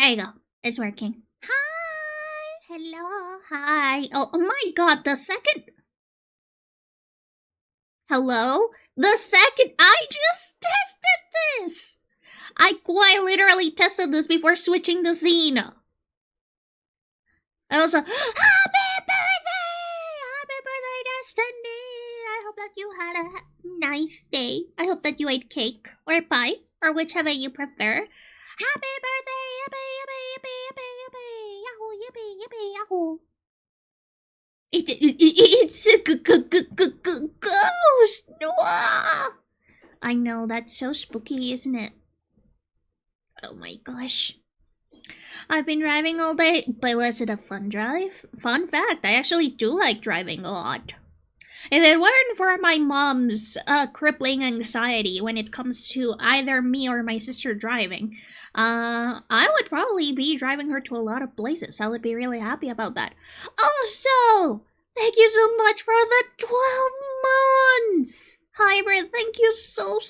There you go. It's working. Hi. Hello. Hi. Oh my god, the second. Hello? The second. I just tested this. I quite literally tested this before switching the scene. I was like, happy birthday! Happy birthday, Destiny! I hope that you had a nice day. I hope that you ate cake or pie or whichever you prefer. Happy birthday! Yippee, yippee, yippee, yippee, yippee! Yahoo, yippee, yippee, yahoo! It's a ghost! Wah! I know, that's so spooky, isn't it? Oh my gosh. I've been driving all day, but was it a fun drive? Fun fact, I actually do like driving a lot. If it weren't for my mom's crippling anxiety when it comes to either me or my sister driving, I would probably be driving her to a lot of places. I would be really happy about that. Also, thank you so much for the 12 months! Hybrid, thank you so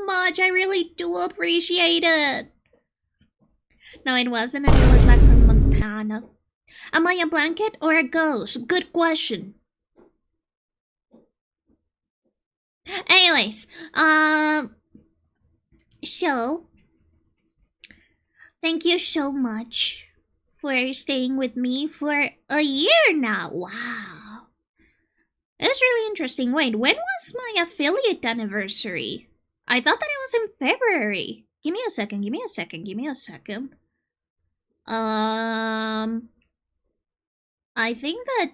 much. I really do appreciate it. No, it wasn't, and it was back from Montana. Am I a blanket or a ghost? Good question. Anyways, so, thank you so much for staying with me for a year now. Wow. That's really interesting. Wait, when was my affiliate anniversary? I thought that it was in February. Give me a second. I think that...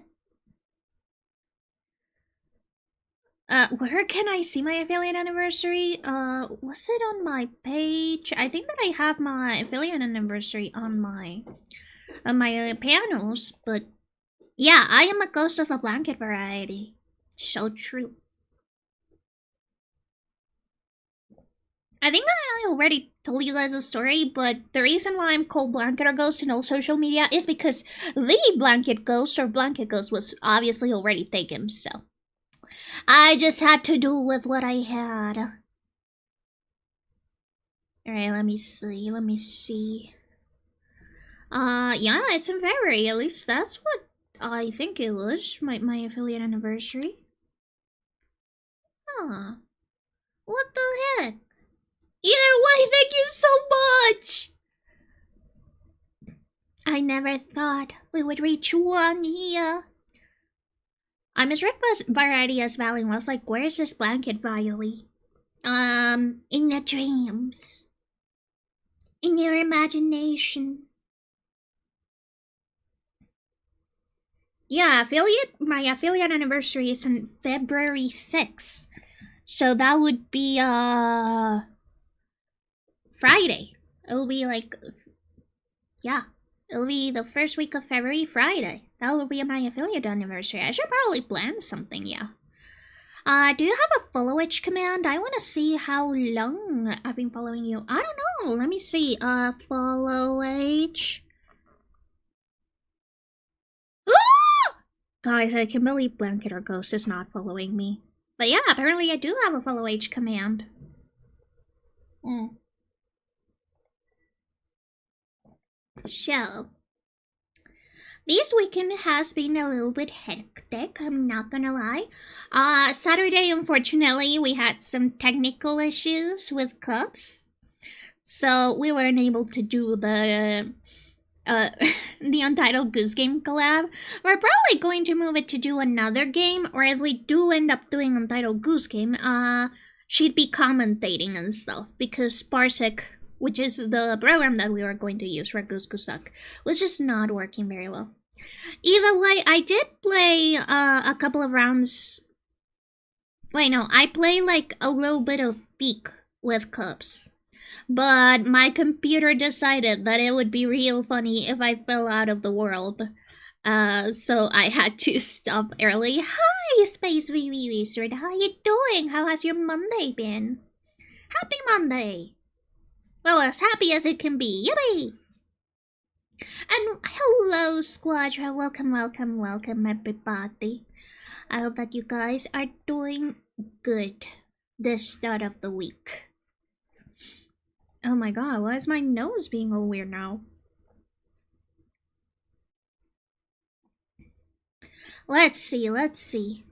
where can I see my affiliate anniversary? Was it on my page? I think that I have my affiliate anniversary on my panels, but yeah, I am a ghost of a blanket variety. So true. I think that I already told you guys a story, but the reason why I'm called Blanket or Ghost in all social media is because the Blanket Ghost or Blanket Ghost was obviously already taken, so I just had to do with what I had. Alright, let me see. Yeah, it's in February, at least that's what I think it was, my affiliate anniversary. Huh. What the heck? Either way, thank you so much! I never thought we would reach 1 year. I misread variety as Valley was like, where's this blanket, Violet? In the dreams. In your imagination. Yeah, my affiliate anniversary is on February 6th. So that would be, Friday. It'll be like, yeah. It'll be the first week of February, Friday. That will be my affiliate anniversary. I should probably plan something, yeah. Do you have a follow H command? I want to see how long I've been following you. I don't know. Let me see. Follow H. Guys, I can believe Blanket or Ghost is not following me. But yeah, apparently I do have a follow H command. So, this weekend has been a little bit hectic, I'm not gonna lie. Saturday, unfortunately, we had some technical issues with cups. So, we weren't able to do the Untitled Goose Game collab. We're probably going to move it to do another game, or if we do end up doing Untitled Goose Game, she'd be commentating and stuff, because Parsec, which is the program that we were going to use for Goose Goose Duck, was just not working very well. Either way, I did play a couple of rounds. Wait, no, I play like a little bit of Peak with cups. But my computer decided that it would be real funny if I fell out of the world. So I had to stop early. Hi, Space VV Wizard. How you doing? How has your Monday been? Happy Monday! Well, as happy as it can be. Yippee! And hello, Squadra. Welcome, everybody. I hope that you guys are doing good this start of the week. Oh my god, why is my nose being all weird now? Let's see.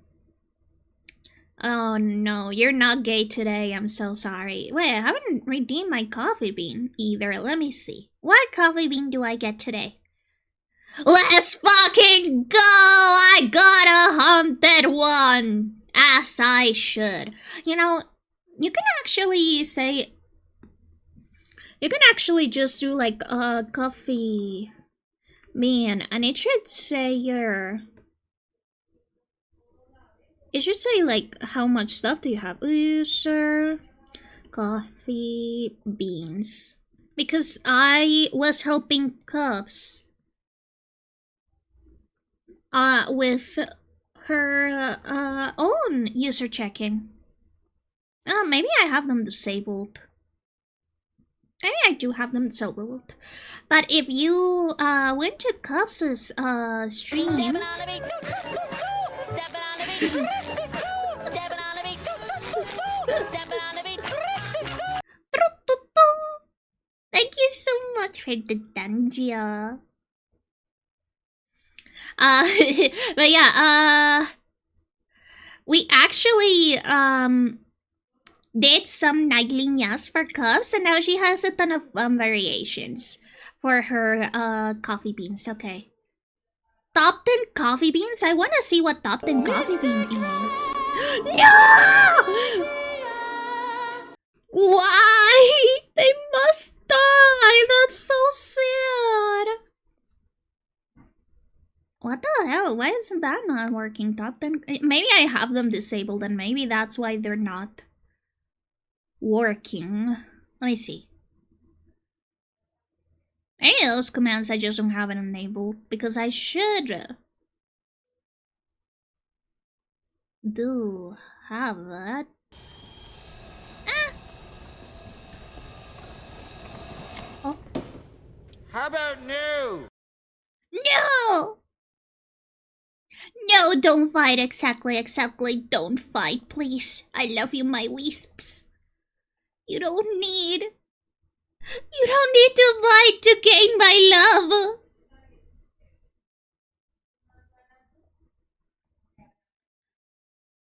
Oh no, you're not gay today, I'm so sorry. Wait, I haven't redeemed my coffee bean either. Let me see. What coffee bean do I get today? Let's fucking go! I got a haunted one! As I should. You know, you can actually say... You can actually just do like a coffee bean, and it should say your... It should say like how much stuff do you have. User coffee beans. Because I was helping Cups with her own user checking. Maybe I have them disabled. Maybe I do have them disabled. But if you went to Cups's stream... Thank you so much for the dungeon. But yeah, we actually did some naglinas for Cuffs, and now she has a ton of variations for her coffee beans. Okay. Top 10 coffee beans? I want to see what top 10 coffee bean is. No! Why? They must die! That's so sad! What the hell? Why isn't that not working? Top 10? Maybe I have them disabled and maybe that's why they're not working. Let me see. Any of those commands I just don't have it enabled because I should do have that. Oh. How about no? No! No, don't fight. Exactly. Don't fight, please. I love you, my wisps. You don't need to fight to gain my love.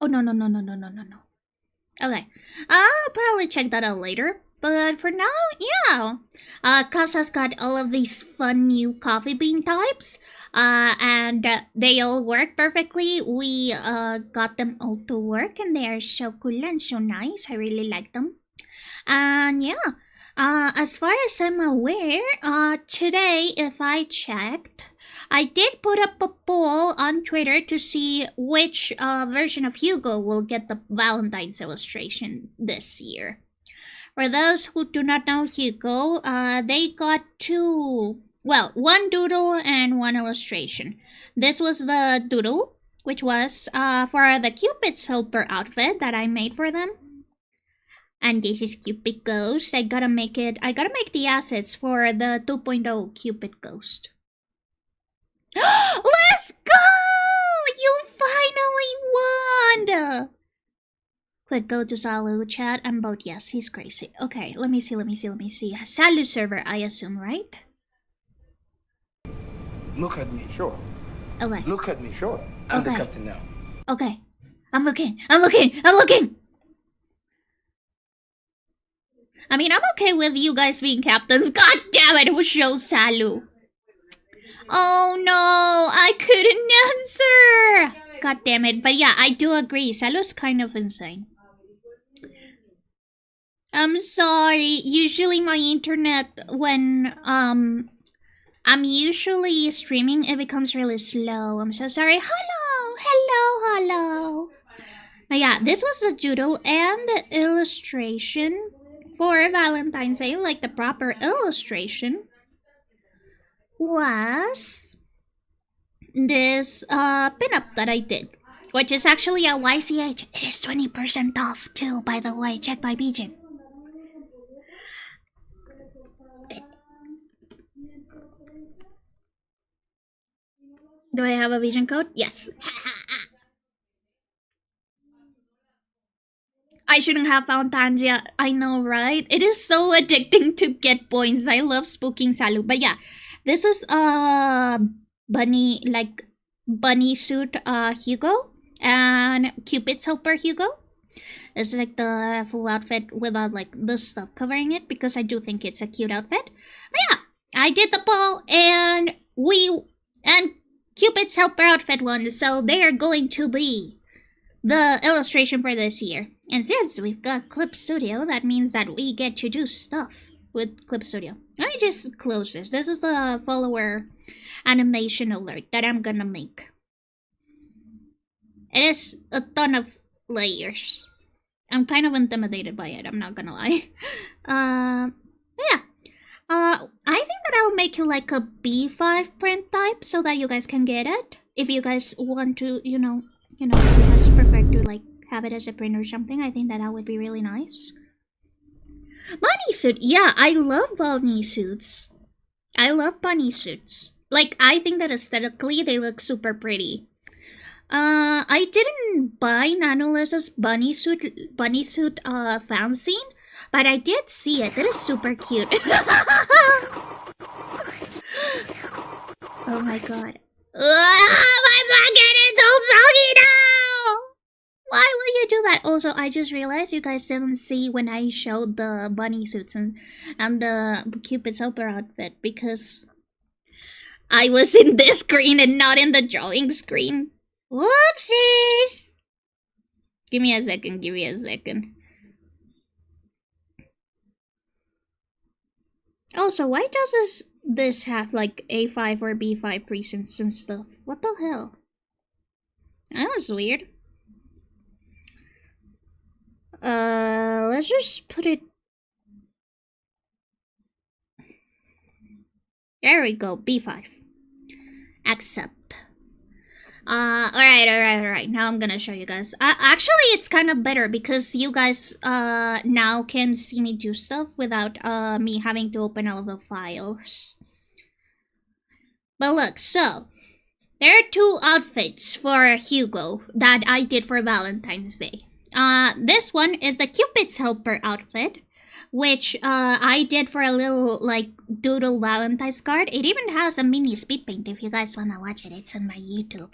Oh, no. Okay. I'll probably check that out later. But for now, yeah. Cups has got all of these fun new coffee bean types. And they all work perfectly. We got them all to work and they are so cool and so nice. I really like them. And yeah. As far as I'm aware, today, if I checked, I did put up a poll on Twitter to see which version of Hugo will get the Valentine's illustration this year. For those who do not know Hugo, they got one doodle and one illustration. This was the doodle, which was for the Cupid's helper outfit that I made for them. And this is Cupid Ghost. I gotta make the assets for the 2.0 Cupid Ghost. Let's go! You finally won! Quick, go to Salu chat and vote yes, he's crazy. Okay, let me see. Salu server, I assume, right? Look at me, sure. Okay. Look at me, sure. I'm the captain now. Okay. I'm looking! I mean, I'm okay with you guys being captains. God damn it, who shows Salu? Oh no, I couldn't answer! God damn it. But yeah, I do agree. Salu's kind of insane. I'm sorry. Usually my internet, when I'm usually streaming, it becomes really slow. I'm so sorry. Hello. But yeah, this was the doodle and the illustration for Valentine's Day, like the proper illustration was this pinup that I did, which is actually a YCH. It is 20% off too, by the way. Check my Beijing. Do I have a vision code? Yes. I shouldn't have found Tangia. I know, right? It is so addicting to get points. I love spooking Salu. But yeah, this is bunny bunny suit Hugo and Cupid's helper Hugo. It's like the full outfit without like this stuff covering it, because I do think it's a cute outfit. But yeah, I did the poll and Cupid's helper outfit won, so they are going to be the illustration for this year. And since we've got Clip Studio, that means that we get to do stuff with Clip Studio. Let me just close this. This is the follower animation alert that I'm gonna make. It is a ton of layers. I'm kind of intimidated by it, I'm not gonna lie. Yeah. I think that I'll make it like a B5 print type so that you guys can get it. If you guys want to, you know, if you guys prefer to like have it as a print or something, I think that would be really nice. Bunny suit, yeah, I love bunny suits. I love bunny suits. Like, I think that aesthetically they look super pretty. I didn't buy Nanoliz's bunny suit fanzine, but I did see it. It is super cute. Oh my god. My blanket is so soggy now! Why will you do that? Also, I just realized you guys didn't see when I showed the bunny suits and the Cupid's helper outfit, because I was in this screen and not in the drawing screen. Whoopsies! Give me a second. Also, why does this have like A5 or B5 presets and stuff? What the hell? That was weird. Let's just put it... There we go, B5. Accept. Alright. Now I'm gonna show you guys. Actually, it's kind of better because you guys now can see me do stuff without me having to open all the files. But look, so there are two outfits for Hugo that I did for Valentine's Day. This one is the Cupid's helper outfit, which I did for a little like doodle Valentine's card. It even has a mini speed paint if you guys wanna watch it. It's on my YouTube.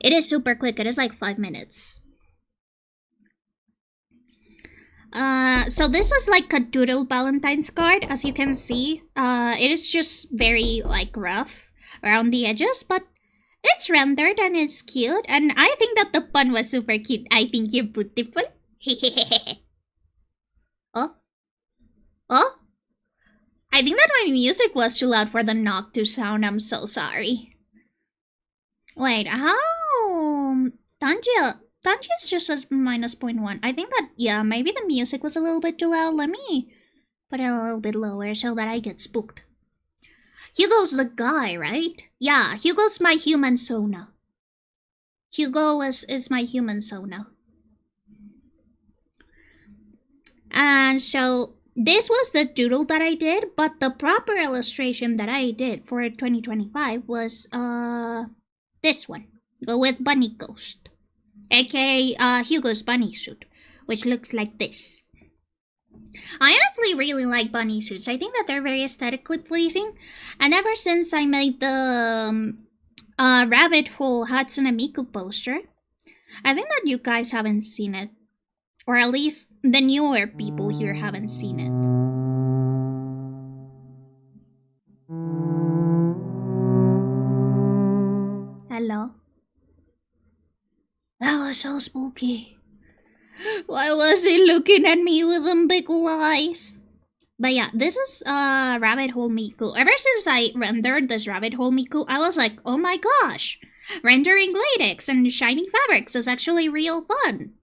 It is super quick. It is like 5 minutes. So this was like a doodle Valentine's card, as you can see. It is just very like rough around the edges, but it's rendered and it's cute. And I think that the pun was super cute. I think you're beautiful. Oh? I think that my music was too loud for the knock to sound. I'm so sorry. Wait, how? Tanjia's just a -0.1. I think that, yeah, maybe the music was a little bit too loud. Let me put it a little bit lower so that I get spooked. Hugo's the guy, right? Yeah, Hugo's my human Sona. Hugo is my human Sona. And so this was the doodle that I did, but the proper illustration that I did for 2025 was this one with Bunny Ghost, aka Hugo's bunny suit, which looks like this. I honestly really like bunny suits. I think that they're very aesthetically pleasing, and ever since I made the rabbit hole Hatsune Miku poster, I think that you guys haven't seen it, or at least the newer people here haven't seen it. Hello? That was so spooky. Why was he looking at me with them big eyes? But yeah, this is Rabbit Hole Miku. Ever since I rendered this Rabbit Hole Miku, I was like, oh my gosh, rendering latex and shiny fabrics is actually real fun.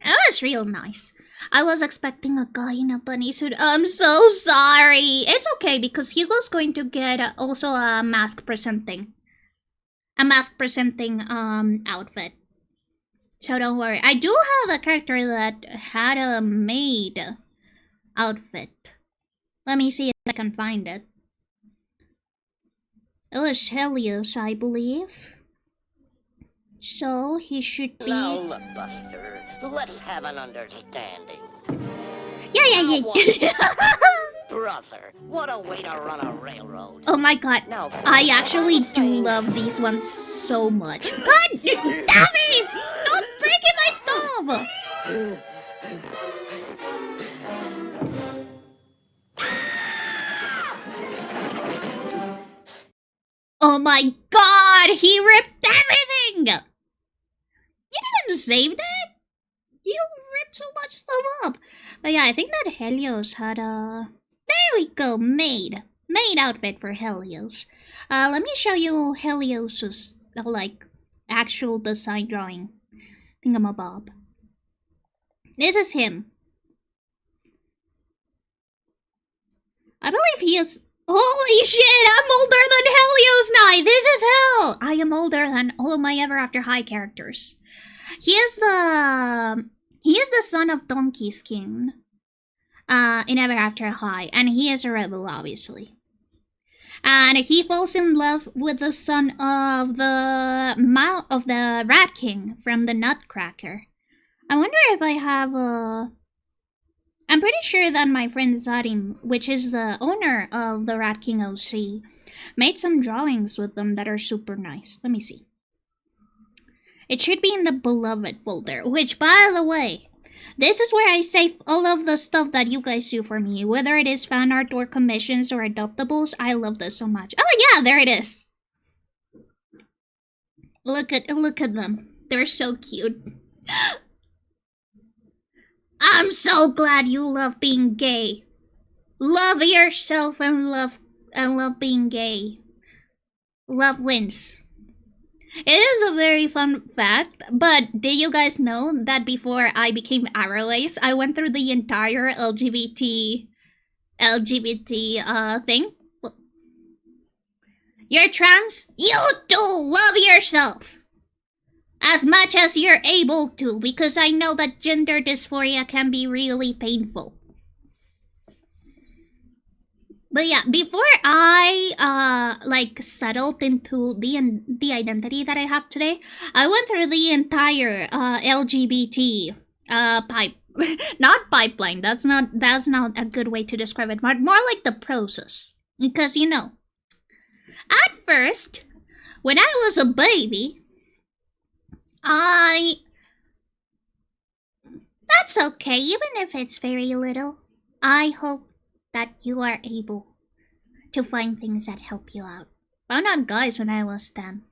It was real nice. I was expecting a guy in a bunny suit. I'm so sorry. It's okay because Hugo's going to get also a mask presenting outfit. So don't worry. I do have a character that had a maid outfit. Let me see if I can find it. It was Helios, I believe. So he should be... Now look, Buster, let's have an understanding. Yeah. Brother, what a way to run a railroad. Oh my god, I actually do love these ones so much. God, Daffy, stop breaking my stove! Oh my god, he ripped everything! You didn't save that? You ripped so much stuff up. But yeah, I think that Helios had a... There we go, made outfit for Helios. Let me show you Helios's, like, actual design drawing thingamabob. This is him. I believe he is... Holy shit, I'm older than Helios now! This is hell! I am older than all of my Ever After High characters. He is the son of Donkey's King. In Ever After High, and he is a rebel, obviously. And he falls in love with the son of the Rat King from the Nutcracker. I wonder if I have a... I'm pretty sure that my friend Zadim, which is the owner of the Rat King OC, made some drawings with them that are super nice. Let me see. It should be in the beloved folder, which, by the way, this is where I save all of the stuff that you guys do for me, whether it is fan art or commissions or adoptables. I love this so much. Oh yeah, there it is. Look at them. They're so cute. I'm so glad you love being gay. Love yourself and love being gay. Love wins. It is a very fun fact, but did you guys know that before I became Arrowlace, I went through the entire LGBT thing? You're trans? You do love yourself! As much as you're able to, because I know that gender dysphoria can be really painful. But yeah, before I like settled into the identity that I have today, I went through the entire LGBT not pipeline. That's not a good way to describe it, but more like the process. Because you know, at first, when I was a baby, that's okay, even if it's very little. I hope that you are able to find things that help you out. Found out guys when I was 10.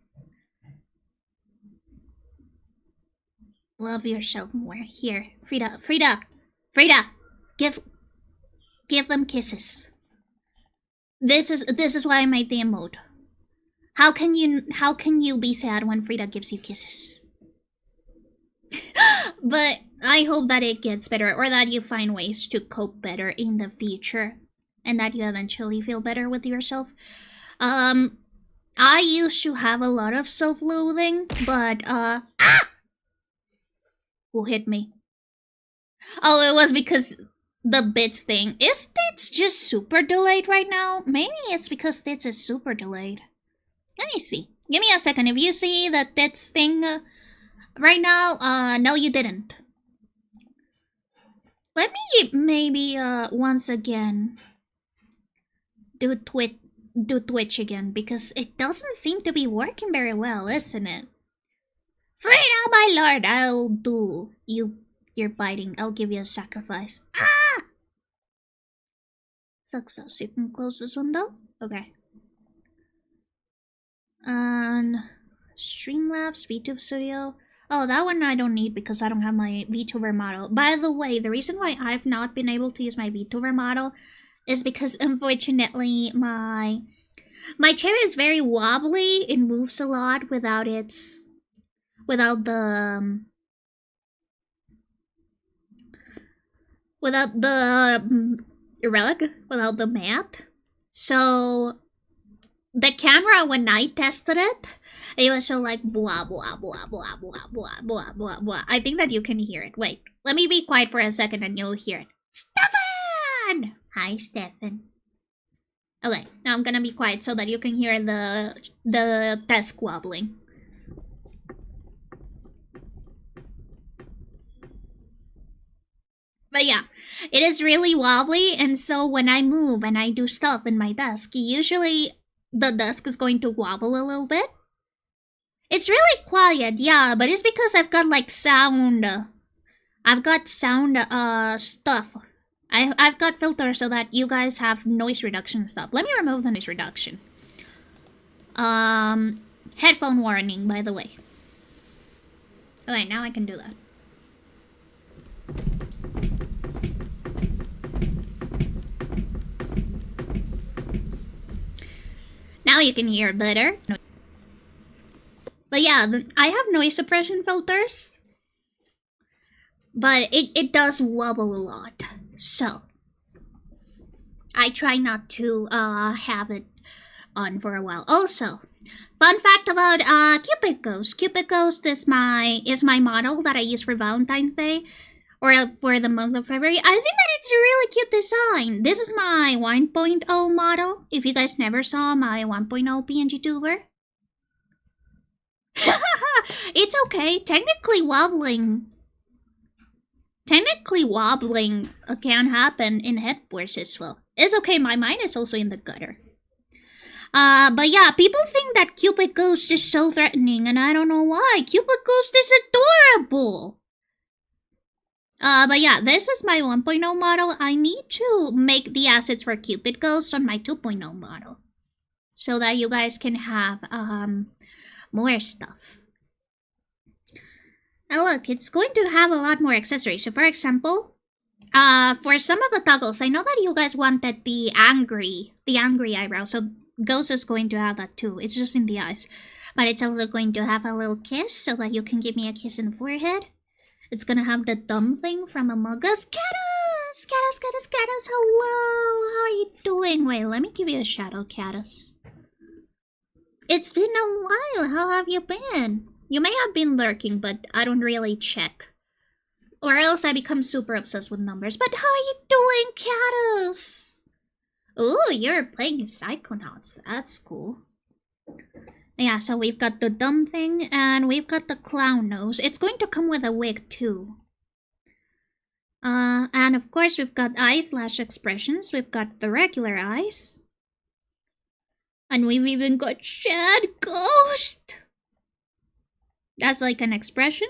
Love yourself more. Here, Frida, give them kisses. This is why I made the emote. How can you be sad when Frida gives you kisses? But I hope that it gets better, or that you find ways to cope better in the future, and that you eventually feel better with yourself. I used to have a lot of self-loathing, but who hit me? Oh, it was because the bits thing. Is Tits just super delayed right now? Maybe it's because Tits is super delayed. Let me see. Give me a second. If you see the Tits thing right now, no you didn't. Let me maybe once again do Twitch again, because it doesn't seem to be working very well, isn't it? Frida, my lord, I'll do you. You're biting. I'll give you a sacrifice. Ah! Success. You can close this window. Okay. And Streamlabs, VTube Studio. Oh, that one I don't need because I don't have my VTuber model. By the way, the reason why I've not been able to use my VTuber model is because, unfortunately, my chair is very wobbly. It moves a lot without the relic, without the mat. So the camera, when I tested it, it was so like blah blah blah blah blah blah blah blah blah. I think that you can hear it. Wait, let me be quiet for a second and you'll hear it. Stefan! Hi, Stefan. Okay, now I'm gonna be quiet so that you can hear the desk wobbling. But yeah, it is really wobbly, and so when I move and I do stuff in my desk, usually the desk is going to wobble a little bit. It's really quiet, yeah, but it's because I've got like sound. I've got sound stuff. I've got filters so that you guys have noise reduction stuff. Let me remove the noise reduction. Headphone warning, by the way. Okay, now I can do that. Now you can hear better. But yeah, I have noise suppression filters. But it does wobble a lot. So I try not to have it on for a while. Also, fun fact about Cupid Ghost. Cupid Ghost is my model that I use for Valentine's Day. Or for the month of February. I think that it's a really cute design. This is my 1.0 model. If you guys never saw my 1.0 PNG tuber. It's okay. Technically wobbling can happen in headboards as well. It's okay, my mind is also in the gutter. But yeah, people think that Cupid Ghost is so threatening, and I don't know why. Cupid Ghost is adorable! But yeah, this is my 1.0 model. I need to make the assets for Cupid Ghost on my 2.0 model. So that you guys can have, more stuff. And look, it's going to have a lot more accessories. So for example, for some of the toggles, I know that you guys wanted the angry eyebrow. So Ghost is going to have that too. It's just in the eyes. But it's also going to have a little kiss so that you can give me a kiss in the forehead. It's gonna have the dumb thing from Among Us. Catus! Hello! How are you doing? Wait, let me give you a shadow, Catus. It's been a while. How have you been? You may have been lurking, but I don't really check. Or else I become super obsessed with numbers. But how are you doing, Catus? Ooh, you're playing Psychonauts. That's cool. Yeah, so we've got the dumb thing, and we've got the clown nose. It's going to come with a wig, too. And of course, we've got eyes/expressions. We've got the regular eyes. And we've even got Shad Ghost. That's like an expression.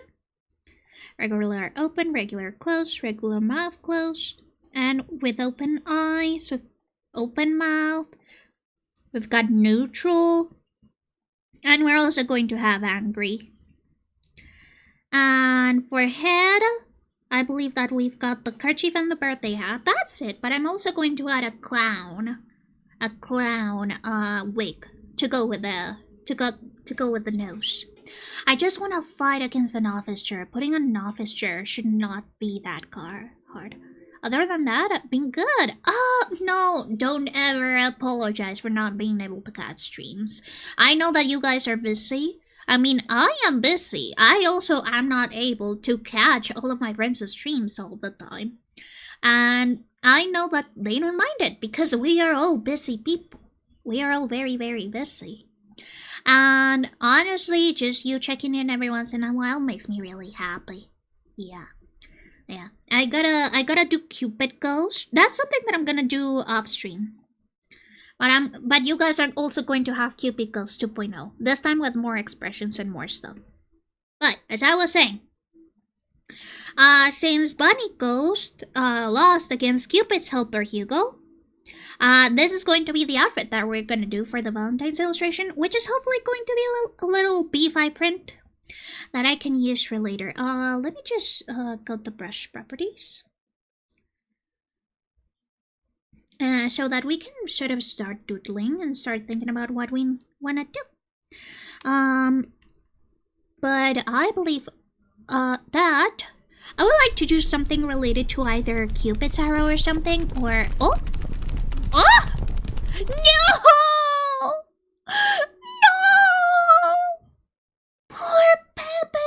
Regular open, regular closed, regular mouth closed. And with open eyes, with open mouth. We've got neutral. And we're also going to have angry. And for head, I believe that we've got the kerchief and the birthday hat. That's it. But I'm also going to add a clown wig to go with the nose. I just want to fight against an office chair. Putting on an office chair should not be that hard. Other than that, I've been good. No, don't ever apologize for not being able to catch streams. I know that you guys are busy. I mean, I am busy. I also am not able to catch all of my friends' streams all the time. And I know that they don't mind it because we are all busy people. We are all very, very busy. And honestly, just you checking in every once in a while makes me really happy. Yeah. I gotta do Cupid Ghost. That's something that I'm gonna do off stream. But you guys are also going to have Cupid Ghost 2.0. This time with more expressions and more stuff. But as I was saying, since Bunny Ghost lost against Cupid's helper Hugo, this is going to be the outfit that we're gonna do for the Valentine's illustration, which is hopefully going to be a little B5 print that I can use for later. Let me just go to brush properties. So that we can sort of start doodling and start thinking about what we want to do. But I believe that I would like to do something related to either Cupid's arrow or something, or... Oh! No! Poor Pepe!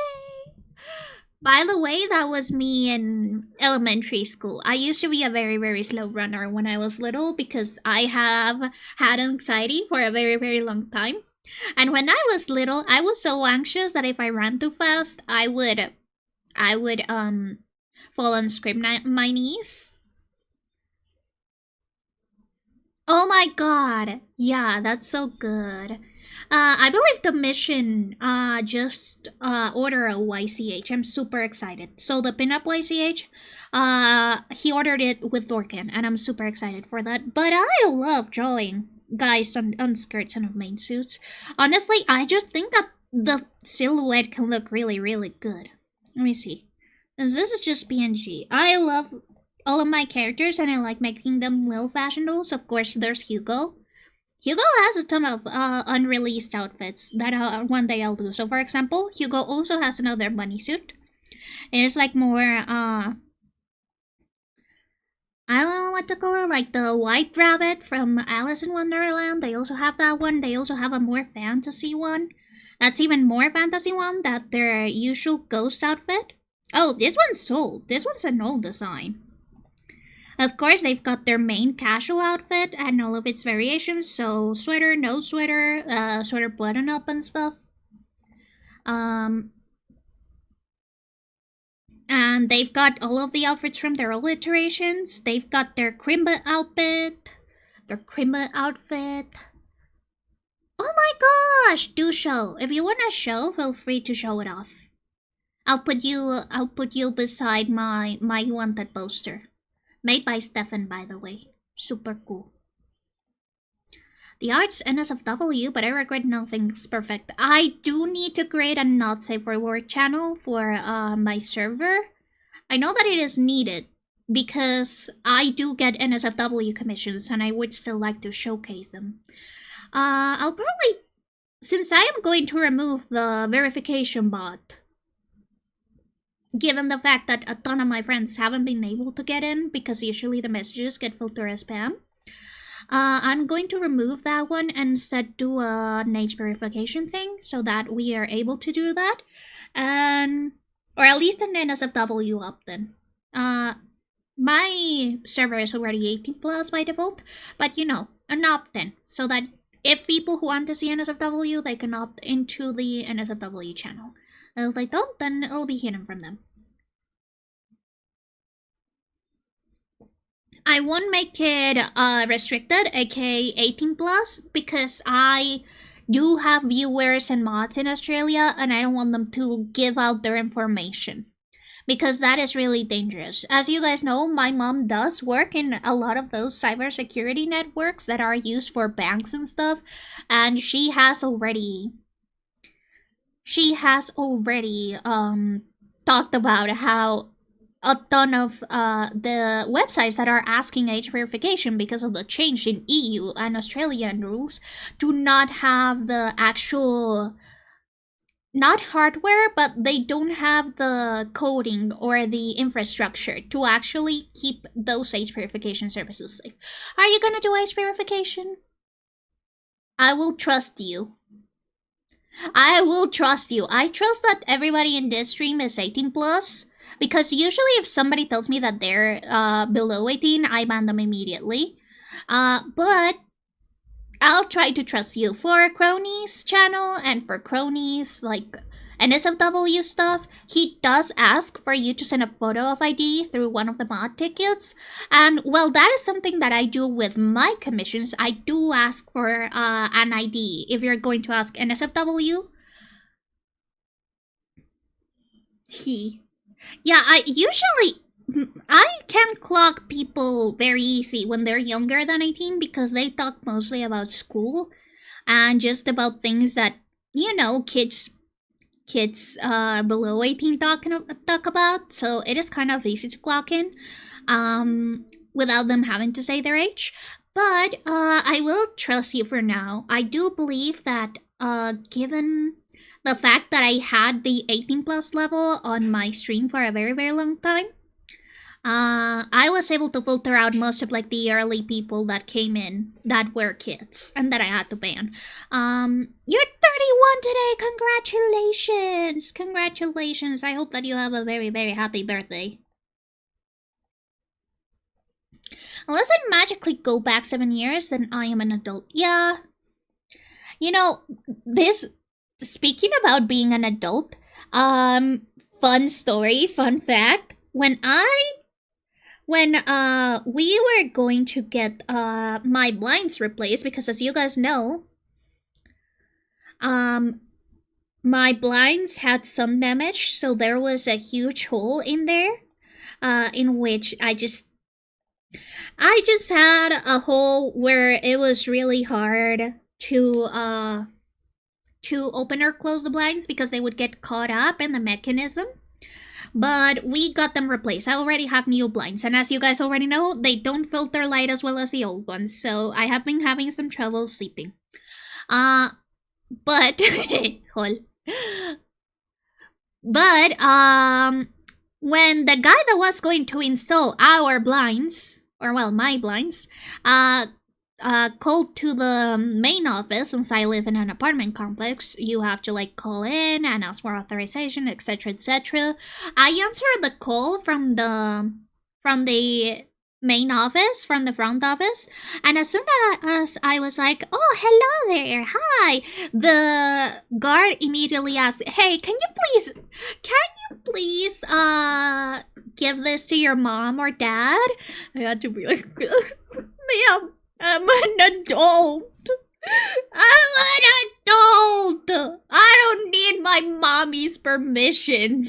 By the way, that was me in elementary school. I used to be a very, very slow runner when I was little because I have had anxiety for a very, very long time. And when I was little, I was so anxious that if I ran too fast, I would fallen script my niece. Oh my god. Yeah, that's so good. I believe the mission just order a YCH. I'm super excited. So the pinup YCH, he ordered it with Dorkin, and I'm super excited for that. But I love drawing guys on skirts and main suits. Honestly, I just think that the silhouette can look really, really good. Let me see. This is just PNG. I love all of my characters, and I like making them little fashion dolls. Of course, there's Hugo. Hugo has a ton of unreleased outfits that one day I'll do. So, for example, Hugo also has another bunny suit. It's like more, I don't know what to call it, like the White Rabbit from Alice in Wonderland. They also have that one. They also have a more fantasy one. That's even more fantasy one than their usual ghost outfit. Oh, this one's sold. This one's an old design. Of course, they've got their main casual outfit and all of its variations. So, sweater, no sweater, sweater button up and stuff. And they've got all of the outfits from their old iterations. They've got their Crimba outfit. Oh my gosh! Do show. If you want to show, feel free to show it off. I'll put you beside my wanted poster. Made by Stefan, by the way. Super cool. The art's NSFW, but I regret nothing's perfect. I do need to create a not safe for work channel for my server. I know that it is needed because I do get NSFW commissions and I would still like to showcase them. I'll probably, since I am going to remove the verification bot, given the fact that a ton of my friends haven't been able to get in because usually the messages get filtered as spam, I'm going to remove that one and instead do an age verification thing so that we are able to do that. Or at least an NSFW up then. My server is already 18 plus by default, but you know, an opt-in so that if people who want to see NSFW, they can opt into the NSFW channel. And if they don't, then it'll be hidden from them. I won't make it restricted, aka 18 plus, because I do have viewers and mods in Australia and I don't want them to give out their information. Because that is really dangerous. As you guys know, my mom does work in a lot of those cybersecurity networks that are used for banks and stuff. And she has already talked about how a ton of the websites that are asking age verification because of the change in EU and Australian rules do not have the actual, not hardware, but they don't have the coding or the infrastructure to actually keep those age verification services safe. Are you gonna do age verification? I will trust you. I will trust you. I trust that everybody in this stream is 18 plus. Because usually if somebody tells me that they're below 18, I ban them immediately. But I'll try to trust you. For Crony's channel and for Crony's like NSFW stuff, he does ask for you to send a photo of ID through one of the mod tickets. And well, that is something that I do with my commissions. I do ask for an ID if you're going to ask NSFW. Yeah, I can clock people very easy when they're younger than 18 because they talk mostly about school and just about things that, you know, kids below 18 talk about. So it is kind of easy to clock in without them having to say their age. But I will trust you for now. I do believe that given the fact that I had the 18 plus level on my stream for a very, very long time, I was able to filter out most of like the early people that came in that were kids and that I had to ban. You're 31 today. Congratulations. Congratulations. I hope that you have a very, very happy birthday. Unless I magically go back 7 years, then I am an adult. Yeah. You know, speaking about being an adult, fun story, fun fact. when we were going to get my blinds replaced, because as you guys know, my blinds had some damage, so there was a huge hole in there, in which I just had a hole where it was really hard to open or close the blinds because they would get caught up in the mechanism. But we got them replaced. I already have new blinds, and as you guys already know, they don't filter light as well as the old ones, so I have been having some trouble sleeping. But when the guy that was going to install our blinds, or well, my blinds, called to the main office, since I live in an apartment complex, you have to like call in and ask for authorization, etc, etc. I answered the call from the main office, from the front office, and as soon as I was like, oh, hello there, hi, the guard immediately asked, hey, can you please give this to your mom or dad? I had to be like, ma'am, I'm an adult. I don't need my mommy's permission.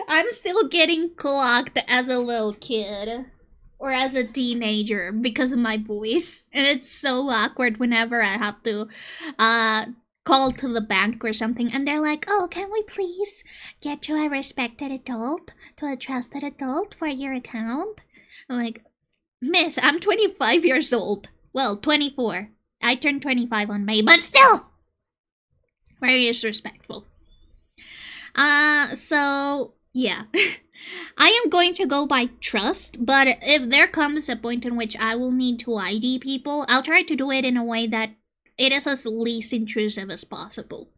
I'm still getting clocked as a little kid. Or as a teenager because of my voice. And it's so awkward whenever I have to call to the bank or something. And they're like, oh, can we please get to a respected adult? To a trusted adult for your account? I'm like, miss, I'm 25 years old. Well, 24. I turned 25 on May, but still! Very disrespectful. So, yeah. I am going to go by trust, but if there comes a point in which I will need to ID people, I'll try to do it in a way that it is as least intrusive as possible.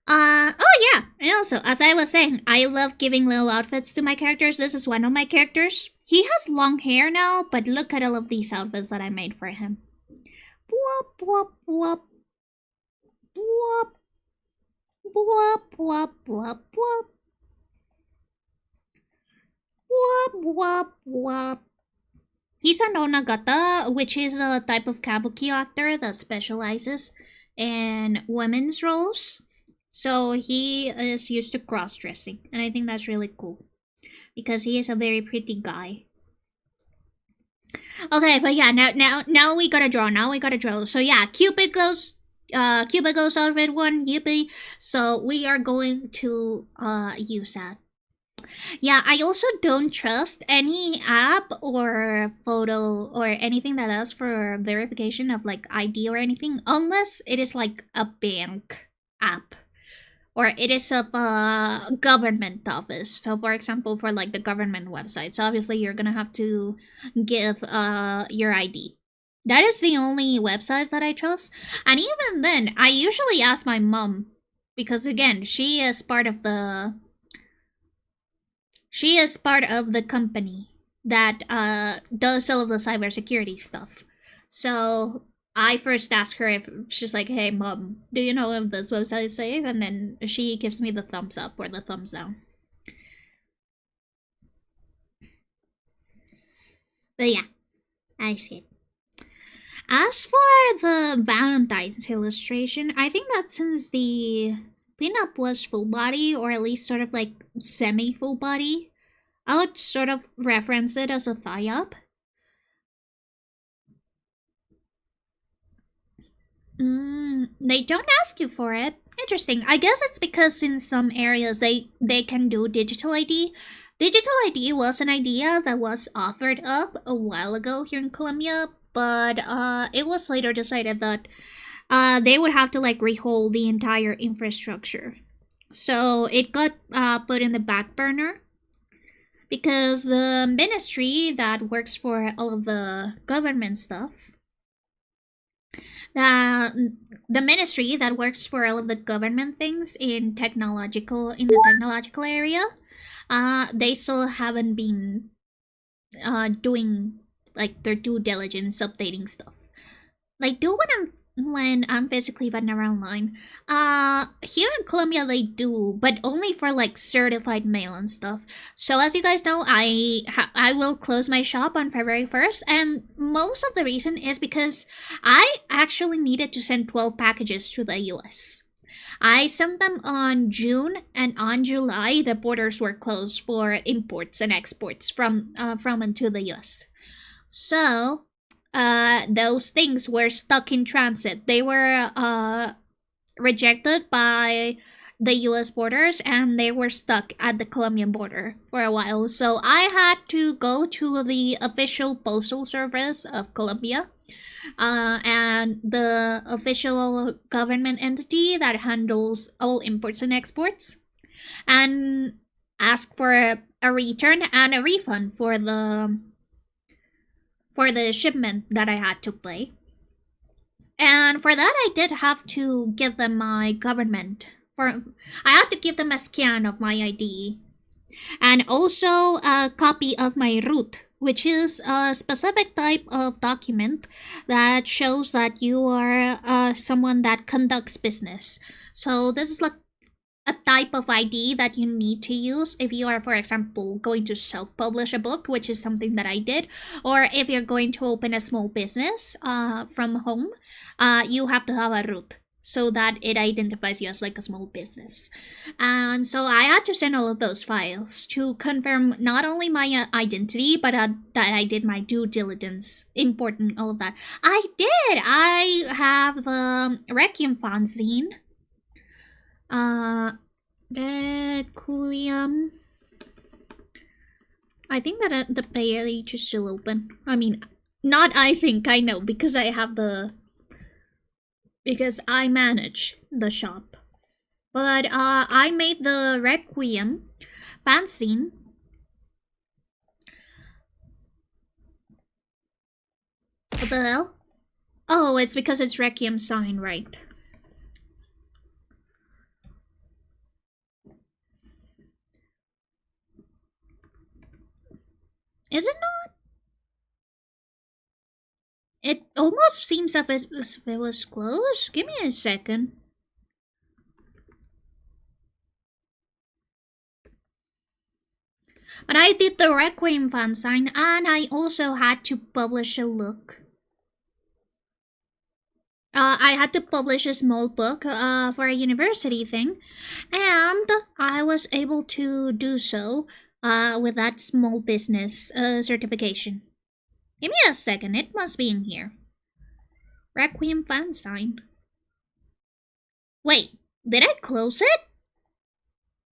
Oh yeah, and also, as I was saying, I love giving little outfits to my characters. This is one of my characters. He has long hair now, but look at all of these outfits that I made for him. Whoop, whoop, whoop. Whoop. Whoop, whoop, whoop, whoop. Whoop, whoop, whoop. He's an onagata, which is a type of kabuki actor that specializes in women's roles. So he is used to cross-dressing, and I think that's really cool because he is a very pretty guy. Okay, but yeah, now we gotta draw. So yeah, Cupid goes outfit 1, yippee. So we are going to use that. Yeah, I also don't trust any app or photo or anything that asks for verification of like ID or anything unless it is like a bank app or it is of a government office. So for example, for like the government websites, obviously you're gonna have to give your ID. That is the only websites that I trust. And even then, I usually ask my mom because again, she is part of the company that does all of the cybersecurity stuff. So I first ask her if she's like, hey mom, do you know if this website is safe? And then she gives me the thumbs up or the thumbs down. But yeah, I see it. As for the Valentine's illustration, I think that since the pinup was full body, or at least sort of like semi-full body, I would sort of reference it as a thigh-up. They don't ask you for it. Interesting. I guess it's because in some areas they can do digital ID. Digital ID was an idea that was offered up a while ago here in Colombia, but it was later decided that they would have to like rehold the entire infrastructure. So it got put in the back burner because the ministry that works for all of the government stuff, the ministry that works for all of the government things in the technological area, they still haven't been doing like their due diligence updating stuff. Like when I'm physically vanilla online. Here in Colombia they do, but only for like certified mail and stuff. So as you guys know, I will close my shop on February 1st, and most of the reason is because I actually needed to send 12 packages to the US. I sent them on June, and on July the borders were closed for imports and exports from and to the US. So those things were stuck in transit. They were rejected by the US borders, and they were stuck at the Colombian border for a while. So I had to go to the official postal service of Colombia, and the official government entity that handles all imports and exports, and ask for a return and a refund for the shipment that I had to pay. And for that, I did have to give them my I had to give them a scan of my ID, and also a copy of my root, which is a specific type of document that shows that you are someone that conducts business. So this is like a type of ID that you need to use if you are, for example, going to self-publish a book, which is something that I did, or if you're going to open a small business from home, you have to have a root so that it identifies you as like a small business. And so I had to send all of those files to confirm not only my identity, but that I did my due diligence, important, all of that. I did! I have the Requiem fanzine. Requiem. I think that the page is still open. I mean, not I think, I know, because I have because I manage the shop. But I made the Requiem fanzine. What the hell? Oh, it's because it's Requiem sign, right? Is it not? It almost seems as if it was closed. Give me a second. But I did the Requiem fanzine, and I also had to publish a look. I had to publish a small book for a university thing, and I was able to do so with that small business certification. Give me a second, it must be in here. Requiem fanzine. Wait, did I close it?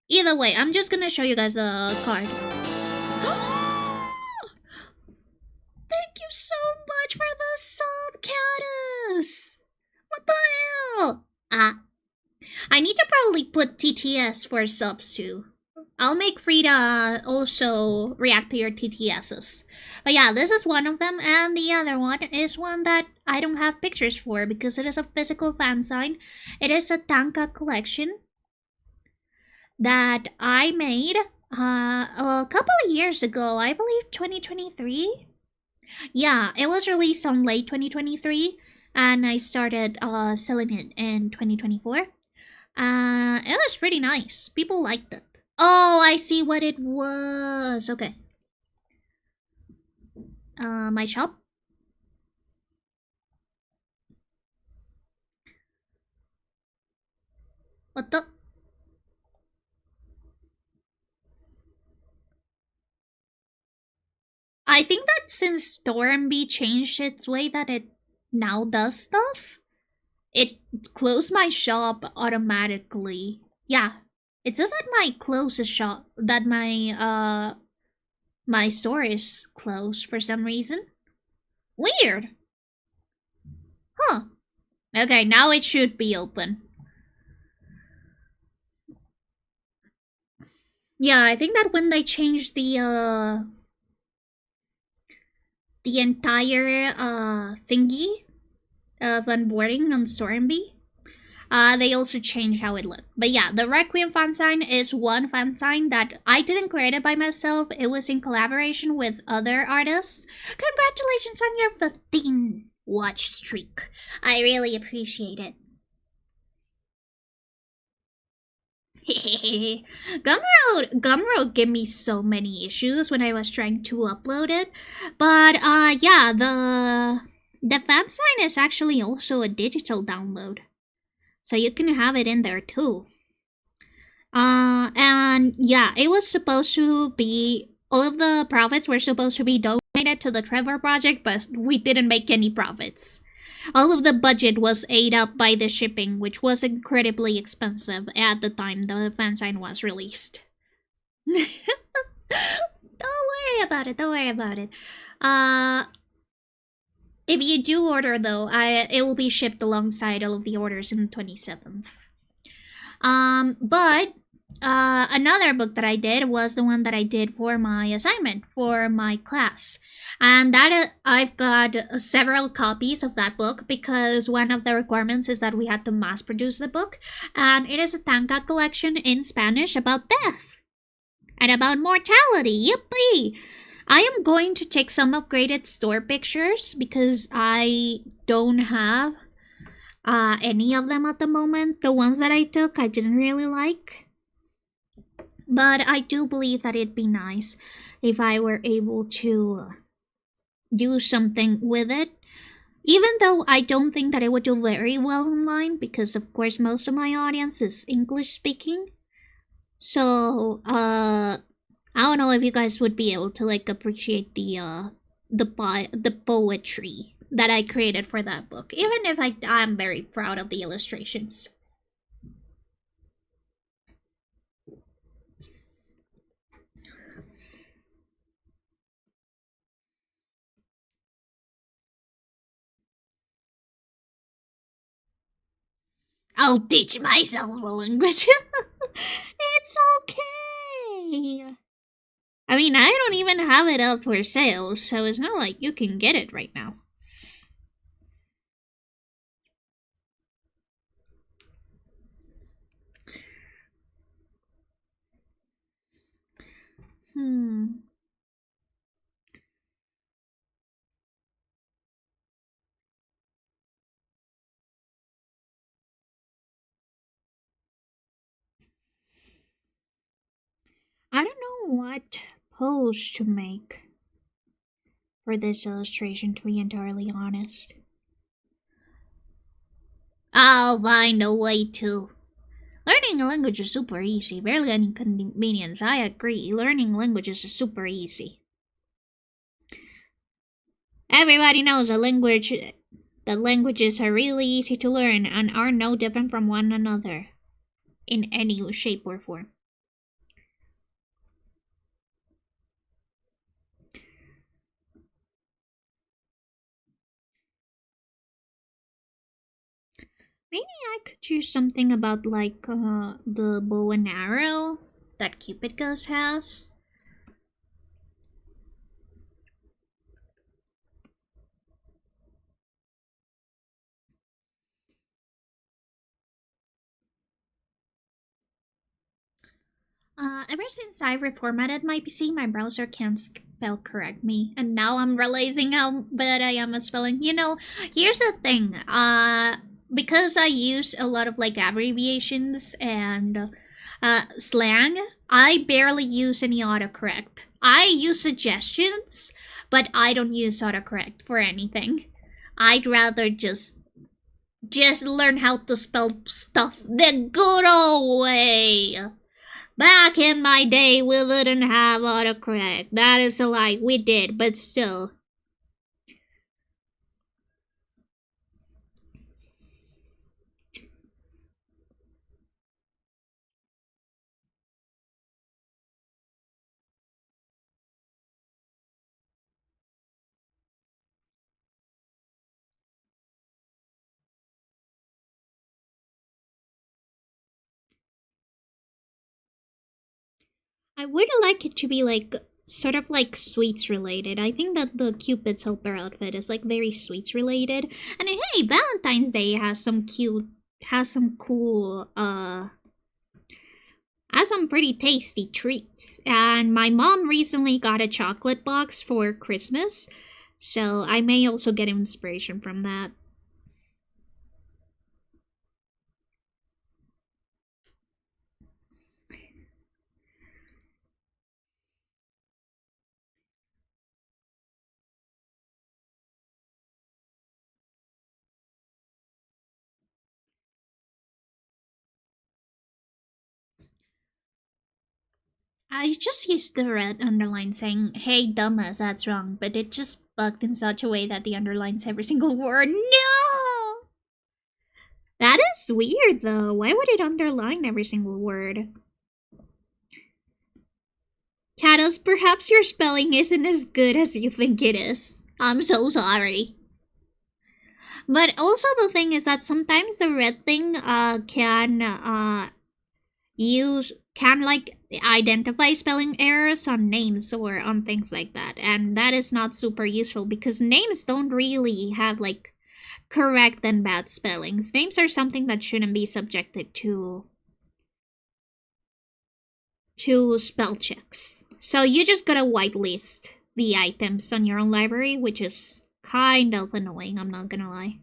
Either way, I'm just gonna show you guys the card. Thank you so much for the sub, Caddis! What the hell? I need to probably put TTS for subs too. I'll make Frida also react to your TTSs. But yeah, this is one of them, and the other one is one that I don't have pictures for because it is a physical fanzine. It is a tanka collection that I made a couple of years ago, I believe 2023? Yeah, it was released on late 2023, and I started selling it in 2024. It was pretty nice. People liked it. Oh, I see what it was. Okay. My shop. What the? I think that since Stormby changed its way that it now does stuff, it closed my shop automatically. Yeah. It says that my closest shop, that my store is closed for some reason. Weird. Huh. Okay, now it should be open. Yeah, I think that when they changed the entire thingy of onboarding on Stormby, they also changed how it looked. But yeah, the Requiem fanzine is one fanzine that I didn't create it by myself. It was in collaboration with other artists. Congratulations on your 15 watch streak. I really appreciate it. Gumroad gave me so many issues when I was trying to upload it. But yeah, the fan sign is actually also a digital download. So you can have it in there too. And yeah, it was supposed to be, all of the profits were supposed to be donated to the Trevor Project, but we didn't make any profits. All of the budget was ate up by the shipping, which was incredibly expensive at the time the fansign was released. Don't worry about it, don't worry about it. If you do order though, it will be shipped alongside all of the orders on the 27th. But another book that I did was the one that I did for my assignment for my class. And that I've got several copies of that book because one of the requirements is that we had to mass produce the book. And it is a tanka collection in Spanish about death and about mortality. Yippee! I am going to take some upgraded store pictures because I don't have any of them at the moment. The ones that I took I didn't really like. But I do believe that it'd be nice if I were able to do something with it. Even though I don't think that it would do very well online because of course most of my audience is English speaking. So I don't know if you guys would be able to like appreciate the poetry that I created for that book, even if I'm very proud of the illustrations. I'll teach myself a language. It's okay. I mean, I don't even have it up for sale, so it's not like you can get it right now. I don't know what pose to make for this illustration, to be entirely honest. I'll find a way to. Learning a language is super easy, barely any inconvenience. I agree, learning languages is super easy. Everybody knows that languages are really easy to learn and are no different from one another in any shape or form. Maybe I could choose something about like the bow and arrow that Cupid Ghost has. Ever since I reformatted my PC, my browser can't spell correct me, and now I'm realizing how bad I am at spelling. You know, here's the thing. Because I use a lot of like abbreviations and slang, I barely use any autocorrect. I use suggestions, but I don't use autocorrect for anything. I'd rather just learn how to spell stuff the good old way. Back in my day, we didn't have autocorrect. That is a lie. We did, but still. I would like it to be like sort of like sweets related. I think that the Cupid's helper outfit is like very sweets related. And hey, Valentine's Day has some pretty tasty treats. And my mom recently got a chocolate box for Christmas. So I may also get inspiration from that. I just used the red underline saying, hey dumbass, that's wrong, but it just bugged in such a way that the underlines every single word. No! That is weird though. Why would it underline every single word? Katos, perhaps your spelling isn't as good as you think it is. I'm so sorry. But also the thing is that sometimes the red thing can like identify spelling errors on names or on things like that, and that is not super useful because names don't really have like correct and bad spellings. Names are something that shouldn't be subjected to spell checks. So you just gotta whitelist the items on your own library, which is kind of annoying, I'm not gonna lie.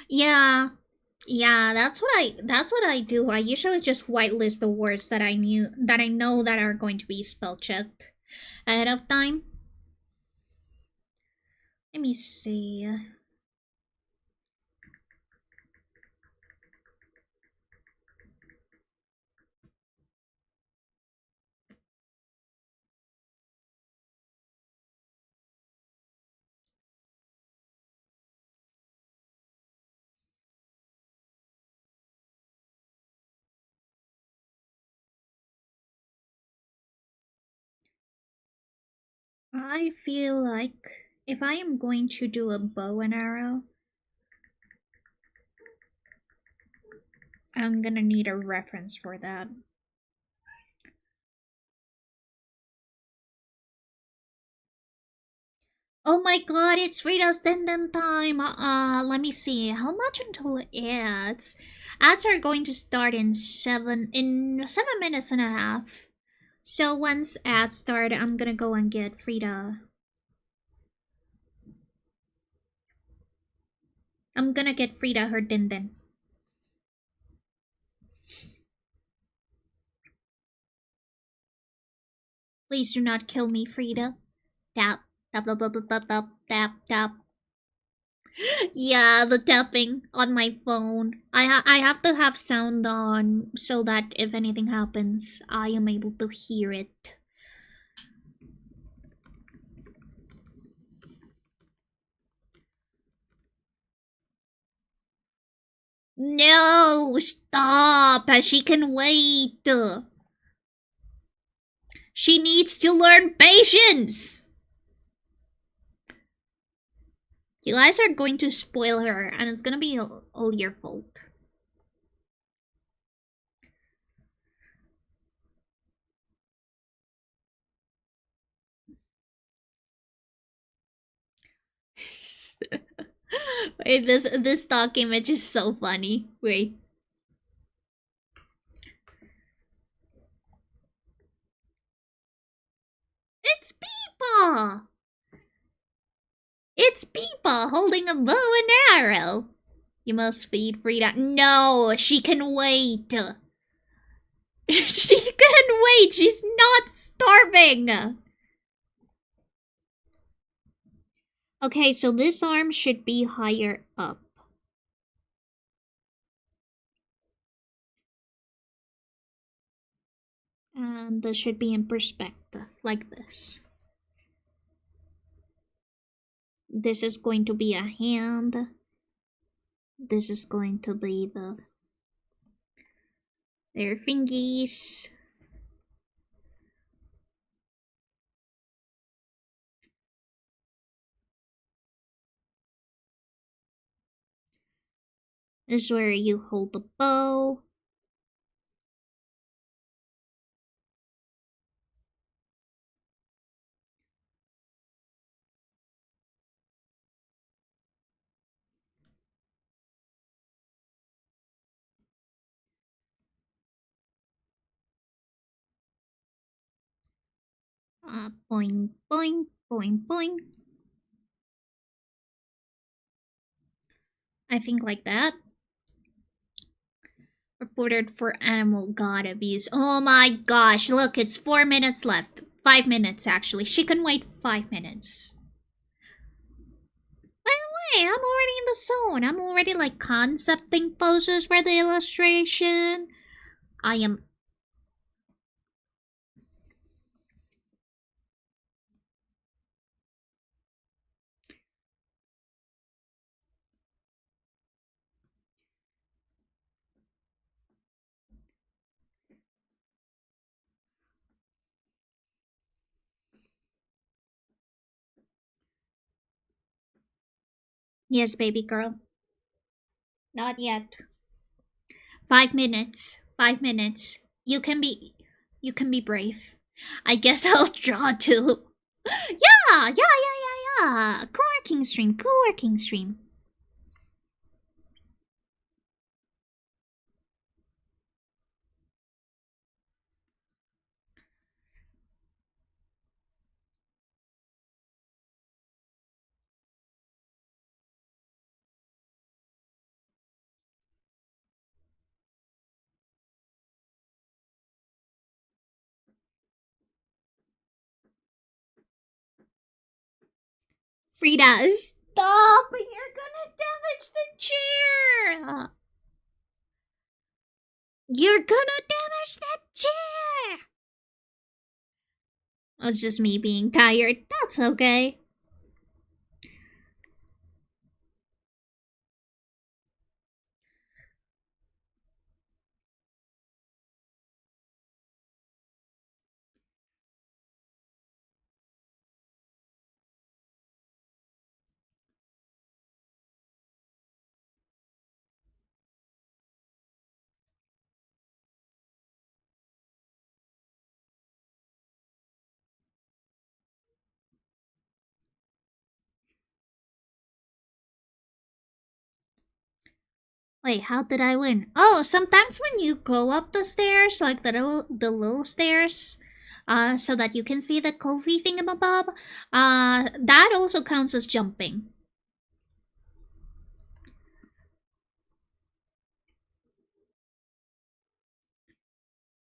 Yeah, that's what I do. I usually just whitelist the words that I know that are going to be spell checked ahead of time. Let me see. I feel like if I am going to do a bow and arrow, I'm gonna need a reference for that. Oh my god, it's Frida's Dendem time! Let me see. How much until ads? Ads are going to start in 7 minutes and a half. So once ads start, I'm gonna go and get Frida. I'm gonna get Frida her Denden. Please do not kill me, Frida. Tap, tap, tap, tap, tap, tap, tap, tap. Yeah, the tapping on my phone. I have to have sound on so that if anything happens, I am able to hear it. No, stop. She can wait. She needs to learn patience. You guys are going to spoil her, and it's gonna be all your fault. Wait, this stock image is so funny. Wait. It's Peepa! It's Peepa holding a bow and arrow. You must feed Frida. No, she can wait. She can wait. She's not starving. Okay, so this arm should be higher up. And this should be in perspective, like this. This is going to be a hand. This is going to be their fingies. This is where you hold the bow. Boing, boing, boing, boing. I think like that. Reported for animal god abuse. Oh my gosh, look, it's 4 minutes left. 5 minutes, actually. She can wait 5 minutes. By the way, I'm already in the zone. I'm already, like, concepting poses for the illustration. I am... Yes, baby girl. Not yet. 5 minutes. 5 minutes. You can be brave. I guess I'll draw too. Yeah. Co-working stream. Frida, stop! You're gonna damage the chair! You're gonna damage that chair! It's just me being tired. That's okay. Wait, how did I win? Oh, sometimes when you go up the stairs, like the little stairs, so that you can see the Kofi thingamabob, that also counts as jumping.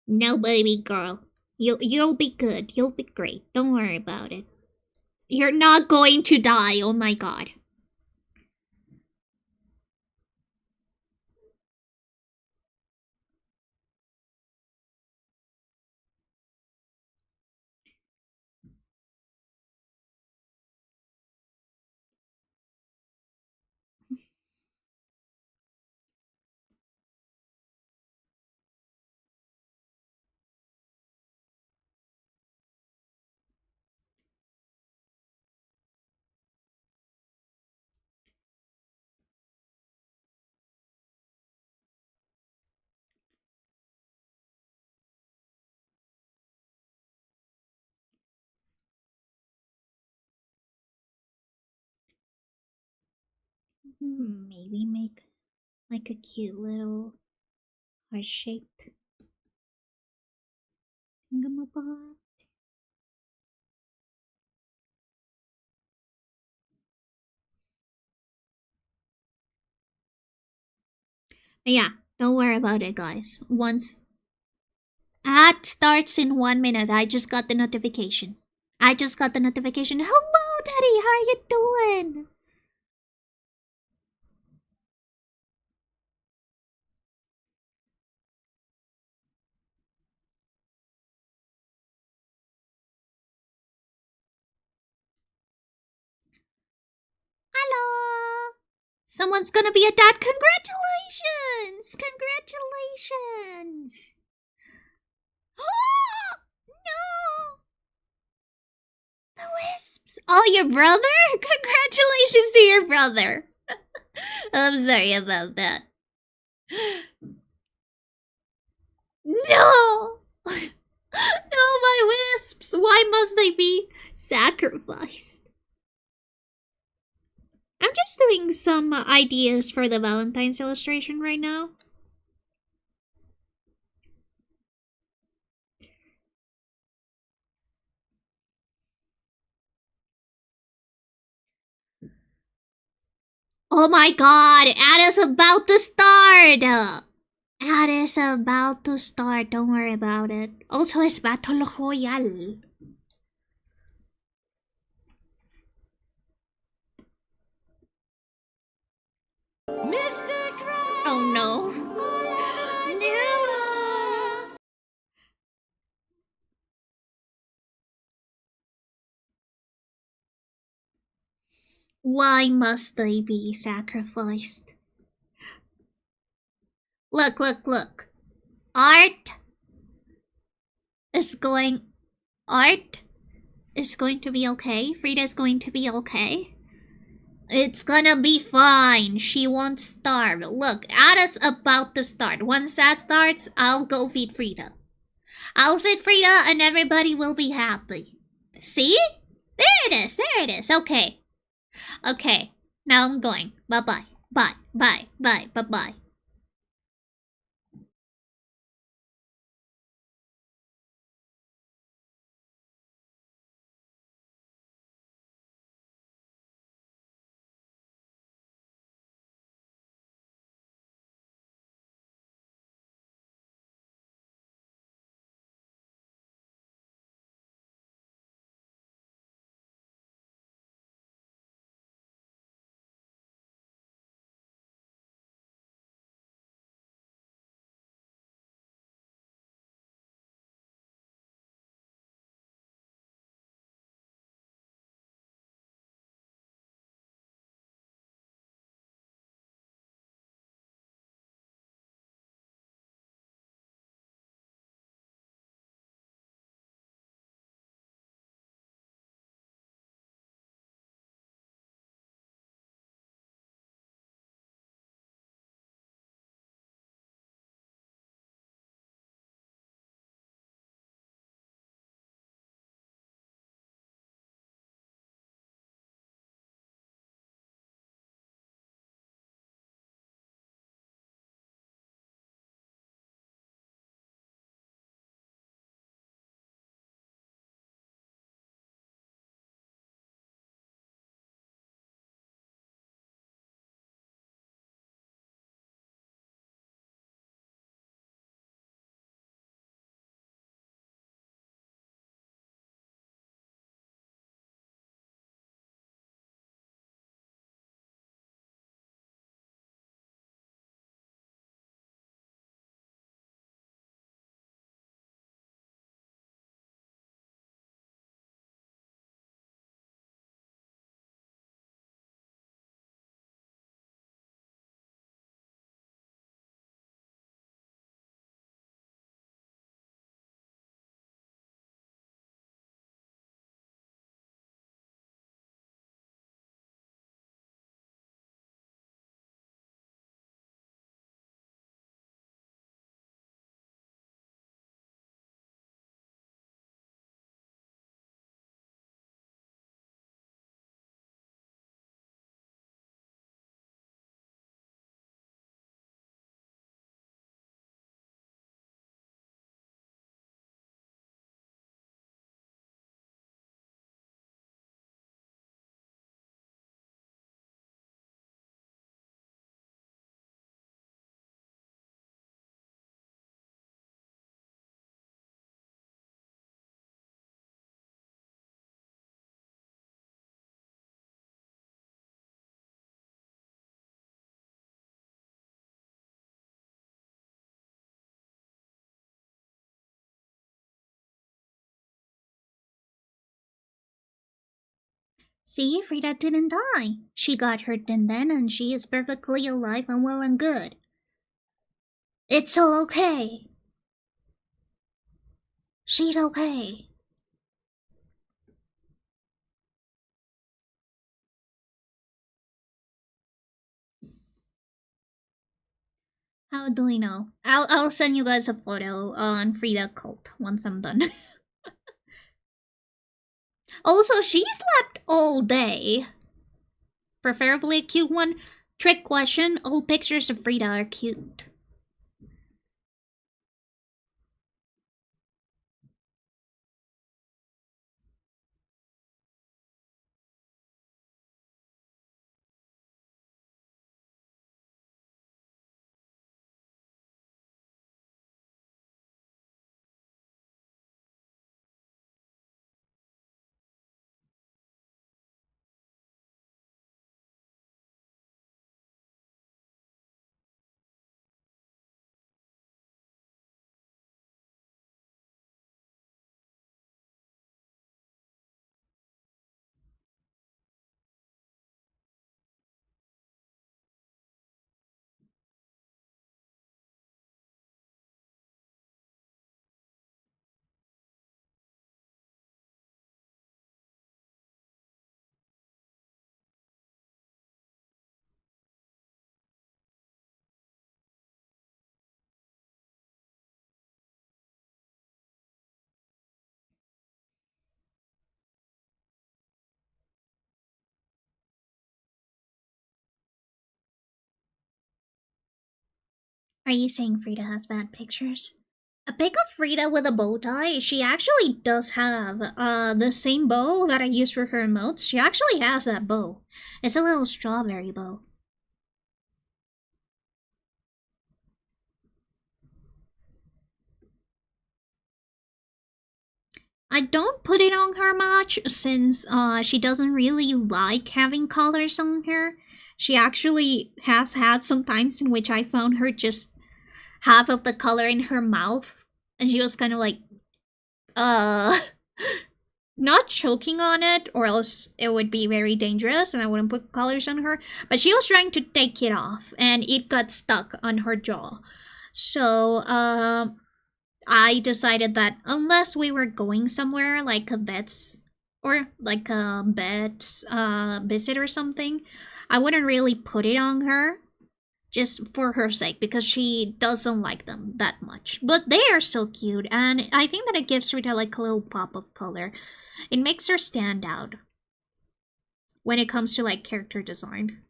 No, baby girl. You'll be good. You'll be great. Don't worry about it. You're not going to die. Oh my god. Maybe make like a cute little heart-shaped thingamabob. Yeah, don't worry about it, guys. Once ad starts in 1 minute, I just got the notification. Hello, Daddy. How are you doing? Hello. Someone's gonna be a dad. Congratulations! Congratulations! No! The wisps! Oh, your brother? Congratulations to your brother. I'm sorry about that. No! No, my wisps! Why must they be sacrificed? I'm just doing some ideas for the Valentine's illustration right now. Oh my god, ad is about to start! Ad is about to start, don't worry about it. Also, it's Battle Royale. Oh no. No! Why must they be sacrificed? Look, look, look. Art is going to be okay. Frida's going to be okay. It's gonna be fine. She won't starve. Look, Ada's about to start. Once that starts, I'll go feed Frida. I'll feed Frida and everybody will be happy. See? There it is. There it is. Okay. Okay. Now I'm going. Bye-bye. Bye. Bye. Bye. Bye-bye. See, Frida didn't die. She got hurt then and she is perfectly alive and well and good. It's all okay. She's okay. How do we know? I'll send you guys a photo on Frida cult once I'm done. Also, she slept all day. Preferably a cute one. Trick question, all pictures of Frida are cute. Are you saying Frida has bad pictures? A pic of Frida with a bow tie. She actually does have the same bow that I used for her emotes. She actually has that bow. It's a little strawberry bow. I don't put it on her much since she doesn't really like having colors on her. She actually has had some times in which I found her just half of the color in her mouth, and she was kind of like, not choking on it, or else it would be very dangerous and I wouldn't put colors on her. But she was trying to take it off, and it got stuck on her jaw. So, I decided that unless we were going somewhere like a vet's or like a vet's visit or something, I wouldn't really put it on her just for her sake because she doesn't like them that much. But they are so cute, and I think that it gives Rita like a little pop of color. It makes her stand out when it comes to like character design.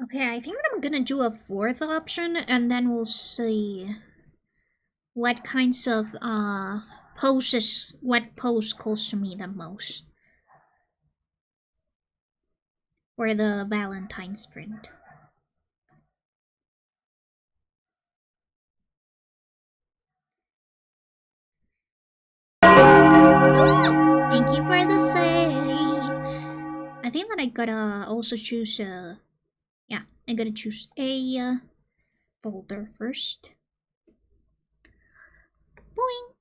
Okay, I think that I'm gonna do a fourth option, and then we'll see what kinds of poses, what pose calls to me the most for the Valentine's print. Thank you for the save. I think that I gotta also choose yeah, I'm gonna choose a folder first. Boing.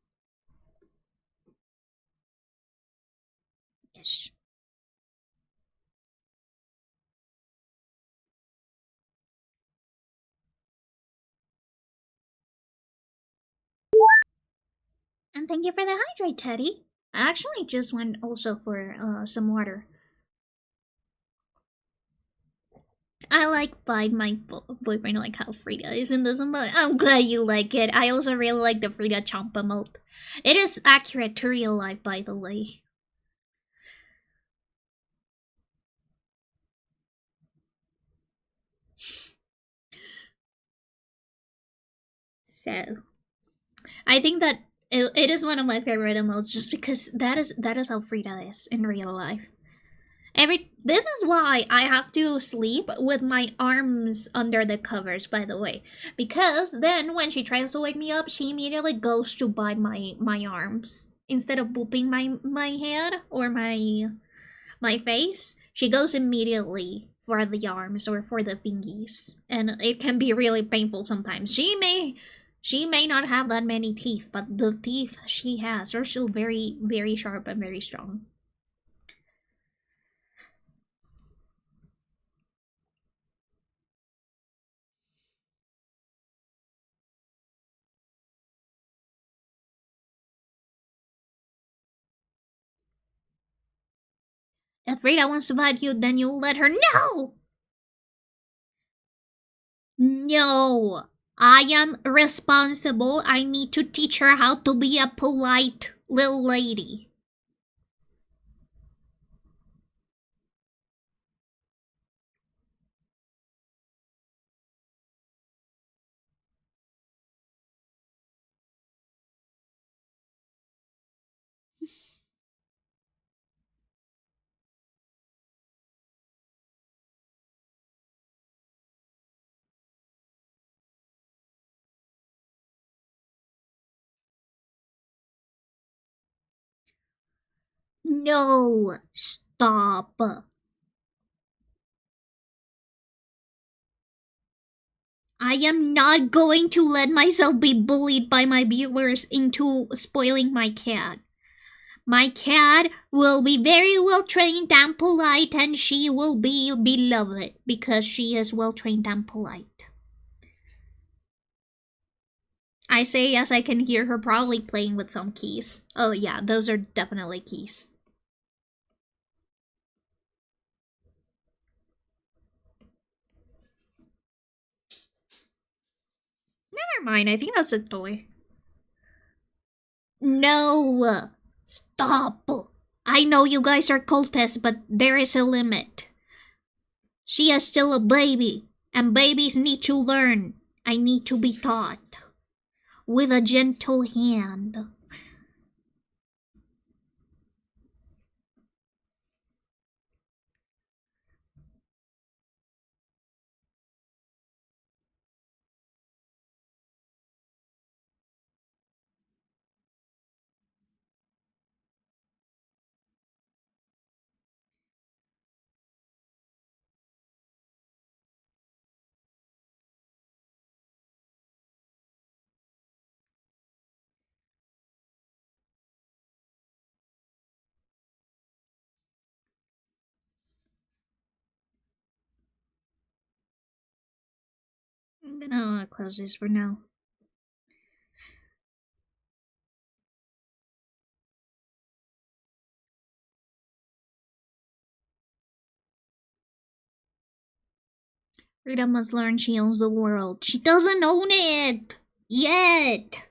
Yes. And thank you for the hydrate, Teddy. I actually just went also for some water. I like find my boyfriend like how Frida is in this emote. I'm glad you like it. I also really like the Frida Chomp emote. It is accurate to real life, by the way. So, I think that it is one of my favorite emotes just because that is how Frida is in real life. This is why I have to sleep with my arms under the covers, by the way, because then when she tries to wake me up, she immediately goes to bite my arms instead of booping my head or my face. She goes immediately for the arms or for the fingies, and it can be really painful sometimes. She may not have that many teeth, but the teeth she has are still very, very sharp and very strong. If Frida wants to bite you, then you'll let her know! No! I am responsible. I need to teach her how to be a polite little lady. No! Stop! I am not going to let myself be bullied by my viewers into spoiling my cat. My cat will be very well trained and polite, and she will be beloved because she is well trained and polite. I say yes, I can hear her probably playing with some keys. Oh yeah, those are definitely keys. never mind. I think that's a toy. No! Stop! I know you guys are cultists, but there is a limit. She is still a baby, and babies need to learn. I need to be taught. With a gentle hand. I'm gonna close this for now. Rita must learn she owns the world. She doesn't own it! Yet!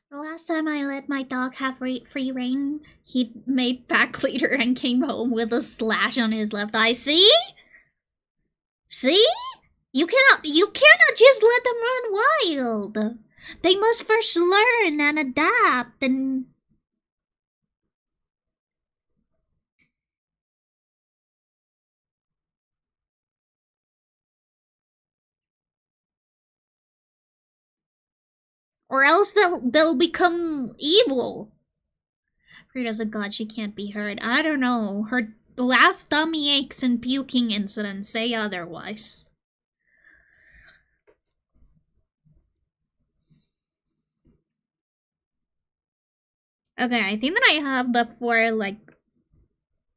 The last time I let my dog have free reign, he made pack leader and came home with a slash on his left eye. See? See? You cannot just let them run wild. They must first learn and adapt and... Or else they'll become evil. Frida's a god, she can't be hurt. I don't know. Her last tummy aches and puking incidents say otherwise. Okay, I think that I have the 4, like,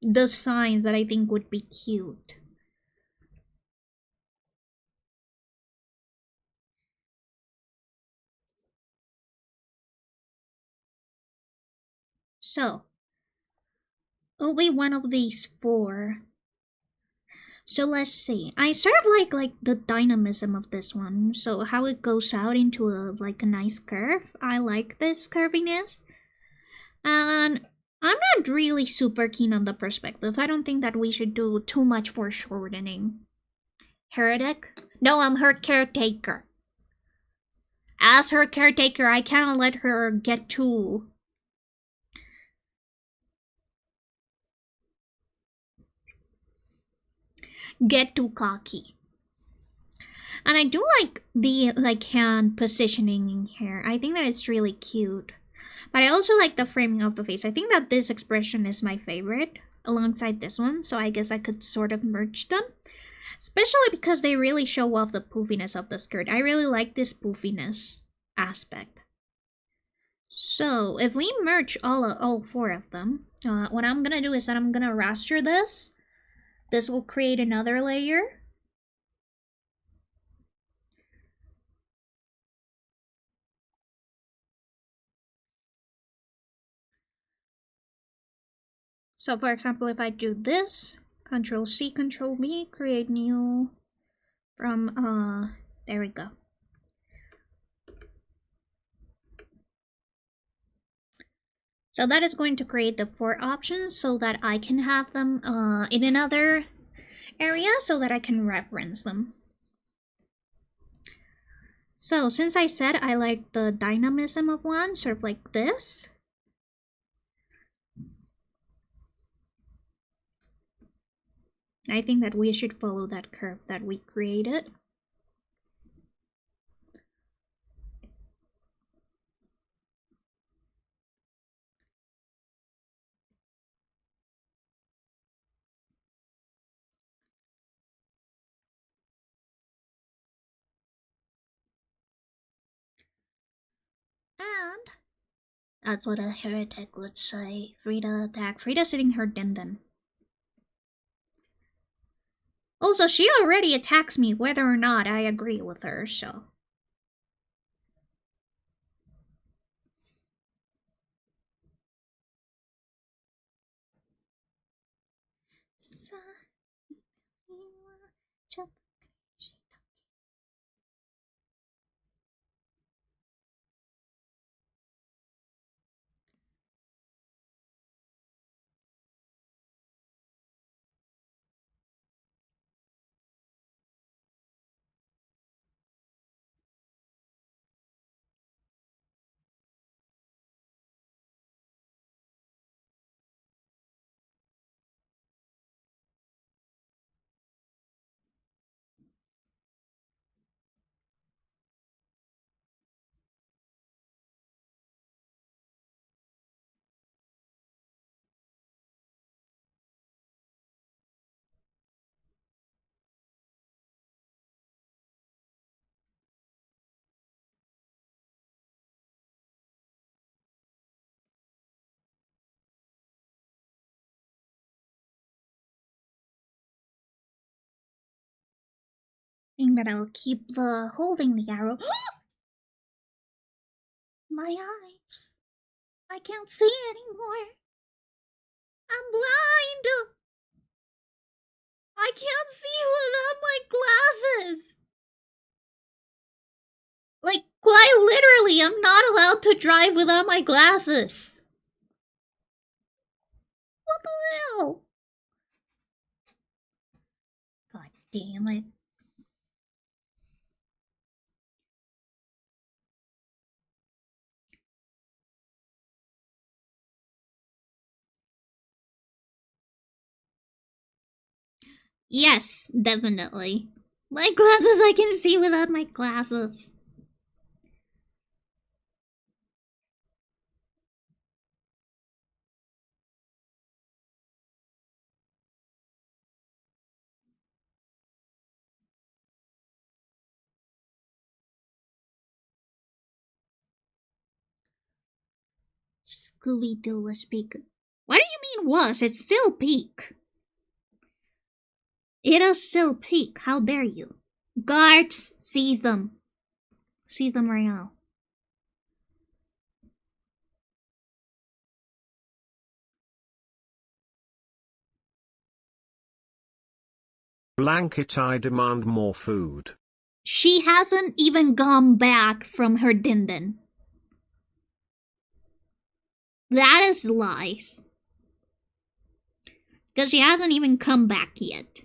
the signs that I think would be cute. So, it'll be one of these 4. So let's see. I sort of like the dynamism of this one. So how it goes out into a nice curve. I like this curviness. And I'm not really super keen on the perspective. I don't think that we should do too much for shortening. Heretic? No, I'm her caretaker. As her caretaker, I cannot let her get too cocky. And I do like the hand positioning in here. I think that it's really cute. But I also like the framing of the face. I think that this expression is my favorite alongside this one, so I guess I could sort of merge them. Especially because they really show off the poofiness of the skirt. I really like this poofiness aspect. So if we merge all 4 of them, what I'm gonna do is that I'm gonna raster this. This will create another layer. So for example, if I do this, Control C, Control V, create new from, there we go. So that is going to create the 4 options so that I can have them in another area so that I can reference them. So since I said I like the dynamism of one, sort of like this. I think that we should follow that curve that we created. And that's what a heretic would say. Frida attack. Frida sitting her denden. Also, she already attacks me whether or not I agree with her, so. Think that I'll keep the holding the arrow. My eyes. I can't see anymore. I'm blind. I can't see without my glasses. Like, quite literally, I'm not allowed to drive without my glasses. What the hell? God damn it. Yes, definitely. My glasses, I can see without my glasses. Scooby-Doo was peak. What do you mean was? It's still peak. It is still peak. How dare you? Guards, seize them. Seize them right now. Blanket, I demand more food. She hasn't even gone back from her dindin. That is lies. Because she hasn't even come back yet.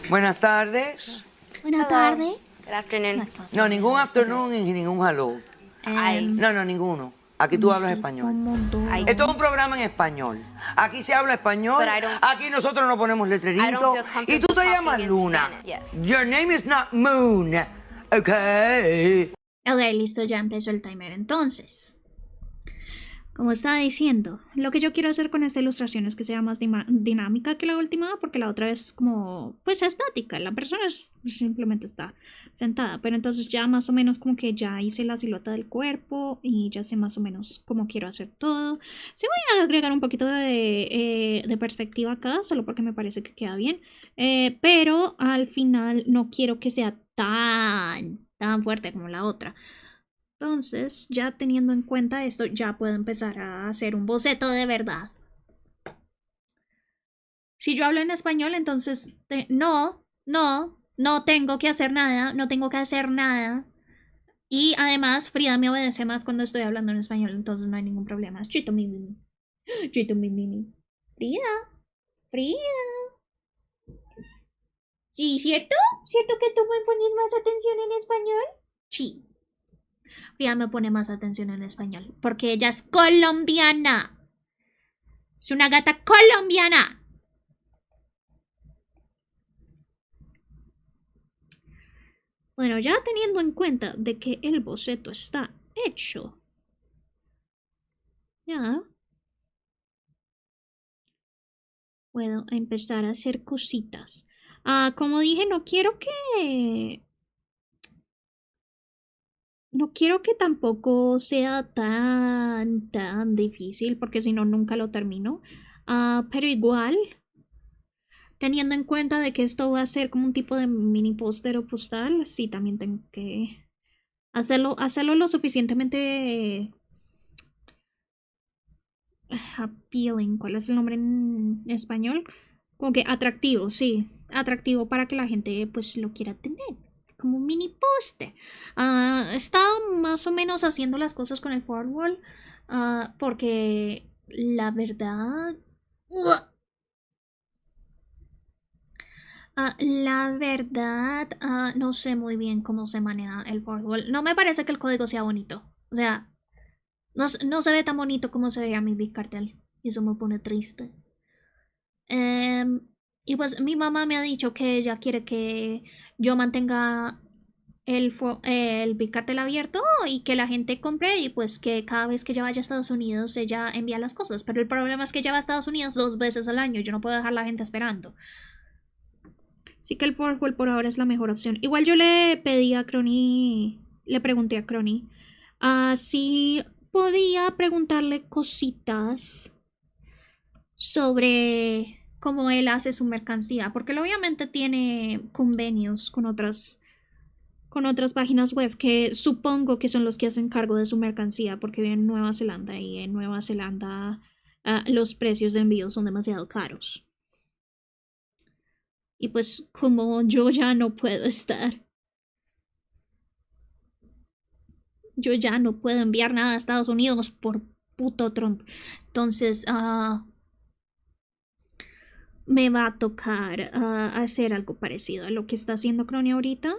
Buenas tardes. Buenas tardes. Good afternoon. No, ningún afternoon y ningún hello. No, ninguno. Aquí tú hablas español. Esto es un programa en español. Aquí se habla español. Aquí nosotros no ponemos letreritos. Y tú te llamas Luna. Your name is not Moon. Okay. Ok, listo, ya empezó el timer entonces. Como estaba diciendo, lo que yo quiero hacer con esta ilustración es que sea más dinámica que la última, porque la otra es como, pues, estática. La persona simplemente está sentada, pero entonces ya más o menos como que ya hice la silueta del cuerpo y ya sé más o menos cómo quiero hacer todo. Sí voy a agregar un poquito de perspectiva acá, solo porque me parece que queda bien, pero al final no quiero que sea tan fuerte como la otra. Entonces, ya teniendo en cuenta esto, ya puedo empezar a hacer un boceto de verdad. Si yo hablo en español, entonces no tengo que hacer nada, no tengo que hacer nada. Y además, Frida me obedece más cuando estoy hablando en español, entonces no hay ningún problema. Chito mi mimi. Chito mi mimi. Frida. Sí, ¿cierto? ¿Cierto que tú me pones más atención en español? Sí. Frida me pone más atención en español, porque ella es colombiana. Es una gata colombiana. Bueno, ya teniendo en cuenta de que el boceto está hecho, ya puedo empezar a hacer cositas. Como dije, no quiero que tampoco sea tan difícil, porque si no, nunca lo termino. Pero igual, teniendo en cuenta de que esto va a ser como un tipo de mini póster o postal, sí, también tengo que hacerlo lo suficientemente appealing. ¿Cuál es el nombre en español? Como que atractivo, sí. Atractivo para que la gente pues lo quiera tener. Como un mini póster. He estado más o menos haciendo las cosas con el forward wall. Porque la verdad... no sé muy bien cómo se maneja el forward wall. No me parece que el código sea bonito. O sea, no se ve tan bonito como se veía mi Big Cartel. Y eso me pone triste. Y pues mi mamá me ha dicho que ella quiere que yo mantenga el Big Cartel abierto y que la gente compre y pues que cada vez que ella vaya a Estados Unidos ella envía las cosas. Pero el problema es que ella va a Estados Unidos 2 veces al año. Yo no puedo dejar a la gente esperando. Así que el Forward por ahora es la mejor opción. Igual yo le pedí a Crony, le pregunté a Crony si podía preguntarle cositas sobre cómo él hace su mercancía, porque él obviamente tiene convenios con otras páginas web que supongo que son los que hacen cargo de su mercancía, porque vive en Nueva Zelanda y en Nueva Zelanda los precios de envío son demasiado caros. Y pues como yo ya no puedo enviar nada a Estados Unidos por puto Trump. Entonces, me va a tocar hacer algo parecido a lo que está haciendo Crony ahorita.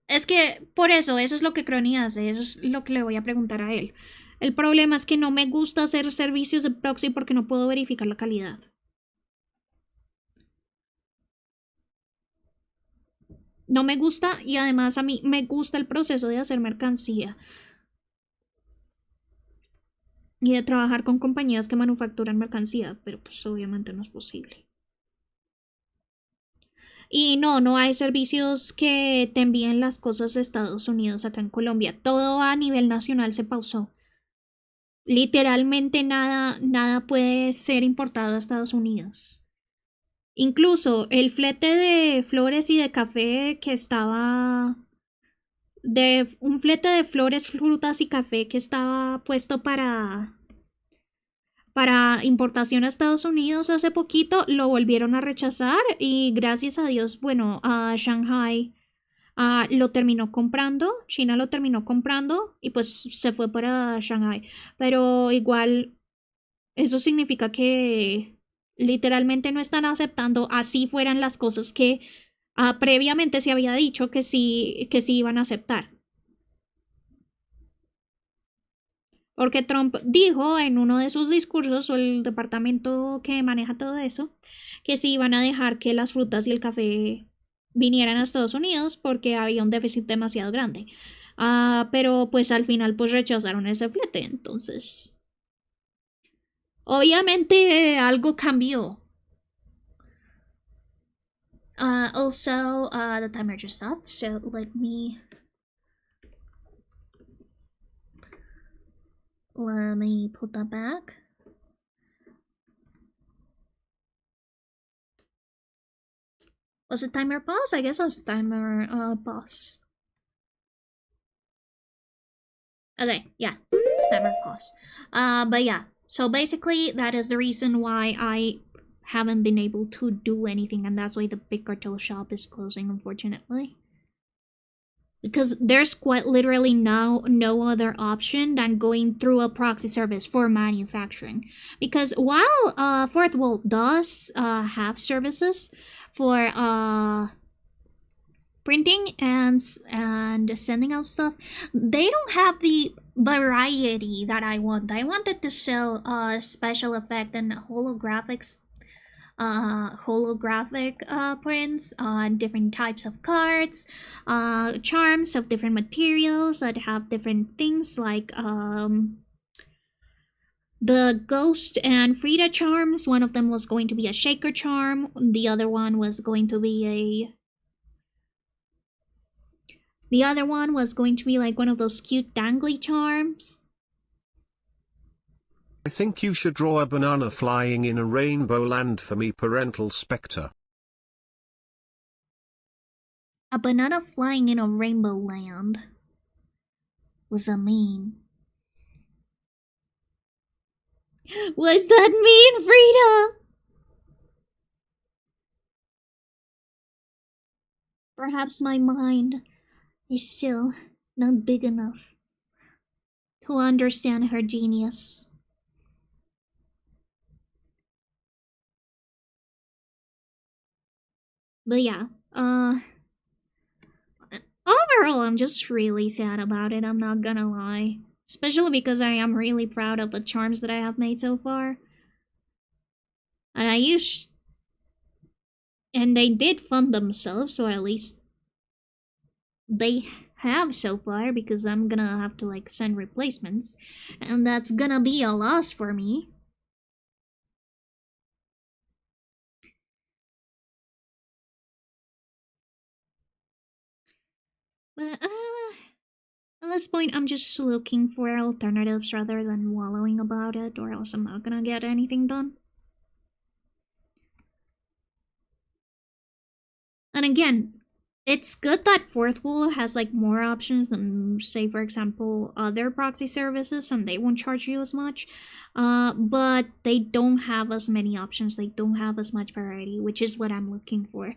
Es que por eso es lo que Crony hace, eso es lo que le voy a preguntar a él. El problema es que no me gusta hacer servicios de proxy porque no puedo verificar la calidad. No me gusta y además a mí me gusta el proceso de hacer mercancía. Y de trabajar con compañías que manufacturan mercancía, pero pues obviamente no es posible. Y no hay servicios que te envíen las cosas de Estados Unidos acá en Colombia. Todo a nivel nacional se pausó. Literalmente nada puede ser importado a Estados Unidos. Incluso el flete de flores y de café que estaba... un flete de flores, frutas y café que estaba puesto para importación a Estados Unidos hace poquito, lo volvieron a rechazar y gracias a Dios, bueno, a Shanghai lo terminó comprando, China lo terminó comprando y pues se fue para Shanghai. Pero igual, eso significa que literalmente no están aceptando así fueran las cosas que previamente se había dicho que sí iban a aceptar. Porque Trump dijo en uno de sus discursos, o el departamento que maneja todo eso, que si iban a dejar que las frutas y el café vinieran a Estados Unidos porque había un déficit demasiado grande. Pero pues al final pues rechazaron ese flete, entonces obviamente algo cambió. Also, the timer just stopped, so let me put that back. Was it timer pause? I guess it was timer pause. Okay, yeah, it's timer pause. But yeah, so basically that is the reason why I haven't been able to do anything, and that's why the Big Cartel shop is closing, unfortunately. Because there's quite literally no other option than going through a proxy service for manufacturing. Because while Fourth Wall does have services for printing and sending out stuff, they don't have the variety that I want. I wanted to sell special effect and holographic prints on different types of cards, charms of different materials that have different things, like the Ghost and Frida charms. One of them was going to be a shaker charm, the other one was going to be like one of those cute dangly charms. I think you should draw a banana flying in a rainbow land for me, Parental Spectre. A banana flying in a rainbow land. What's that mean? What's that mean, Frida? Perhaps my mind is still not big enough to understand her genius. But yeah, overall, I'm just really sad about it, I'm not gonna lie. Especially because I am really proud of the charms that I have made so far. And and they did fund themselves, so at least they have so far, because I'm gonna have to like send replacements. And that's gonna be a loss for me. But at this point, I'm just looking for alternatives rather than wallowing about it, or else I'm not gonna get anything done. And again, it's good that Fourth Wall has like more options than, say, for example, other proxy services, and they won't charge you as much. But they don't have as many options, they don't have as much variety, which is what I'm looking for.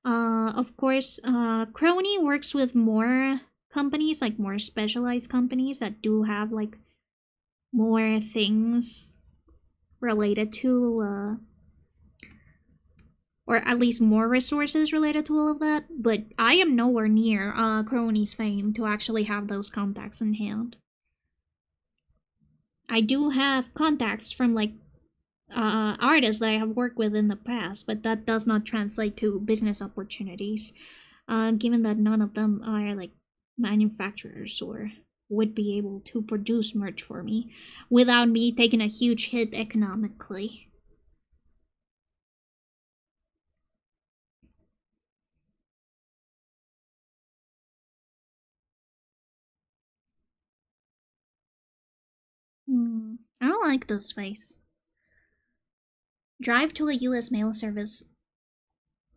Of course, Crony works with more companies, like more specialized companies that do have like more things related to or at least more resources related to all of that, but I am nowhere near Crony's fame to actually have those contacts in hand. I do have contacts from like artists that I have worked with in the past, but that does not translate to business opportunities, given that none of them are like manufacturers or would be able to produce merch for me without me taking a huge hit economically. I don't like this face. Drive to a US mail service.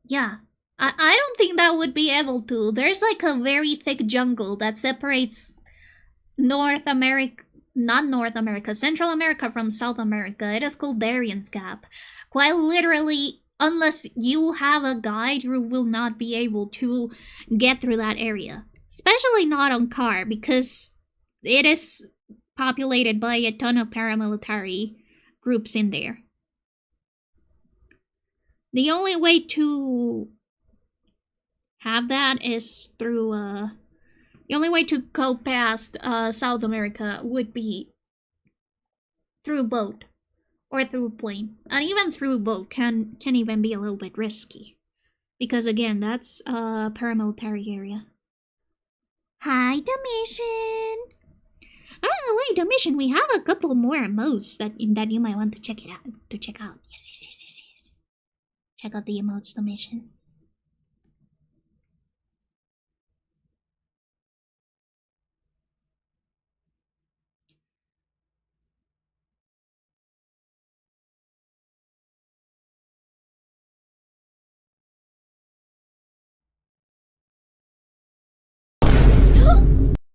Yeah. I don't think that would be able to. There's like a very thick jungle that separates North America, not North America, Central America from South America. It is called Darion's Gap. Quite literally, unless you have a guide, you will not be able to get through that area. Especially not on car, because it is populated by a ton of paramilitary groups in there. The only way to have that is through, the only way to go past South America would be through boat. or through plane. And even through boat can even be a little bit risky. Because again, that's a paramilitary area. Hi, Domitian! By the way, Domitian, we have a couple more emotes that you might want to check out. Yes. Check out the emotes, Domitian.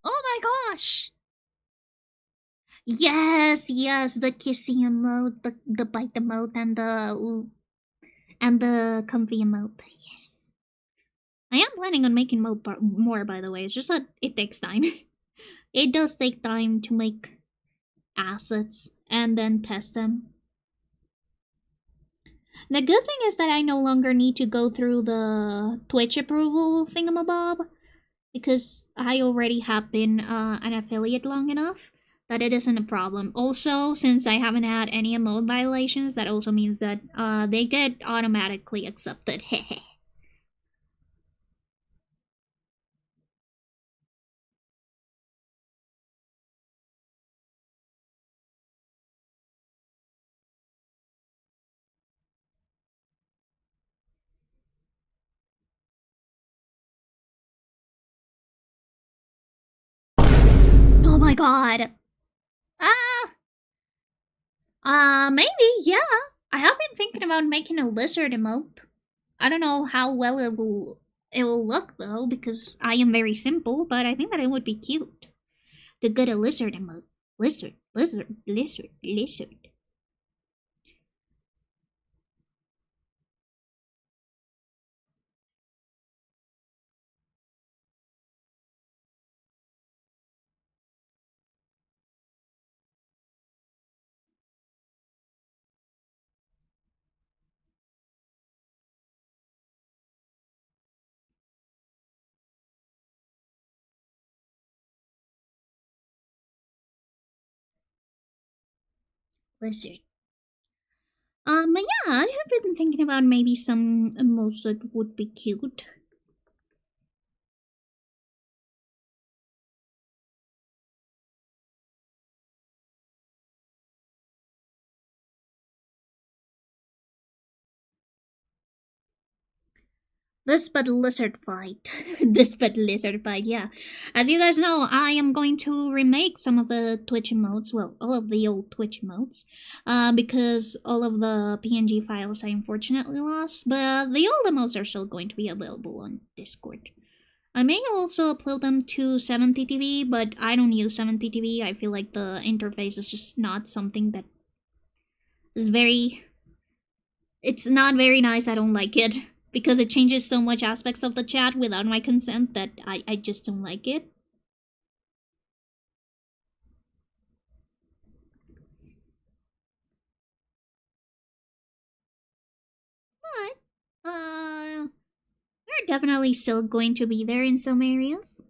Oh my gosh! Yes, the kissing emote, the bite emote, and the comfy emote. Yes. I am planning on making more, by the way. It's just that it takes time. It does take time to make assets and then test them. The good thing is that I no longer need to go through the Twitch approval thingamabob, because I already have been an affiliate long enough that it isn't a problem. Also, since I haven't had any emote violations, that also means that they get automatically accepted. Hehe. Oh my god. Maybe, yeah. I have been thinking about making a lizard emote. I don't know how well it will look though, because I am very simple, but I think that it would be cute to get a lizard emote. Lizard. Lizard. But yeah, I have been thinking about maybe some emotes that would be cute. This but lizard fight. Yeah. As you guys know, I am going to remake some of the Twitch emotes, well, all of the old Twitch emotes, because all of the PNG files I unfortunately lost, but the old emotes are still going to be available on Discord. I may also upload them to 70TV, but I don't use 70TV. I feel like the interface is just not something that is very... It's not very nice, I don't like it. Because it changes so much aspects of the chat without my consent that I just don't like it. But, they're definitely still going to be there in some areas.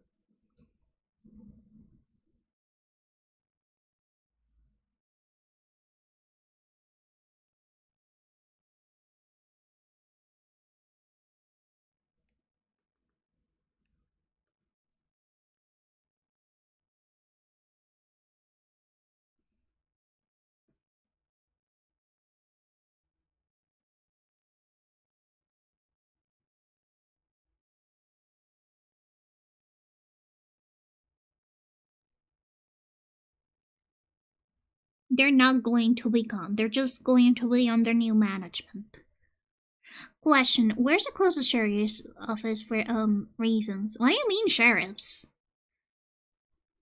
They're not going to be gone. They're just going to be under new management. Question: where's the closest sheriff's office for reasons? What do you mean, sheriffs?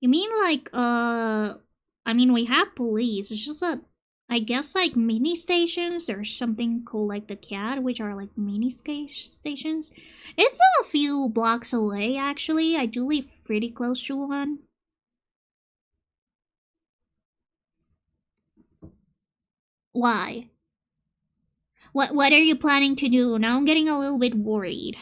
You mean like I mean we have police. It's just that I guess like mini stations. There's something called like the CAD, which are like mini stations. It's a few blocks away actually. I do live pretty close to one. Why? What are you planning to do? Now I'm getting a little bit worried.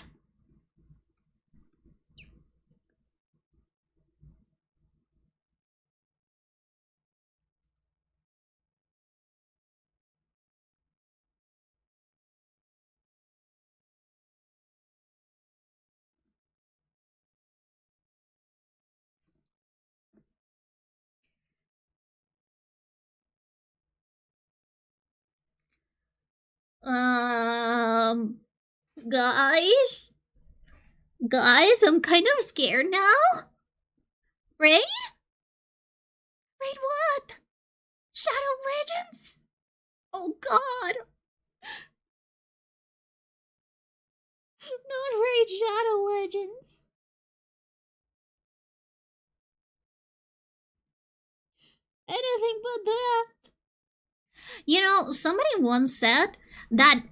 Guys? Guys, I'm kind of scared now. Raid? Raid what? Shadow Legends? Oh god. Not Raid Shadow Legends. Anything but that. You know, somebody once said that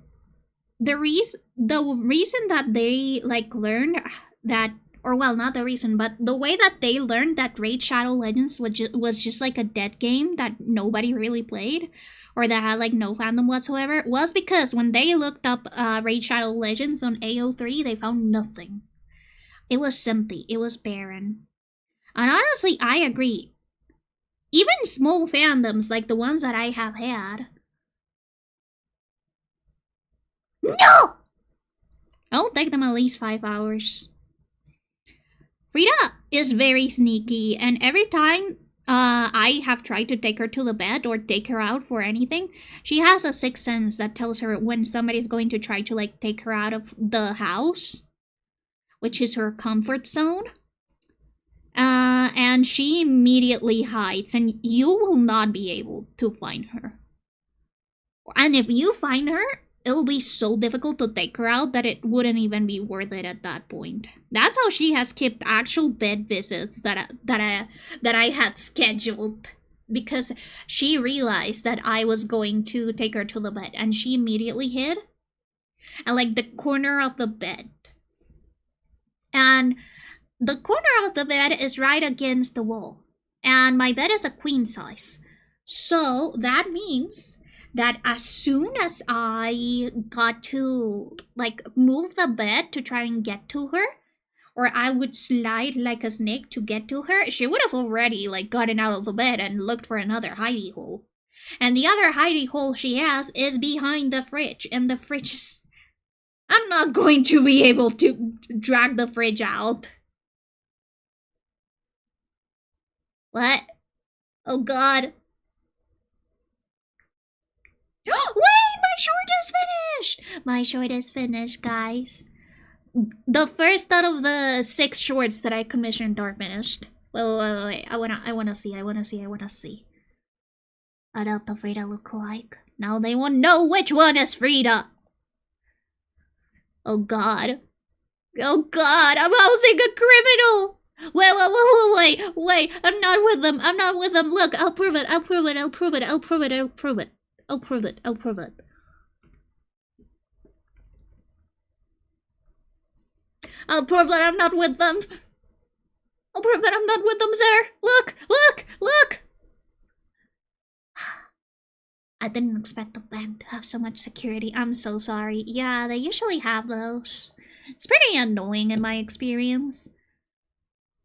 the reason that they like learned that, or well, not the reason, but the way that they learned that Raid Shadow Legends was just like a dead game that nobody really played, or that had like no fandom whatsoever, was because when they looked up Raid Shadow Legends on AO3, they found nothing. It was empty. It was barren. And honestly, I agree. Even small fandoms like the ones that I have had. No! It'll take them at least 5 hours. Frida is very sneaky, and every time I have tried to take her to the bed or take her out for anything, she has a sixth sense that tells her when somebody's going to try to like take her out of the house, which is her comfort zone. And she immediately hides, and you will not be able to find her. And if you find her, it'll be so difficult to take her out that it wouldn't even be worth it at that point. That's how she has kept actual bed visits that I had scheduled, because she realized that I was going to take her to the bed, and she immediately hid at like the corner of the bed. And the corner of the bed is right against the wall, and my bed is a queen size. So that means that as soon as I got to like move the bed to try and get to her, or I would slide like a snake to get to her, she would have already like gotten out of the bed and looked for another hidey hole. And the other hidey hole she has is behind the fridge, and the fridge is... I'm not going to be able to drag the fridge out. What? Oh god. Wait! My short is finished! My short is finished, guys. The first out of the 6 shorts that I commissioned are finished. Wait. I wanna see. What else the Frida look like? Now they won't know which one is Frida! Oh god. Oh god, I'm housing a criminal! Wait, I'm not with them. Look, I'll prove it. I'll prove it. I'll prove that I'm not with them. I'll prove that I'm not with them, sir. Look! I didn't expect the bank to have so much security. I'm so sorry. Yeah, they usually have those. It's pretty annoying in my experience.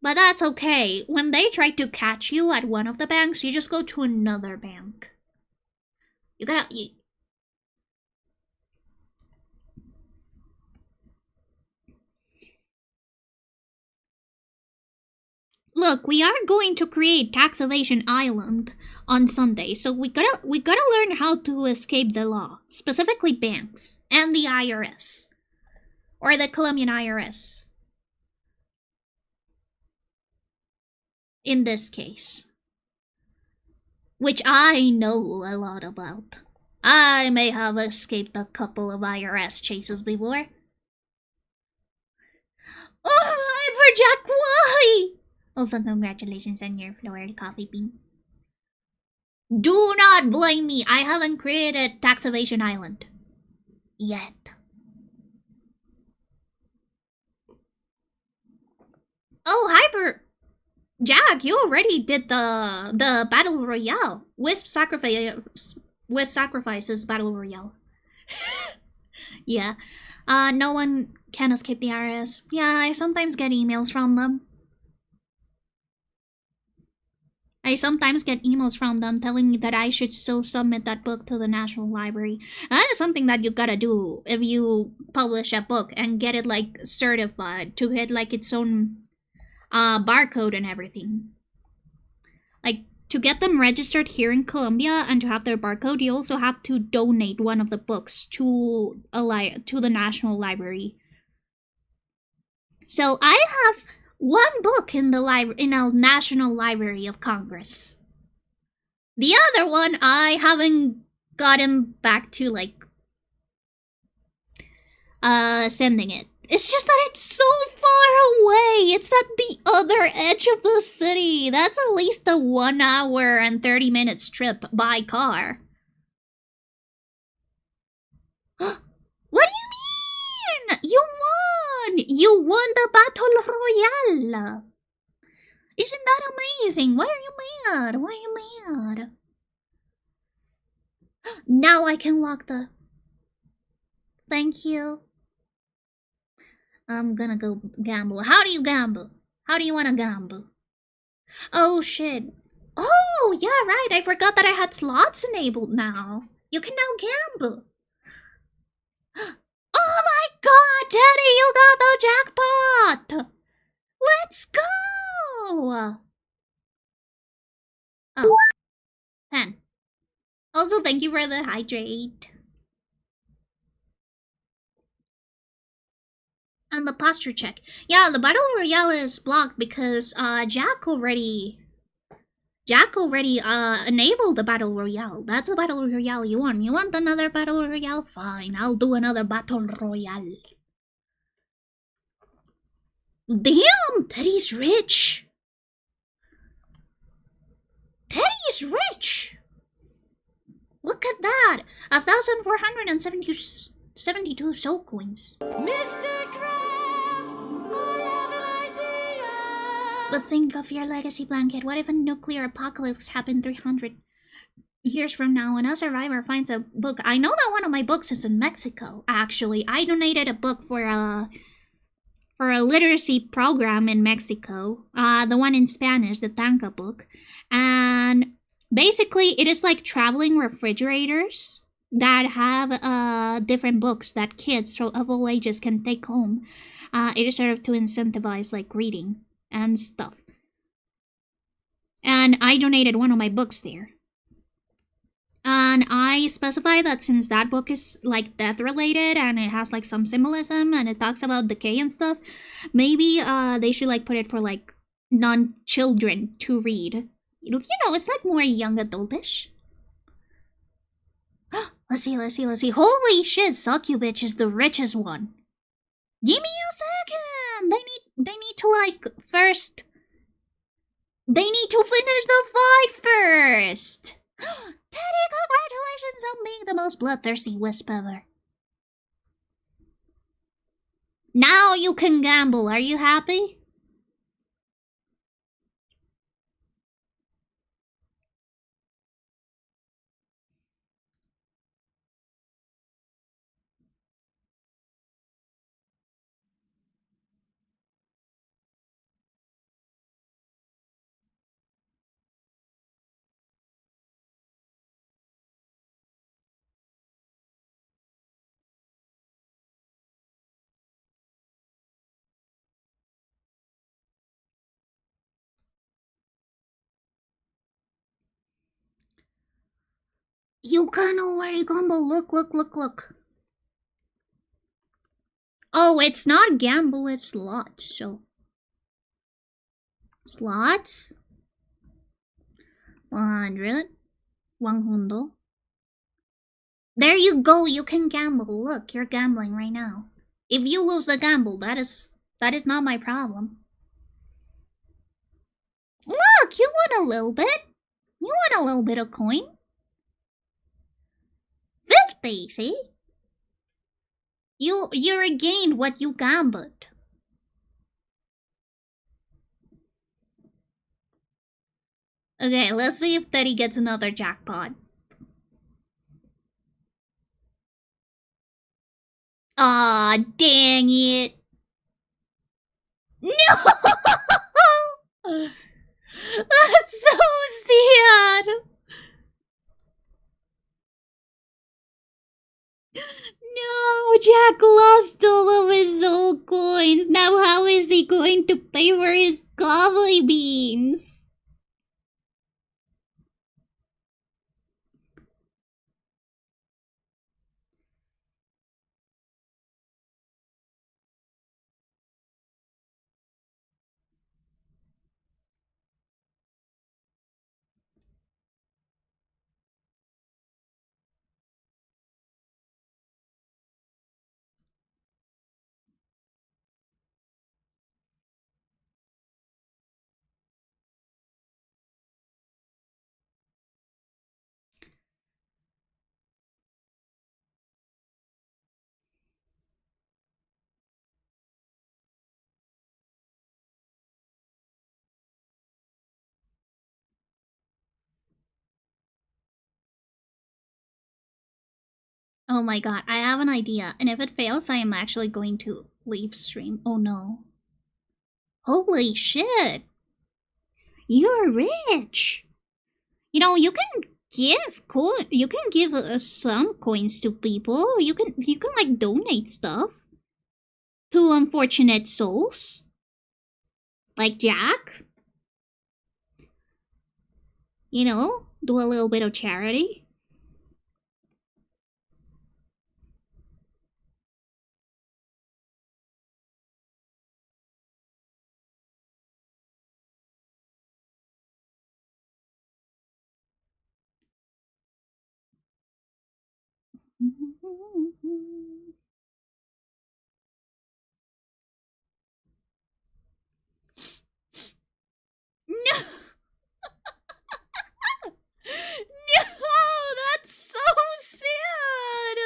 But that's okay. When they try to catch you at one of the banks, you just go to another bank. Look, we are going to create Tax Evasion Island on Sunday, so we gotta learn how to escape the law, specifically banks and the IRS, or the Colombian IRS. In this case, which I know a lot about. I may have escaped a couple of IRS chases before. Oh, Hyperjack, why? Also, congratulations on your Florida coffee bean. Do not blame me. I haven't created Tax Evasion Island yet. Oh, Jack, you already did the battle royale with sacrifices battle royale. Yeah. No one can escape the IRS. Yeah, I sometimes get emails from them. Telling me that I should still submit that book to the National Library. That is something that you gotta do if you publish a book and get it like certified to hit like its own barcode and everything. Like, to get them registered here in Colombia and to have their barcode, you also have to donate one of the books to the National Library. So I have one book in the National Library of Congress. The other one I haven't gotten back to, like, sending it. It's just that it's so far away. It's at the other edge of the city. That's at least a 1 hour and 30 minutes trip by car. What do you mean? You won! You won the Battle Royale! Isn't that amazing? Why are you mad? Why are you mad? Now I can walk the... Thank you. I'm gonna go gamble. How do you gamble? How do you wanna gamble? Oh shit. Oh, yeah, right. I forgot that I had slots enabled now. You can now gamble. Oh my god, Teddy, you got the jackpot! Let's go! Oh. 10. Also, thank you for the hydrate. And the posture check. Yeah, the Battle Royale is blocked because Jack already enabled the Battle Royale. That's the Battle Royale you want. You want another Battle Royale? Fine, I'll do another Battle Royale. Damn, Teddy's rich. Teddy's rich. Look at that. 1,472 soul coins. Mr. But think of your legacy blanket. What if a nuclear apocalypse happened 300 years from now and a survivor finds a book? I know that one of my books is in Mexico, actually. I donated a book for a literacy program in Mexico. The one in Spanish, the Tanka book. And basically, it is like traveling refrigerators that have different books that kids of all ages can take home. It is sort of to incentivize like reading and stuff. And I donated one of my books there. And I specify that since that book is like death related and it has like some symbolism and it talks about decay and stuff, maybe they should like put it for like non-children to read. You know, it's like more young adultish. Let's see. Holy shit, Succubitch is the richest one. Give me a second. They need to like first. They need to finish the fight first. Teddy, congratulations on being the most bloodthirsty wisp ever. Now you can gamble. Are you happy? You can already gamble. Look. Oh, it's not gamble, it's slots. So slots. 100. 100. There you go. You can gamble. Look, you're gambling right now. If you lose the gamble, that is not my problem. Look, you won a little bit. You won a little bit of coin. 50, see? You regained what you gambled. Okay, let's see if Teddy gets another jackpot. Aw, dang it. No! That's so sad. No, Jack lost all of his soul coins. Now how is he going to pay for his coffee beans? Oh my god, I have an idea. And if it fails, I am actually going to leave stream. Oh no. Holy shit. You're rich. You know, you can give some coins to people. You can like donate stuff to unfortunate souls. Like Jack. You know, do a little bit of charity. No! No! That's so sad!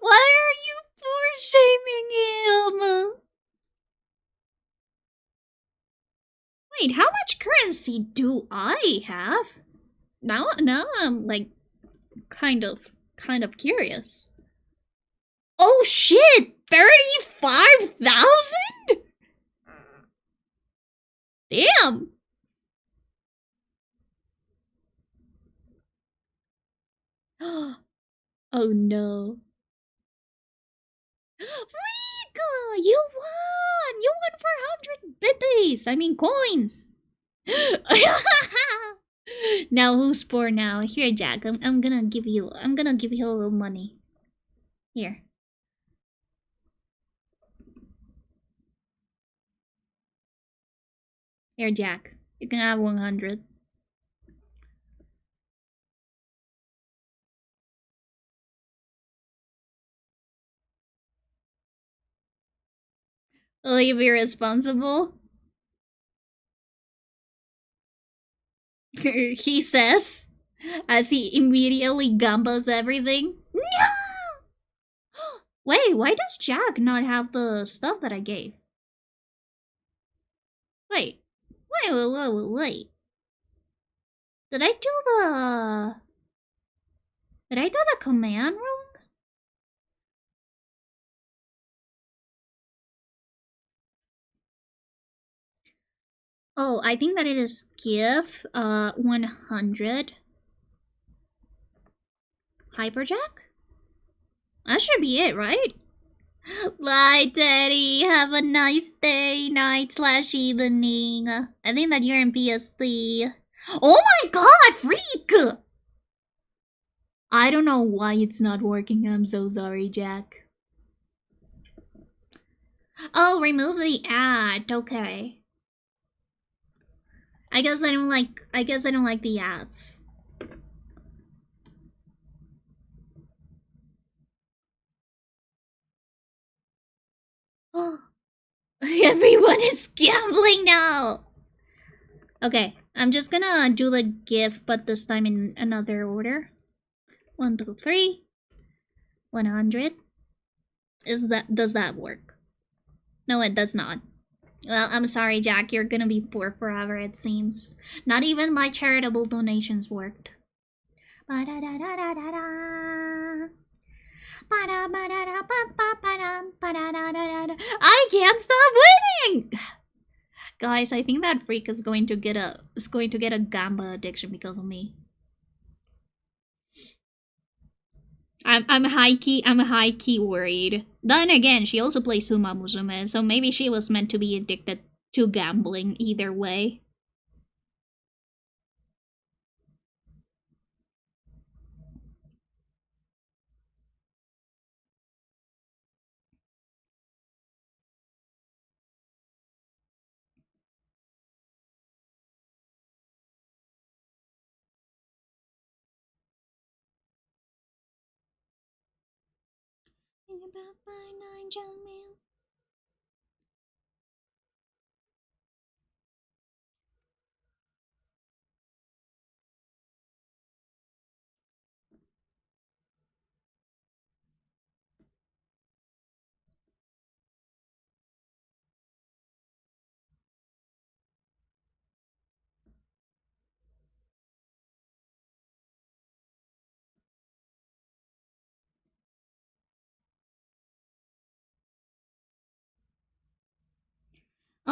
Why are you poor shaming him? Wait, how much currency do I have? Now I'm like kind of curious. Oh shit! 35,000? Damn! Oh no. Rika! You won! You won for 100 bitties! I mean coins! Now who's poor now? Here, Jack. I'm gonna give you a little money. Here. Here, Jack. You can have 100. Will you be responsible? He says, as he immediately gambas everything. No! Wait, why does Jack not have the stuff that I gave? Wait. Wait. Did I do the command wrong? Oh, I think that it is give 100 Hyperjack? That should be it, right? Bye, Teddy. Have a nice day, night/evening. I think that you're in VSD. Oh my god, freak! I don't know why it's not working. I'm so sorry, Jack. Oh, remove the ad. Okay. I guess I don't like the ads. Everyone is gambling now. Okay, I'm just gonna do the gift, but this time in another order. 1, 2, 3. 100. Does that work? No, it does not. Well, I'm sorry, Jack. You're gonna be poor forever, it seems. Not even my charitable donations worked. I can't stop winning! Guys, I think that freak is going to get a gamba addiction because of me. I'm high key worried. Then again, she also plays Suma Musume, so maybe she was meant to be addicted to gambling either way. About my 9 junk mail.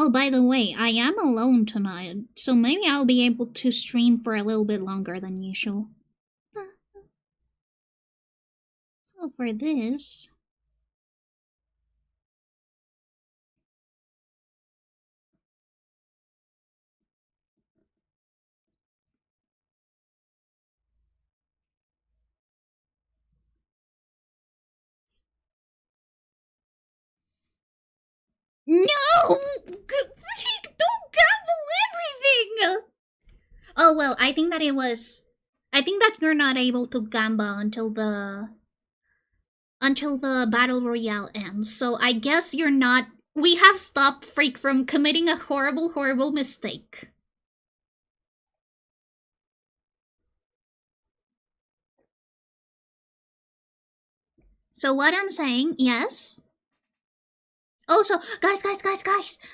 Oh, by the way, I am alone tonight, so maybe I'll be able to stream for a little bit longer than usual. So for this... No! Don't gamble everything! Oh, well, I think that you're not able to gamble until the Battle Royale ends. So I guess you're not... We have stopped Freak from committing a horrible, horrible mistake. So what I'm saying, yes... Also, guys!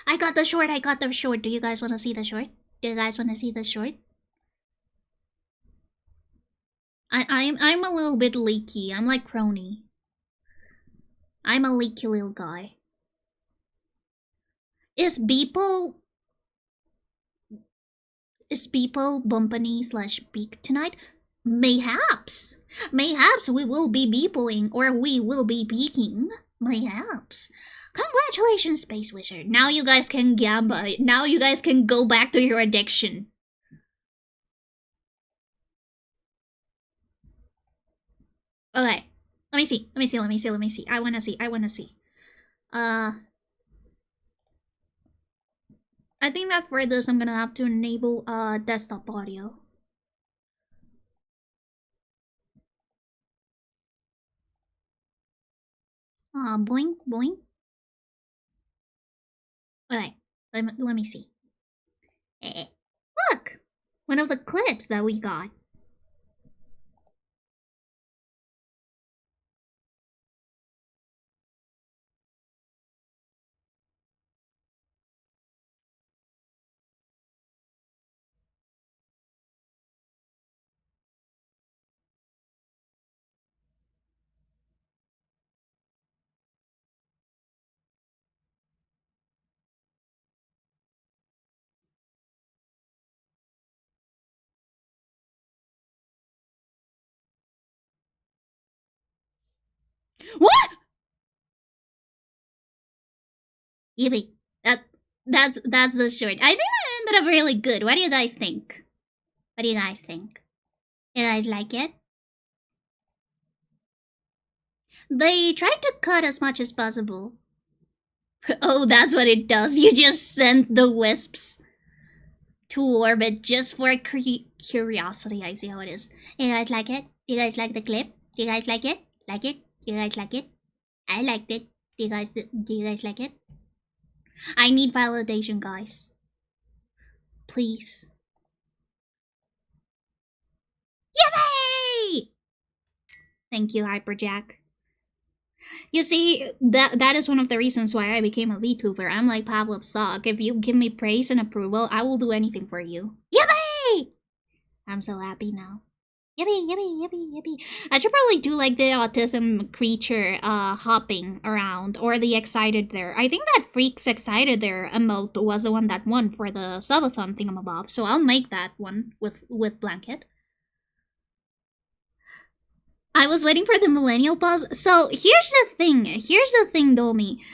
I got the short. Do you guys want to see the short? I'm a little bit leaky. I'm like Crony. I'm a leaky little guy. Is Beeple bumpany/beak tonight? Mayhaps we will be beepling or we will be beaking. Mayhaps. Congratulations, Space Wizard. Now you guys can gamba. Now you guys can go back to your addiction. Okay. Let me see. I wanna see. I think that for this I'm gonna have to enable desktop audio. Boing. Okay, let me see. Look! One of the clips that we got. What? Yippee. That's the short. I think that ended up really good. What do you guys think? You guys like it? They tried to cut as much as possible. Oh, that's what it does. You just sent the wisps to orbit just for curiosity. I see how it is. You guys like it? You guys like the clip? You guys like it? You guys like it? I liked it. Do you guys like it? I need validation, guys. Please. Yippee! Thank you, Hyperjack. You see, that is one of the reasons why I became a VTuber. I'm like Pablo Sock. If you give me praise and approval, I will do anything for you. Yippee! I'm so happy now. Yippee. I should probably do like the autism creature hopping around or the excited there. I think that Freak's excited there emote was the one that won for the subathon thingamabob, so I'll make that one with Blanket. I was waiting for the millennial pause. So here's the thing, Domi.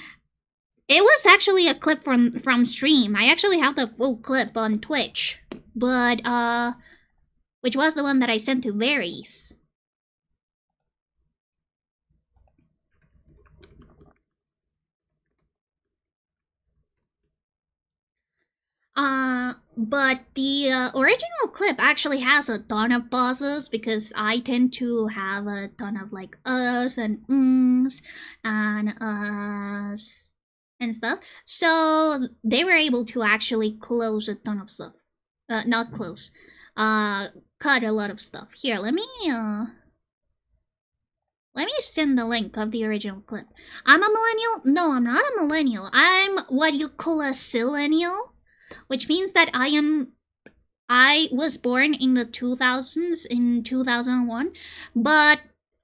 It was actually a clip from stream. I actually have the full clip on Twitch, but which was the one that I sent to Varys. But the original clip actually has a ton of pauses because I tend to have a ton of like us and ums and us and stuff. So they were able to actually close a ton of stuff. Not close. Cut a lot of stuff. Here, let me send the link of the original clip. I'm a millennial? No, I'm not a millennial. I'm what you call a sillennial, which means that I was born in the 2000s, in 2001, but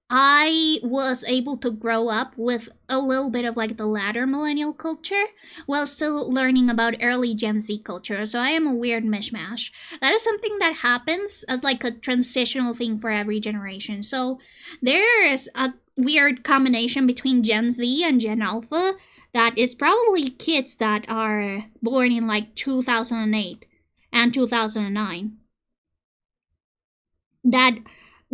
I was able to grow up with a little bit of like the latter millennial culture while still learning about early Gen Z culture, so I am a weird mishmash. That is something that happens as like a transitional thing for every generation. So there's a weird combination between Gen Z and Gen Alpha that is probably kids that are born in like 2008 and 2009 that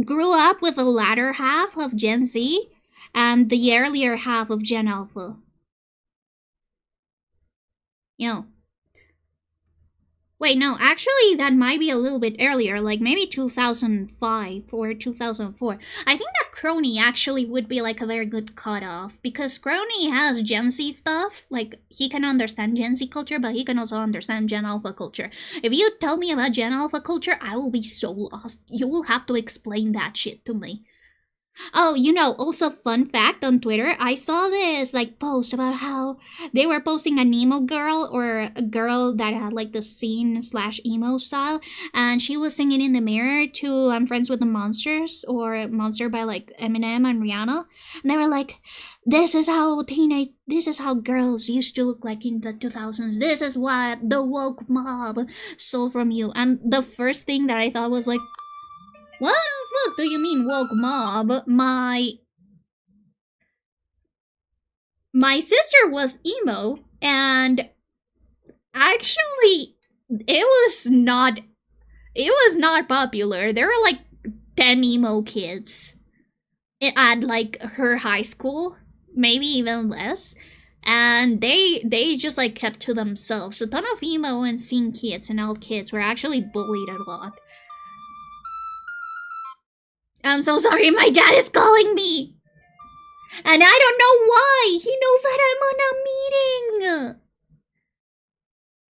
grew up with the latter half of Gen Z and the earlier half of Gen Alpha. You know. Wait, no, actually that might be a little bit earlier, like maybe 2005 or 2004. I think that Crony actually would be like a very good cutoff, because Crony has Gen Z stuff, like he can understand Gen Z culture, but he can also understand Gen Alpha culture. If you tell me about Gen Alpha culture, I will be so lost. You will have to explain that shit to me. Oh, you know, also fun fact on Twitter, I saw this like post about how they were posting an emo girl or a girl that had like the scene/emo style, and she was singing in the mirror to I'm Friends with the Monsters or Monster by like Eminem and Rihanna. And they were like, this is how girls used to look like in the 2000s. This is what the woke mob stole from you. And the first thing that I thought was like, what the fuck do you mean woke mob? My sister was emo, and actually it was not popular. There were like 10 emo kids at like her high school, maybe even less. And they just like kept to themselves. A ton of emo and scene kids and alt kids were actually bullied a lot. I'm so sorry, my dad is calling me! And I don't know why! He knows that I'm on a meeting!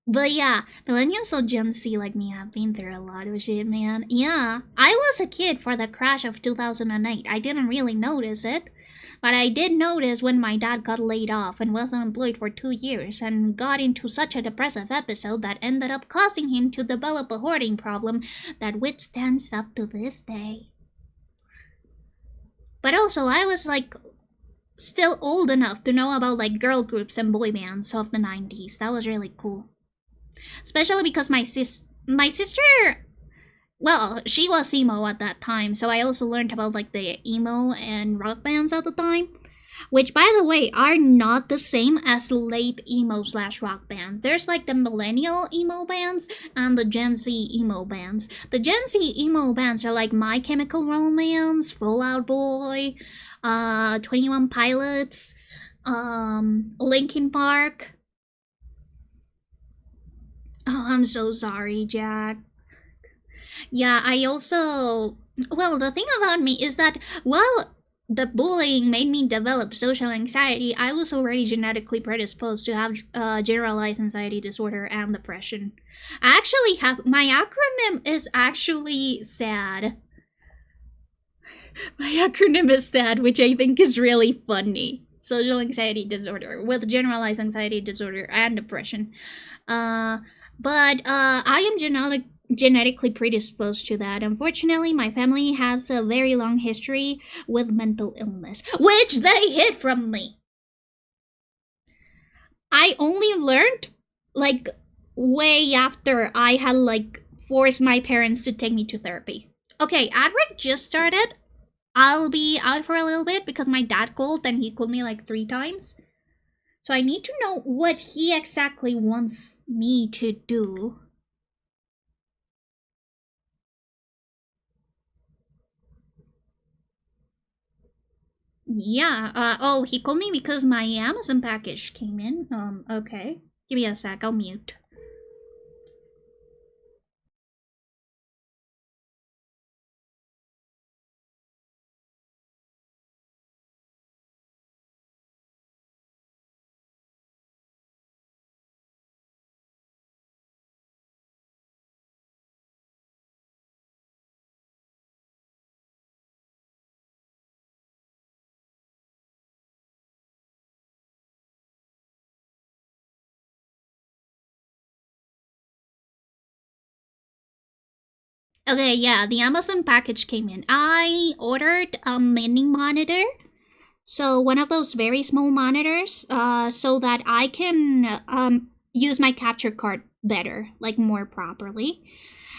But yeah, millennials or Gen Z like me have been through a lot of shit, man. Yeah, I was a kid for the crash of 2008. I didn't really notice it. But I did notice when my dad got laid off and was unemployed for 2 years and got into such a depressive episode that ended up causing him to develop a hoarding problem that withstands up to this day. But also, I was like still old enough to know about like girl groups and boy bands of the 90s. That was really cool. Especially because my sister, well, she was emo at that time, so I also learned about like the emo and rock bands at the time. Which, by the way, are not the same as late emo/rock bands. There's like the millennial emo bands and the Gen Z emo bands. The Gen Z emo bands are like My Chemical Romance, Fall Out Boy, 21 Pilots, Linkin Park. Oh, I'm so sorry, Jack. Yeah, I also... Well, the thing about me is that, well, the bullying made me develop social anxiety. I was already genetically predisposed to have generalized anxiety disorder and depression. I actually have... My acronym is actually SAD. My acronym is SAD, which I think is really funny. Social anxiety disorder, with generalized anxiety disorder and depression. But I am genetically predisposed to that. Unfortunately, my family has a very long history with mental illness, which they hid from me. I only learned, like, way after I had, like, forced my parents to take me to therapy. Okay, Adric just started. I'll be out for a little bit because my dad called and he called me, like, 3 times. So I need to know what he exactly wants me to do. Yeah, oh, he called me because my Amazon package came in. Okay. Give me a sec, I'll mute. Okay, yeah, the Amazon package came in. I ordered a mini monitor. So one of those very small monitors, so that I can use my capture card better, like more properly.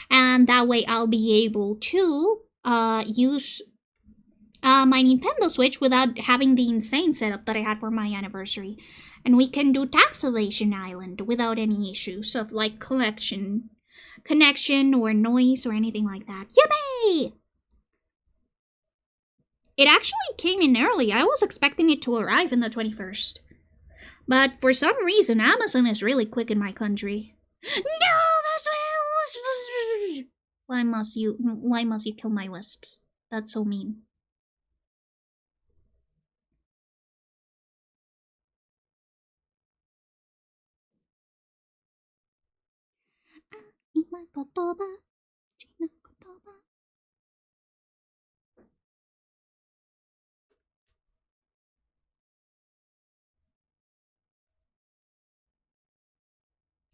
And that way I'll be able to use my Nintendo Switch without having the insane setup that I had for my anniversary. And we can do Tax Evasion Island without any issues of like connection or noise or anything like that. Yippee! It actually came in early. I was expecting it to arrive in the 21st. But for some reason, Amazon is really quick in my country. No, that's why must you kill my wisps? That's so mean.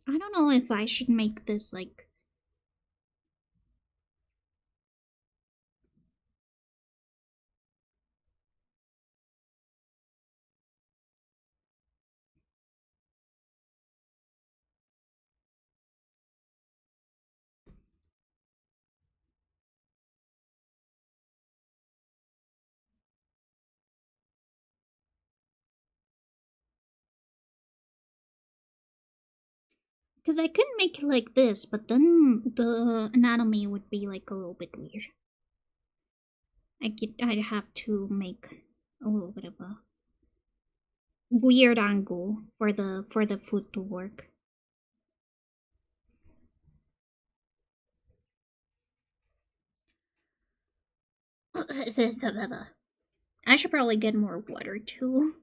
I don't know if I should make this like... Because I could make it like this, but then the anatomy would be like a little bit weird. I'd have to make a little bit of a weird angle for the foot to work. I should probably get more water too.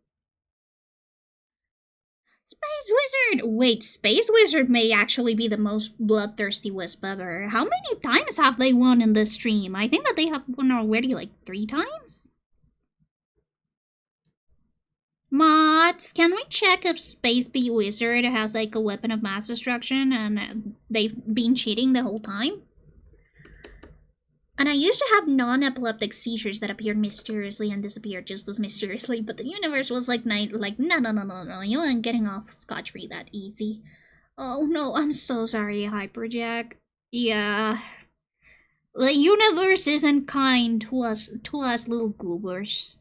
Space Wizard! Wait, Space Wizard may actually be the most bloodthirsty wisp ever. How many times have they won in this stream? I think that they have won already like 3 times? Mods, can we check if Space Bee Wizard has like a weapon of mass destruction and they've been cheating the whole time? And I used to have non-epileptic seizures that appeared mysteriously and disappeared just as mysteriously, but the universe was like, no, you ain't getting off scotch-free that easy. Oh no, I'm so sorry, Hyperjack. Yeah. The universe isn't kind to us little goobers.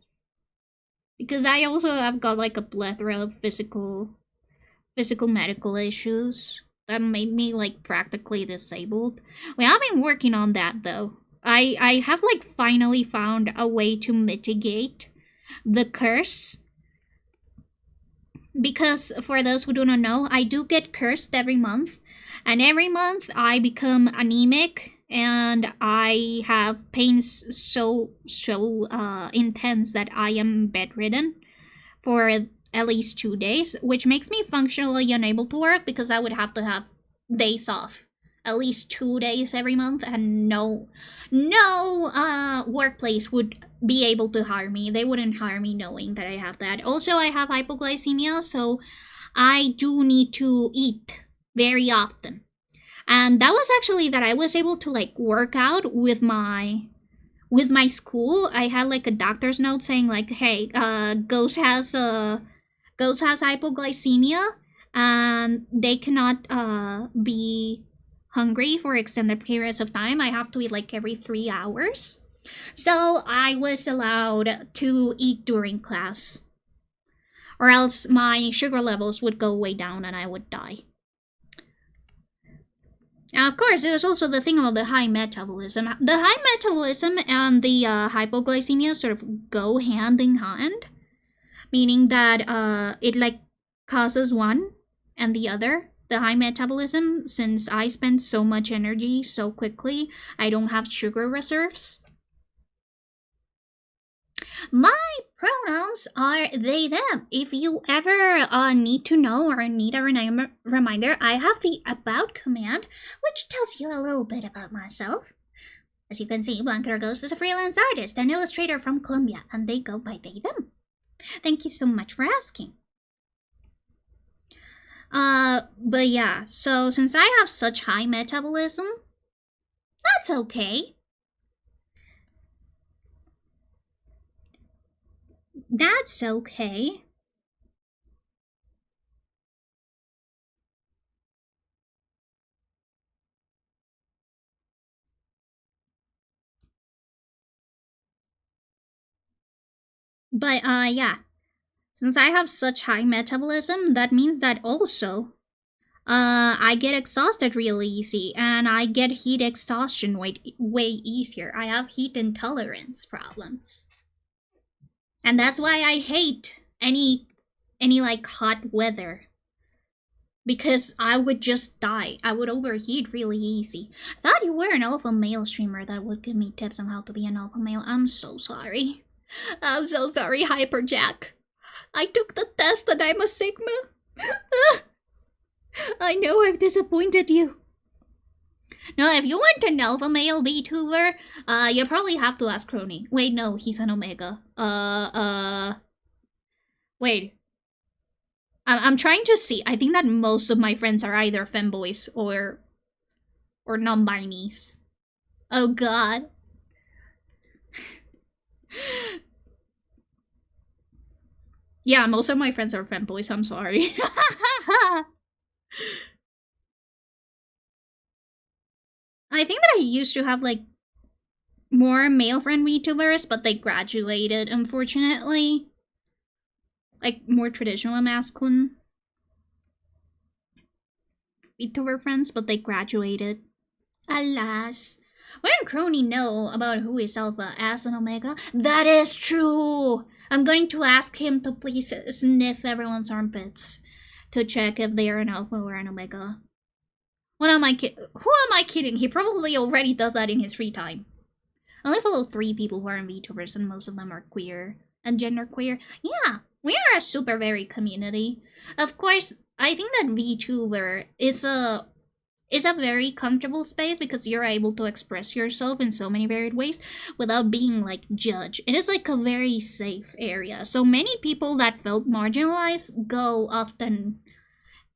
Because I also have got like a plethora of physical medical issues that made me like practically disabled. We have been working on that though. I have like finally found a way to mitigate the curse. Because for those who do not know, I do get cursed every month. And every month I become anemic and I have pains so intense that I am bedridden for at least 2 days, which makes me functionally unable to work because I would have to have days off. At least 2 days every month, and no workplace would be able to hire me. They wouldn't hire me knowing that I have that. Also, I have hypoglycemia, so I do need to eat very often. And that was actually that I was able to like work out with my school. I had like a doctor's note saying like, hey, Ghost has hypoglycemia and they cannot be hungry for extended periods of time. I have to eat like every 3 hours. So I was allowed to eat during class. Or else my sugar levels would go way down and I would die. Now, of course, there's also the thing about the high metabolism. The high metabolism and the hypoglycemia sort of go hand in hand. Meaning that it like causes one and the other. The high metabolism, since I spend so much energy so quickly, I don't have sugar reserves. My pronouns are they, them. If you ever need to know or need a reminder, I have the about command, which tells you a little bit about myself. As you can see, Blanca Ghost is a freelance artist and illustrator from Colombia, and they go by they, them. Thank you so much for asking. But yeah, so since I have such high metabolism, That's okay. That's okay. But, yeah. Since I have such high metabolism, that means that also, I get exhausted really easy, and I get heat exhaustion way easier. I have heat intolerance problems. And that's why I hate any like hot weather. Because I would just die. I would overheat really easy. I thought you were an alpha male streamer that would give me tips on how to be an alpha male. I'm so sorry. I'm so sorry, Hyperjack. I took the test and I'm a Sigma. I know I've disappointed you. No, if you want an alpha male VTuber, you probably have to ask Crony. Wait, no, he's an Omega. Wait. I'm trying to see. I think that most of my friends are either femboys or non-binaries. Oh god. Yeah, most of my friends are femboys, I'm sorry. I think that I used to have like more male friend VTubers, but they graduated, unfortunately. Like more traditional masculine VTuber friends, but they graduated. Alas. Wouldn't Crony know about who is Alpha as an Omega? That is true! I'm going to ask him to please sniff everyone's armpits to check if they are an Alpha or an Omega. What am I Who am I kidding? He probably already does that in his free time. I only follow 3 people who are VTubers and most of them are queer and genderqueer. Yeah, we are a super varied community. Of course, I think that VTuber is a very comfortable space because you're able to express yourself in so many varied ways without being like judged. It is like a very safe area. So many people that felt marginalized go often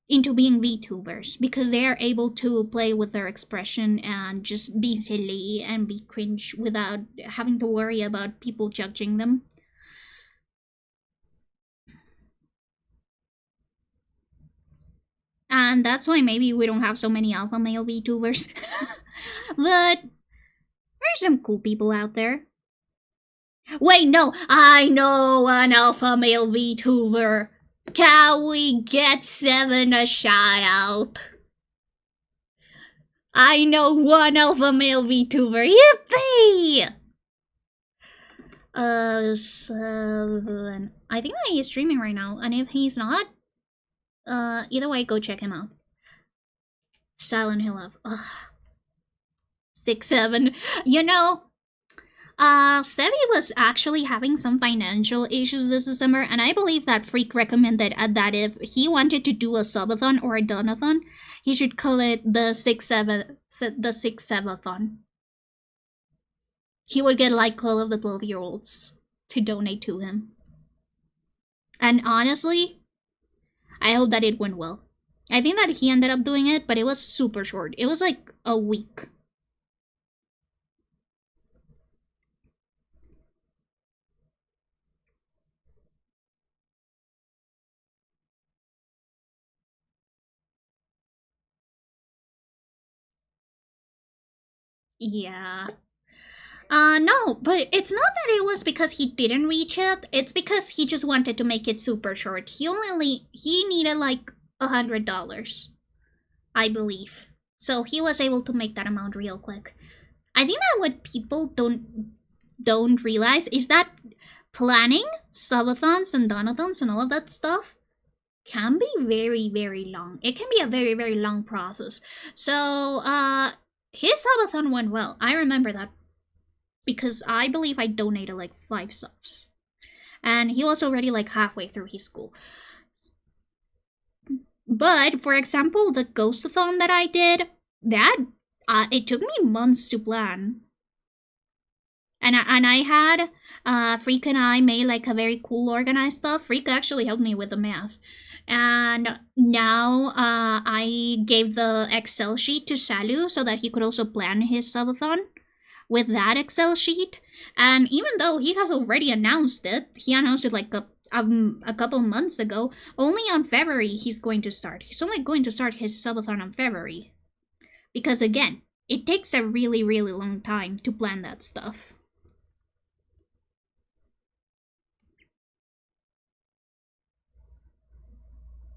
into being VTubers because they are able to play with their expression and just be silly and be cringe without having to worry about people judging them. And that's why maybe we don't have so many alpha male VTubers. But there's some cool people out there. Wait, no, I know an alpha male VTuber. Can we get 7 a shout out? I know one alpha male VTuber. Yippee! 7. I think that he's streaming right now, and if he's not, either way, go check him out. Silent Hill of 6, 7. You know, Sevi was actually having some financial issues this December, and I believe that Freak recommended that if he wanted to do a subathon or a donathon, he should call it the 6-7-thon. He would get like all of the 12-year-olds to donate to him. And honestly, I hope that it went well. I think that he ended up doing it, but it was super short. It was like a week. Yeah. No, but it's not that it was because he didn't reach it. It's because he just wanted to make it super short. He needed like $100, I believe. So he was able to make that amount real quick. I think that what people don't realize is that planning subathons and donathons and all of that stuff can be very, very long. It can be a very, very long process. So, his subathon went well. I remember that. Because I believe I donated like 5 subs. And he was already like halfway through his school. But, for example, the ghostathon that I did, it took me months to plan. And I had, Freak and I made like a very cool organized stuff. Freak actually helped me with the math. And now I gave the Excel sheet to Salu so that he could also plan his subathon with that Excel sheet. And even though he has already announced it, he announced it like a couple months ago, only on February he's going to start. He's only going to start his subathon on February. Because again, it takes a really, really long time to plan that stuff.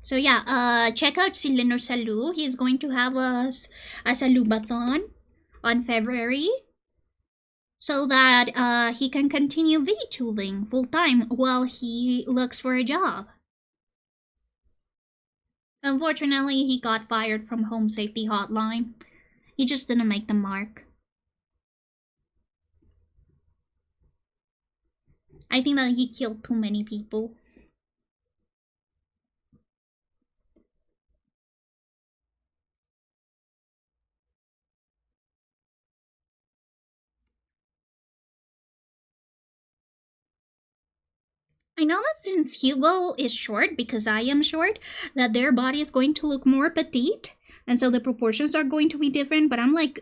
So yeah, check out Sileno Salu. He's going to have a Salubathon on February so that he can continue VTubing full-time while he looks for a job. Unfortunately, he got fired from Home Safety Hotline. He just didn't make the mark. I think that he killed too many people. I know that since Hugo is short, because I am short, that their body is going to look more petite, and so the proportions are going to be different, but I'm like,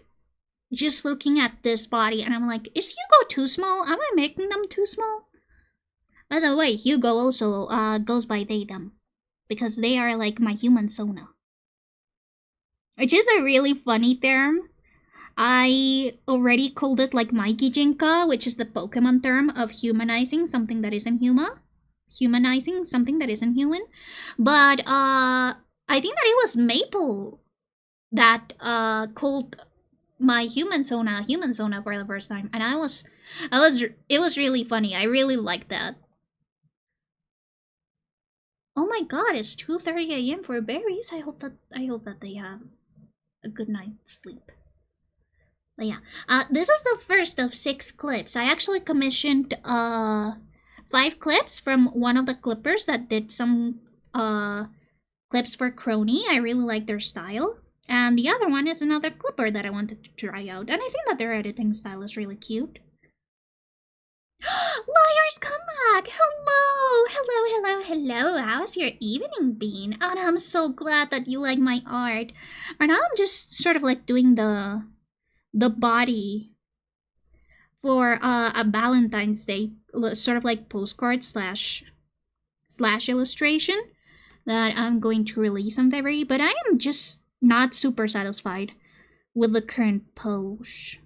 just looking at this body, and I'm like, is Hugo too small? Am I making them too small? By the way, Hugo also goes by they, them, because they are like my human Sona. Which is a really funny term. I already called this like Mikey Jinka, which is the Pokemon term of humanizing something that isn't humanizing something that isn't human. But I think that it was Maple that called my human Sona for the first time, and it was really funny. I really liked that. Oh my god, it's 2:30 a.m. for berries. I hope that they have a good night's sleep. But yeah, this is the first of 6 clips. I actually commissioned 5 clips from one of the clippers that did some clips for Crony. I really like their style. And the other one is another clipper that I wanted to try out. And I think that their editing style is really cute. Liars, come back! Hello. How's your evening been? And I'm so glad that you like my art. Right now I'm just sort of like doing the body for a Valentine's Day sort of like postcard slash illustration that I'm going to release in February, but I am just not super satisfied with the current pose.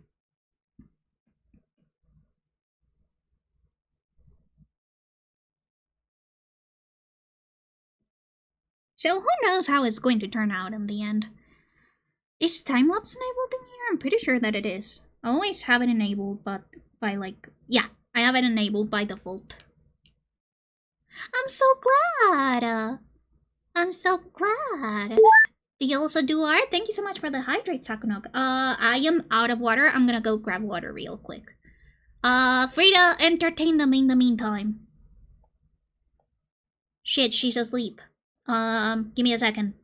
So who knows how it's going to turn out in the end. Is time-lapse enabled in here? I'm pretty sure that it is. I always have it enabled, but by like... yeah, I have it enabled by default. I'm so glad! I'm so glad! Do you also do art? Thank you so much for the hydrate, Sakunok. I am out of water. I'm gonna go grab water real quick. Free to entertain them in the meantime. Shit, she's asleep. Give me a second.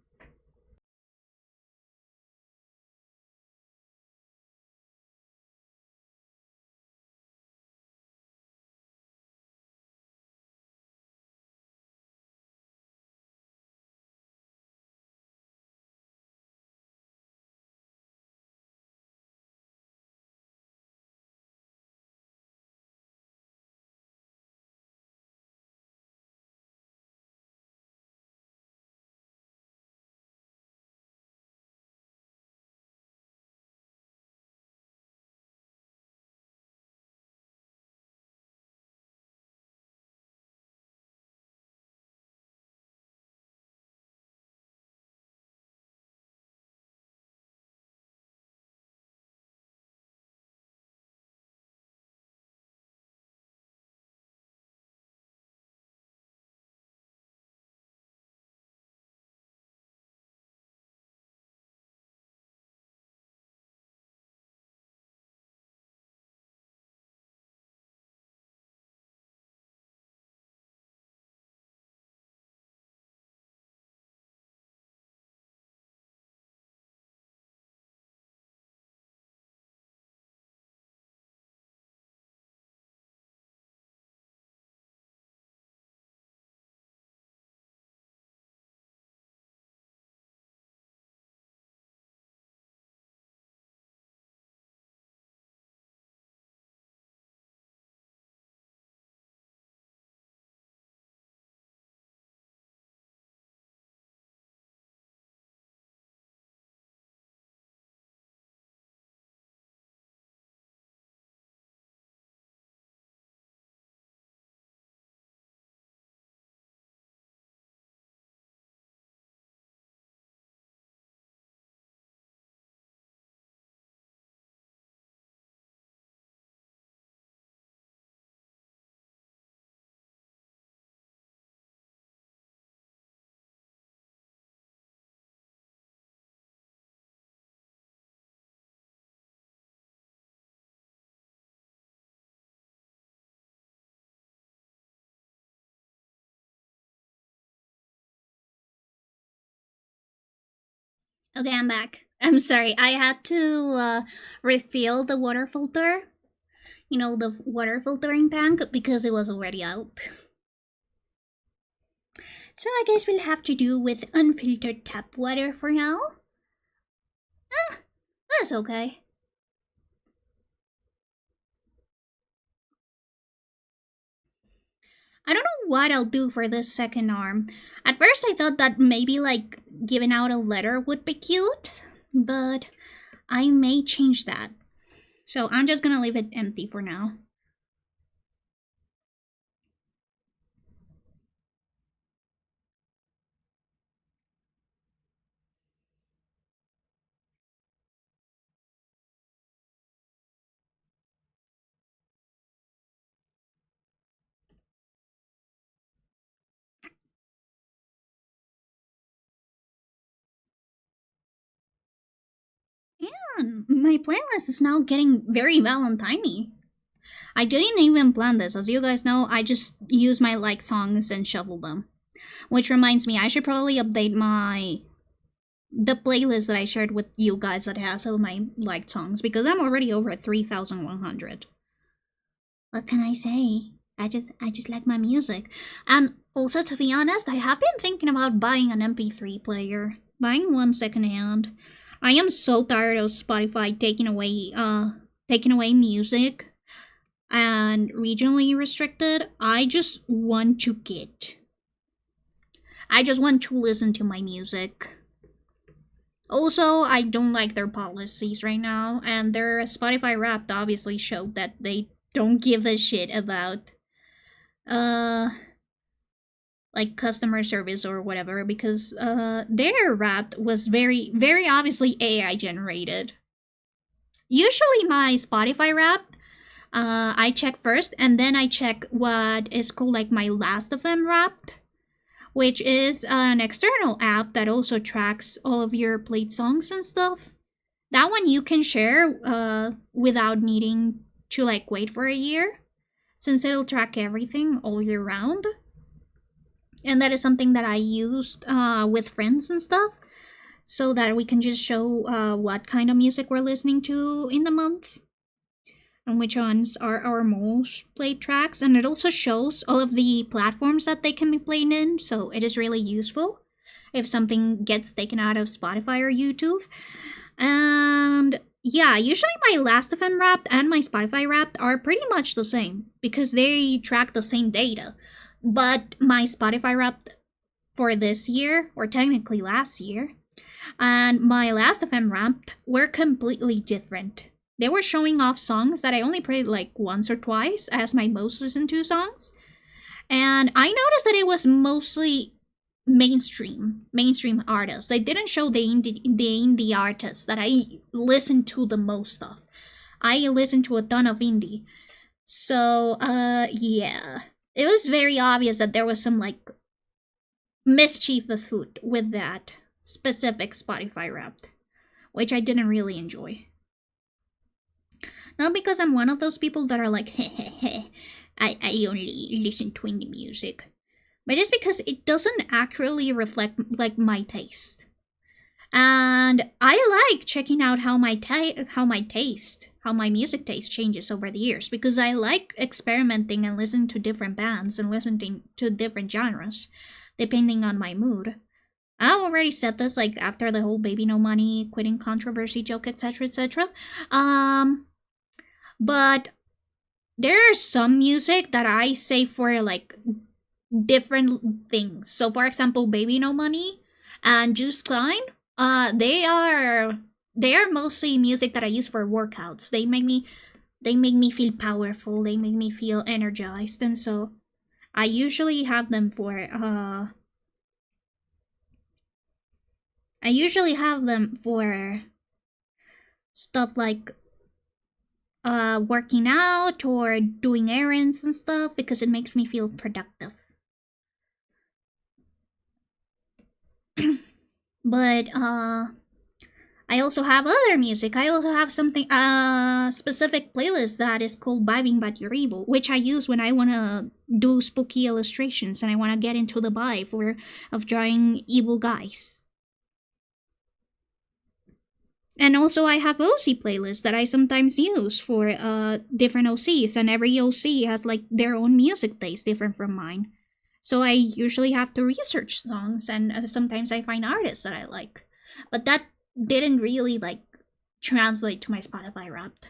Okay, I'm back. I'm sorry, I had to refill the water filter. You know, the water filtering tank, because it was already out. So I guess we'll have to do with unfiltered tap water for now. That's okay. I don't know what I'll do for this second arm. At first I thought that maybe like giving out a letter would be cute, but I may change that. So I'm just gonna leave it empty for now. Yeah, my playlist is now getting very Valentine-y. I didn't even plan this. As you guys know, I just use my like songs and shuffle them. Which reminds me, I should probably update the playlist that I shared with you guys that has all my liked songs, because I'm already over 3,100. What can I say? I just like my music. And also, to be honest, I have been thinking about buying an MP3 player. Buying one secondhand. I am so tired of Spotify taking away music and regionally restricted. I just want to listen to my music. Also, I don't like their policies right now, and their Spotify Wrapped obviously showed that they don't give a shit about like customer service or whatever, because their Wrapped was very, very obviously AI generated. Usually my Spotify Wrapped, I check first, and then I check what is called like my Last of Them Wrapped, which is an external app that also tracks all of your played songs and stuff. That one you can share without needing to like wait for a year, since it'll track everything all year round. And that is something that I used with friends and stuff, so that we can just show what kind of music we're listening to in the month and which ones are our most played tracks. And it also shows all of the platforms that they can be played in, so it is really useful if something gets taken out of Spotify or YouTube. And yeah, usually my Last of Them Wrapped and my Spotify Wrapped are pretty much the same, because they track the same data. But my Spotify Wrapped for this year, or technically last year, and my Last of Them Wrapped were completely different. They were showing off songs that I only played like once or twice as my most listened to songs. And I noticed that it was mostly mainstream artists. They didn't show the indie artists that I listen to the most of. I listen to a ton of indie. So, yeah. It was very obvious that there was some, like, mischief afoot with that specific Spotify Wrapped, which I didn't really enjoy. Not because I'm one of those people that are like, I only listen to indie music, but just because it doesn't accurately reflect, like, my taste. And I like checking out how my music taste changes over the years, because I like experimenting and listening to different bands and listening to different genres, depending on my mood. I already said this, like, after the whole Baby No Money quitting controversy joke, etc, etc. But there's some music that I say for, like, different things. So, for example, Baby No Money and JOOST KLEIN, they are mostly music that I use for workouts. They make me feel powerful. They make me feel energized, and so I usually have them for stuff like working out or doing errands and stuff, because it makes me feel productive. But I also have other music. I also have something specific playlist that is called Vibing But You're Evil, which I use when I want to do spooky illustrations and I want to get into the vibe of drawing evil guys. And also I have OC playlists that I sometimes use for different OCs, and every OC has like their own music taste different from mine. So I usually have to research songs, and sometimes I find artists that I like. But that didn't really like translate to my Spotify Wrapped.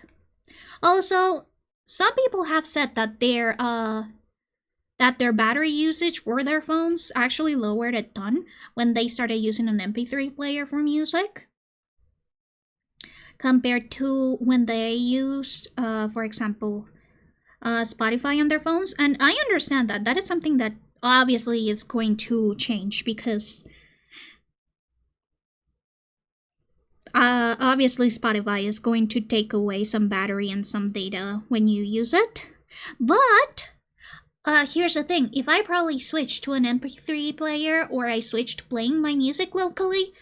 Also, some people have said that their battery usage for their phones actually lowered a ton when they started using an MP3 player for music, compared to when they used, for example, Spotify on their phones. And I understand that. That is something that obviously is going to change, because obviously Spotify is going to take away some battery and some data when you use it. But here's the thing. If I probably switch to an MP3 player, or I switch to playing my music locally,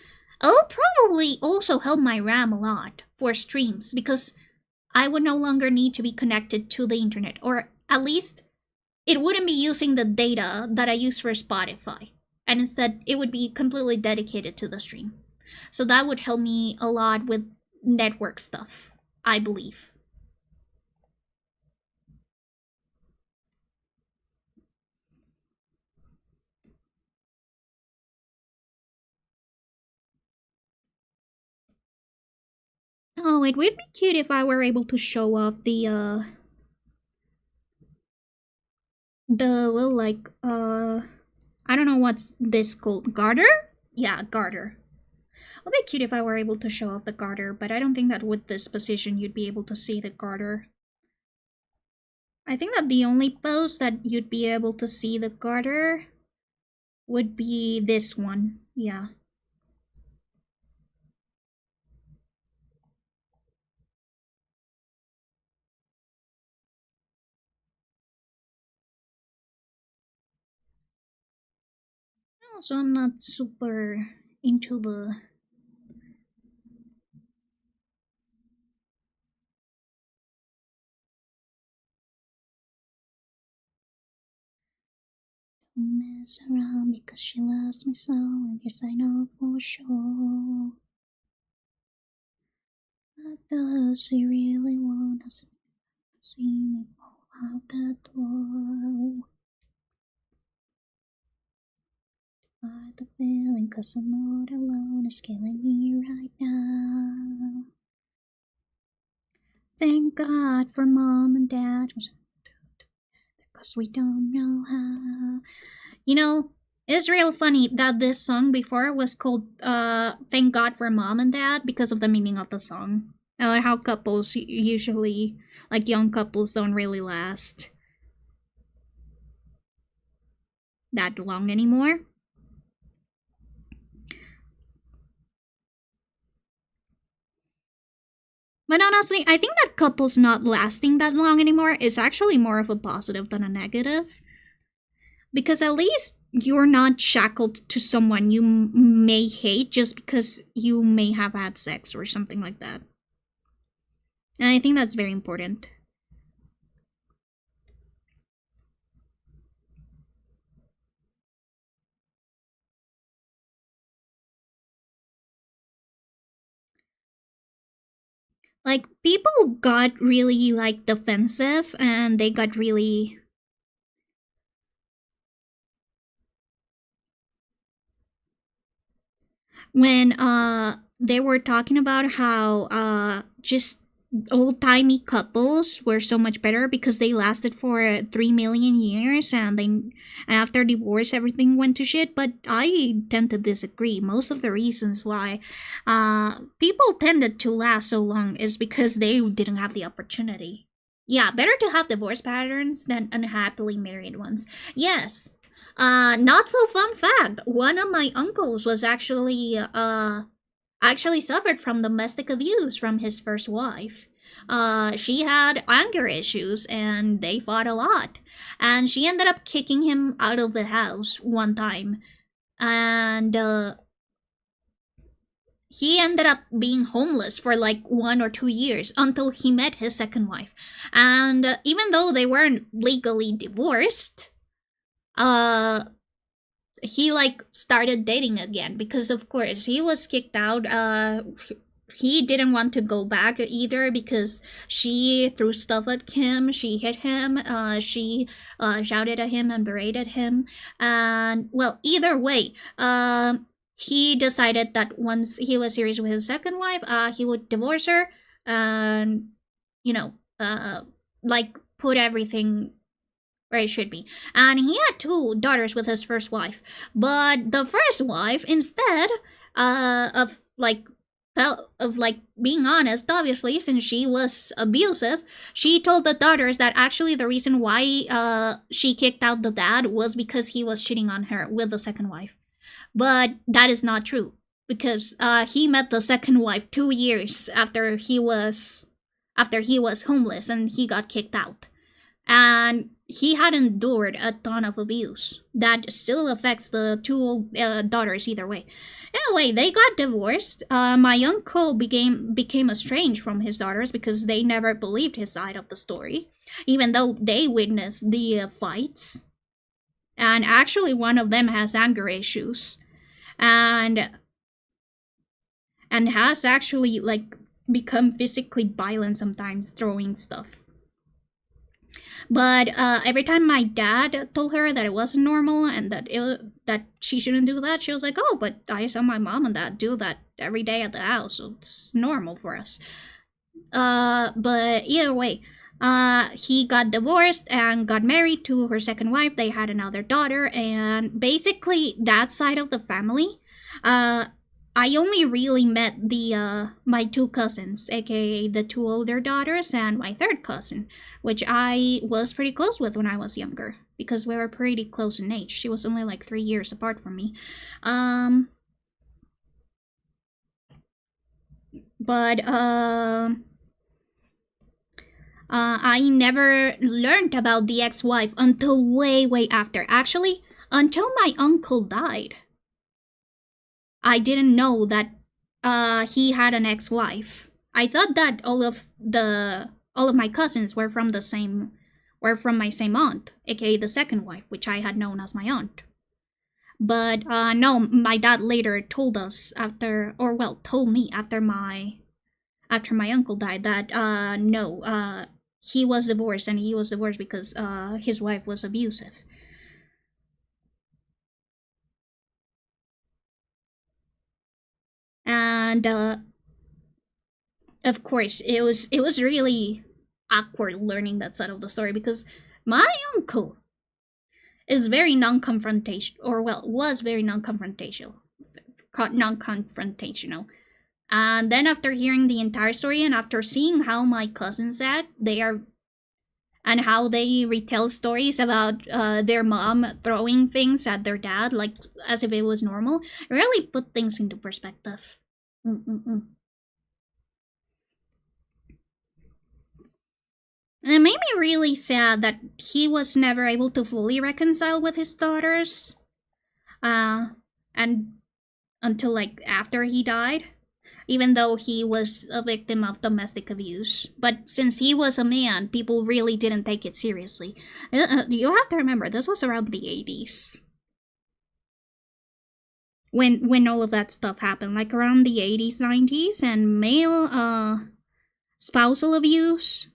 it'll probably also help my RAM a lot for streams, because I would no longer need to be connected to the internet, or at least it wouldn't be using the data that I use for Spotify, and instead it would be completely dedicated to the stream. So that would help me a lot with network stuff, I believe. Oh, it would be cute if I were able to show off the little, like, I don't know what's this called, garter? Yeah, garter. It would be cute if I were able to show off the garter, but I don't think that with this position you'd be able to see the garter. I think that the only pose that you'd be able to see the garter would be this one, yeah. Also, I'm not super into the mess around because she loves me so, and yes, I know for sure. But does she really want to see me fall out the door? Fight the feeling, cause I'm not alone, it's killing me right now. Thank God for mom and dad, because we don't know how. You know, it's real funny that this song before was called Thank God for Mom and Dad because of the meaning of the song. And how couples usually, like young couples, don't really last that long anymore. But honestly, I think that couples not lasting that long anymore is actually more of a positive than a negative. Because at least you're not shackled to someone you may hate just because you may have had sex or something like that. And I think that's very important. Like, people got really, like, defensive, and they got really... when, they were talking about how, just old-timey couples were so much better because they lasted for 3 million years, and after divorce everything went to shit. But I tend to disagree. Most of the reasons why people tended to last so long is because they didn't have the opportunity. Yeah, better to have divorce patterns than unhappily married ones. Yes. Not so fun fact, one of my uncles was actually suffered from domestic abuse from his first wife. She had anger issues, and they fought a lot. And she ended up kicking him out of the house one time. And he ended up being homeless for like 1 or 2 years until he met his second wife. And even though they weren't legally divorced, he like started dating again because of course he was kicked out he didn't want to go back either because she threw stuff at him, she hit him, she shouted at him and berated him. And, well, either way, he decided that once he was serious with his second wife, he would divorce her and, you know, like, put everything where it should be. And he had 2 daughters with his first wife. But the first wife, instead of being honest, obviously, since she was abusive, she told the daughters that actually the reason why she kicked out the dad was because he was cheating on her with the second wife. But that is not true, because he met the second wife 2 years after he was homeless and he got kicked out. And he had endured a ton of abuse that still affects the 2 daughters either way. Anyway, they got divorced. My uncle became estranged from his daughters because they never believed his side of the story, even though they witnessed the fights. And actually, one of them has anger issues, and has actually like become physically violent sometimes, throwing stuff. But every time my dad told her that it wasn't normal and that she shouldn't do that, she was like, "Oh, but I saw my mom and dad do that every day at the house, so it's normal for us." But either way, he got divorced and got married to her second wife. They had another daughter, and basically that side of the family, I only really met the my 2 cousins, aka the 2 older daughters, and my third cousin, which I was pretty close with when I was younger, because we were pretty close in age. She was only like 3 years apart from me. But I never learned about the ex-wife until way after. Actually, until my uncle died, I didn't know that he had an ex-wife. I thought that all of my cousins were from my same aunt, aka the second wife, which I had known as my aunt. But no, my dad later told me after my uncle died that no, he was divorced, and he was divorced because his wife was abusive. And of course, it was really awkward learning that side of the story, because my uncle is very non-confrontational, or well, was very non-confrontational. And then after hearing the entire story and after seeing how my cousins act, and how they retell stories about their mom throwing things at their dad, like as if it was normal, it really put things into perspective. And it made me really sad that he was never able to fully reconcile with his daughters, and until like after he died, even though he was a victim of domestic abuse. But since he was a man, people really didn't take it seriously. You have to remember, this was around the 80s. When all of that stuff happened, like around the 80s, 90s, and male spousal abuse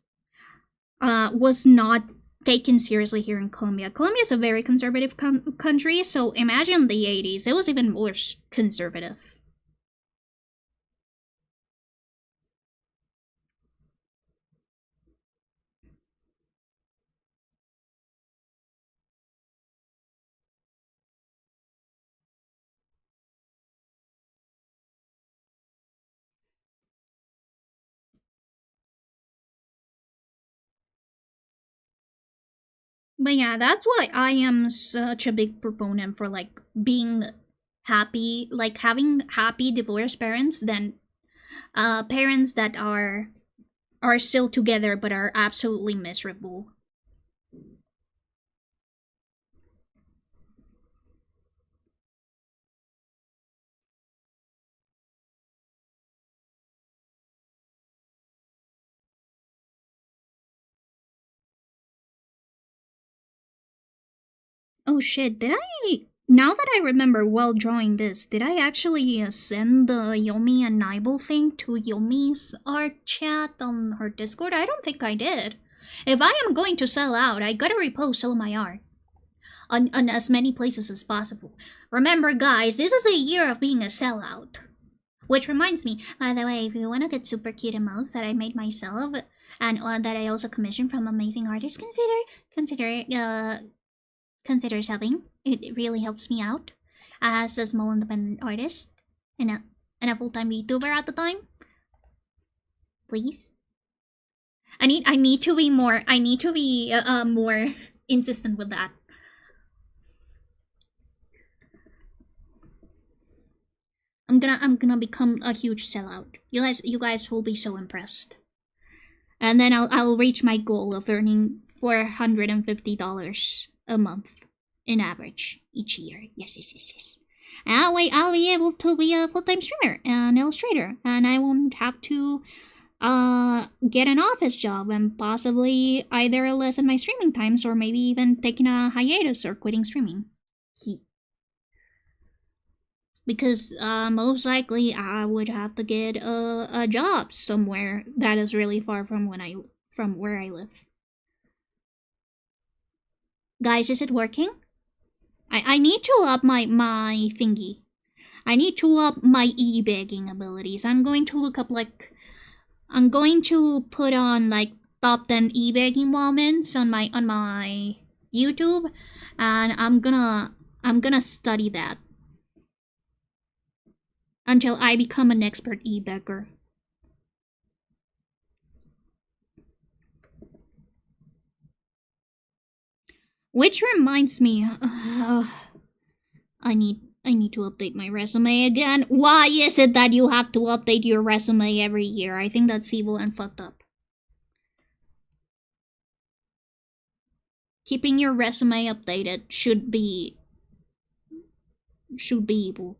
was not taken seriously here in Colombia. Colombia is a very conservative country, so imagine the 80s, it was even more conservative. But yeah, that's why I am such a big proponent for like being happy, like having happy divorced parents than parents that are still together but are absolutely miserable. Oh shit, did I Now that I remember while drawing this, did I actually send the Yomi and Nibel thing to Yomi's art chat on her Discord? I don't think I did. If I am going to sell out, I gotta repost all my art on as many places as possible. Remember, guys, this is a year of being a sellout. Which reminds me, by the way, if you want to get super cute emotes that I made myself and that I also commissioned from amazing artists, consider subbing. It really helps me out as a small independent artist and a full-time YouTuber at the time. Please. I need to be more more insistent with that. I'm gonna become a huge sellout. You guys will be so impressed. And then I'll reach my goal of earning $450 a month in average each year. Yes. And I'll be able to be a full-time streamer and illustrator, and I won't have to get an office job and possibly either lessen my streaming times or maybe even taking a hiatus or quitting streaming. Because most likely I would have to get a job somewhere that is really far from where I live. Guys, is it working? I need to up my thingy. I need to up my e-begging abilities. I'm going to put on like top 10 e-begging moments on my YouTube, and I'm gonna study that until I become an expert e-beggar. Which reminds me, I need to update my resume again. Why is it that you have to update your resume every year? I think that's evil and fucked up. Keeping your resume updated should be evil.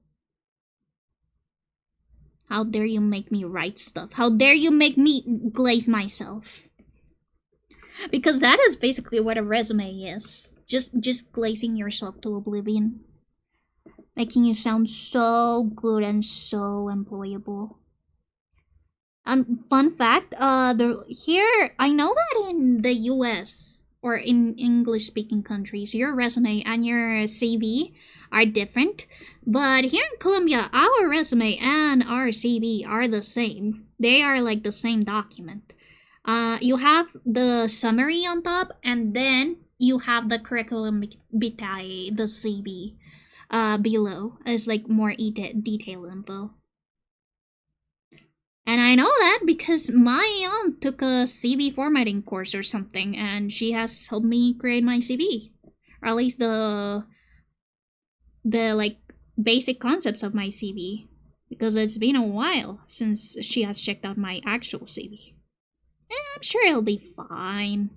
How dare you make me write stuff? How dare you make me glaze myself? Because that is basically what a resume is. Just glazing yourself to oblivion. Making you sound so good and so employable. And fun fact, here, I know that in the US or in English-speaking countries, your resume and your CV are different. But here in Colombia, our resume and our CV are the same. They are like the same document. You have the summary on top, and then you have the curriculum vitae, the CV, below as like more detailed info. And I know that because my aunt took a CV formatting course or something, and she has helped me create my CV, or at least the like basic concepts of my CV, because it's been a while since she has checked out my actual CV. I'm sure it'll be fine.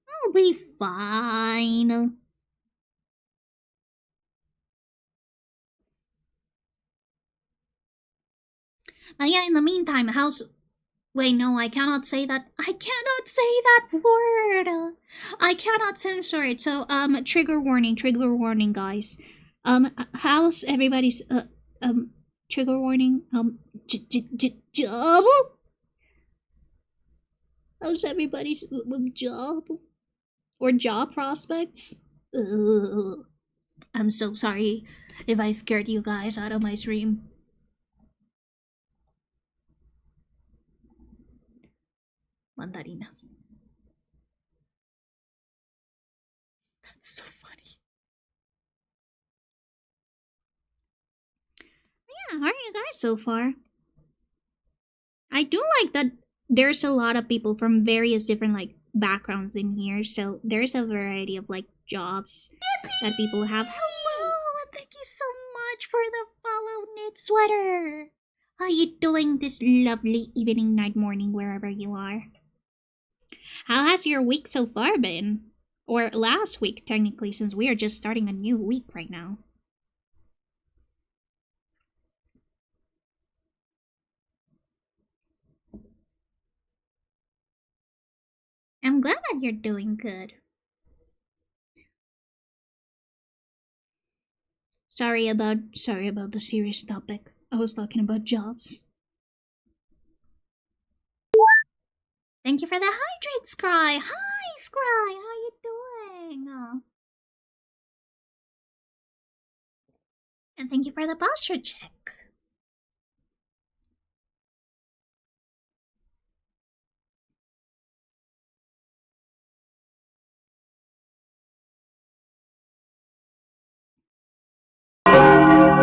I'll be fine. But yeah, in the meantime, how's... Wait, no, I cannot say that. I cannot say that word. I cannot censor it. So, trigger warning, guys. How's everybody's, trigger warning, job? How's everybody's job? Or job prospects? Ugh. I'm so sorry if I scared you guys out of my stream. Mandarinas. That's so funny. Yeah, how are you guys so far? I do like that there's a lot of people from various different like backgrounds in here, so there's a variety of like jobs that people have. Hello, and thank you so much for the follow, knit sweater. How you doing this lovely evening, night, morning, wherever you are? How has your week so far been? Or last week, technically, since we are just starting a new week right now. I'm glad that that you're doing good. Sorry about the serious topic. I was talking about jobs. Thank you for the hydrate, Scry. Hi, Scry. How you doing? And thank you for the posture check.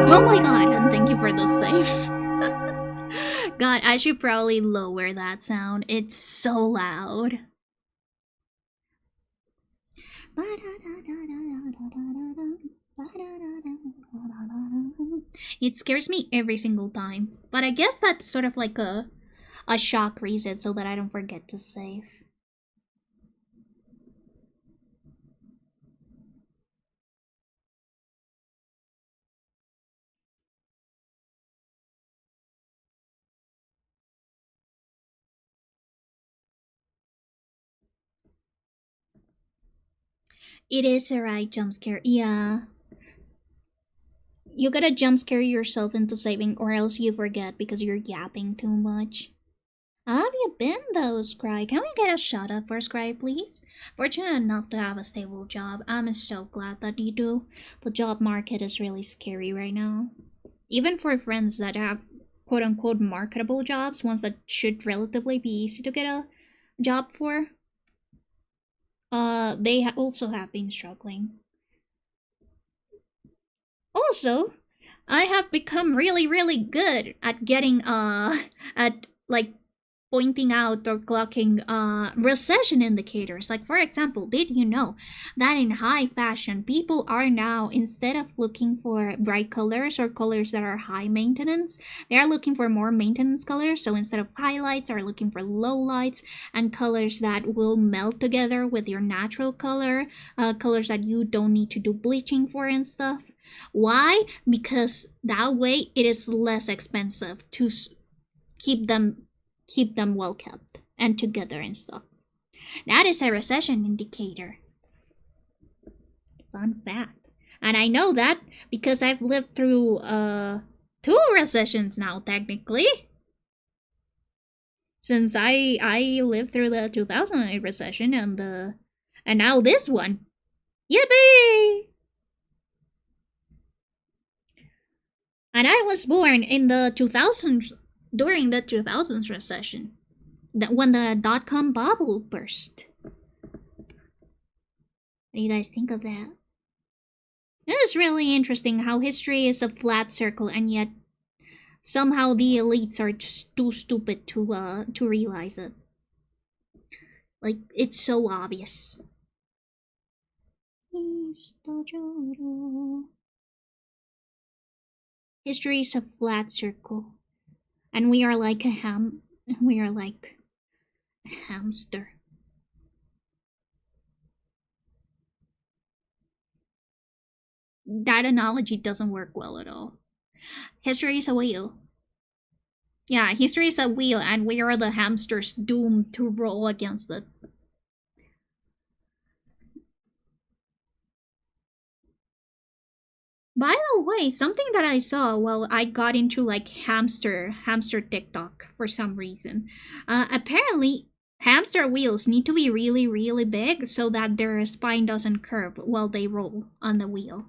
Oh my god, and thank you for the save. God, I should probably lower that sound. It's so loud. It scares me every single time. But I guess that's sort of like a shock reset so that I don't forget to save. It is a right jump scare, yeah. You gotta jump scare yourself into saving or else you forget because you're yapping too much. How have you been though, Scry? Can we get a shout out for Scry, please? Fortunate enough to have a stable job. I'm so glad that you do. The job market is really scary right now. Even for friends that have quote-unquote marketable jobs, ones that should relatively be easy to get a job for, they also have been struggling. Also, I have become really, really good at getting, at, like, pointing out or clocking, recession indicators. Like, for example, did you know that in high fashion, people are now, instead of looking for bright colors or colors that are high maintenance, they are looking for more maintenance colors. So instead of highlights, are looking for low lights and colors that will melt together with your natural color, colors that you don't need to do bleaching for and stuff. Why? Because that way it is less expensive to keep them well kept and together and stuff. That is a recession indicator. Fun fact. And I know that because I've lived through 2 recessions now, technically. Since I lived through the 2008 recession and now this one. Yippee! And I was born in the 2000s, during the 2000s recession, when the dot-com bubble burst. What do you guys think of that? It is really interesting how history is a flat circle and yet somehow the elites are just too stupid to realize it. Like, it's so obvious. History is a flat circle. And we are like a hamster. That analogy doesn't work well at all. History is a wheel. Yeah, history is a wheel and we are the hamsters doomed to roll against it. By the way, something that I saw while I got into like hamster TikTok for some reason. Apparently, hamster wheels need to be really, really big so that their spine doesn't curve while they roll on the wheel.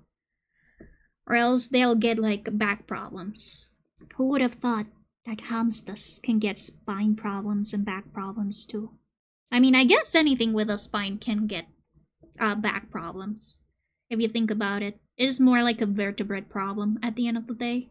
Or else they'll get like back problems. Who would have thought that hamsters can get spine problems and back problems too? I mean, I guess anything with a spine can get back problems. If you think about it. It is more like a vertebrate problem at the end of the day.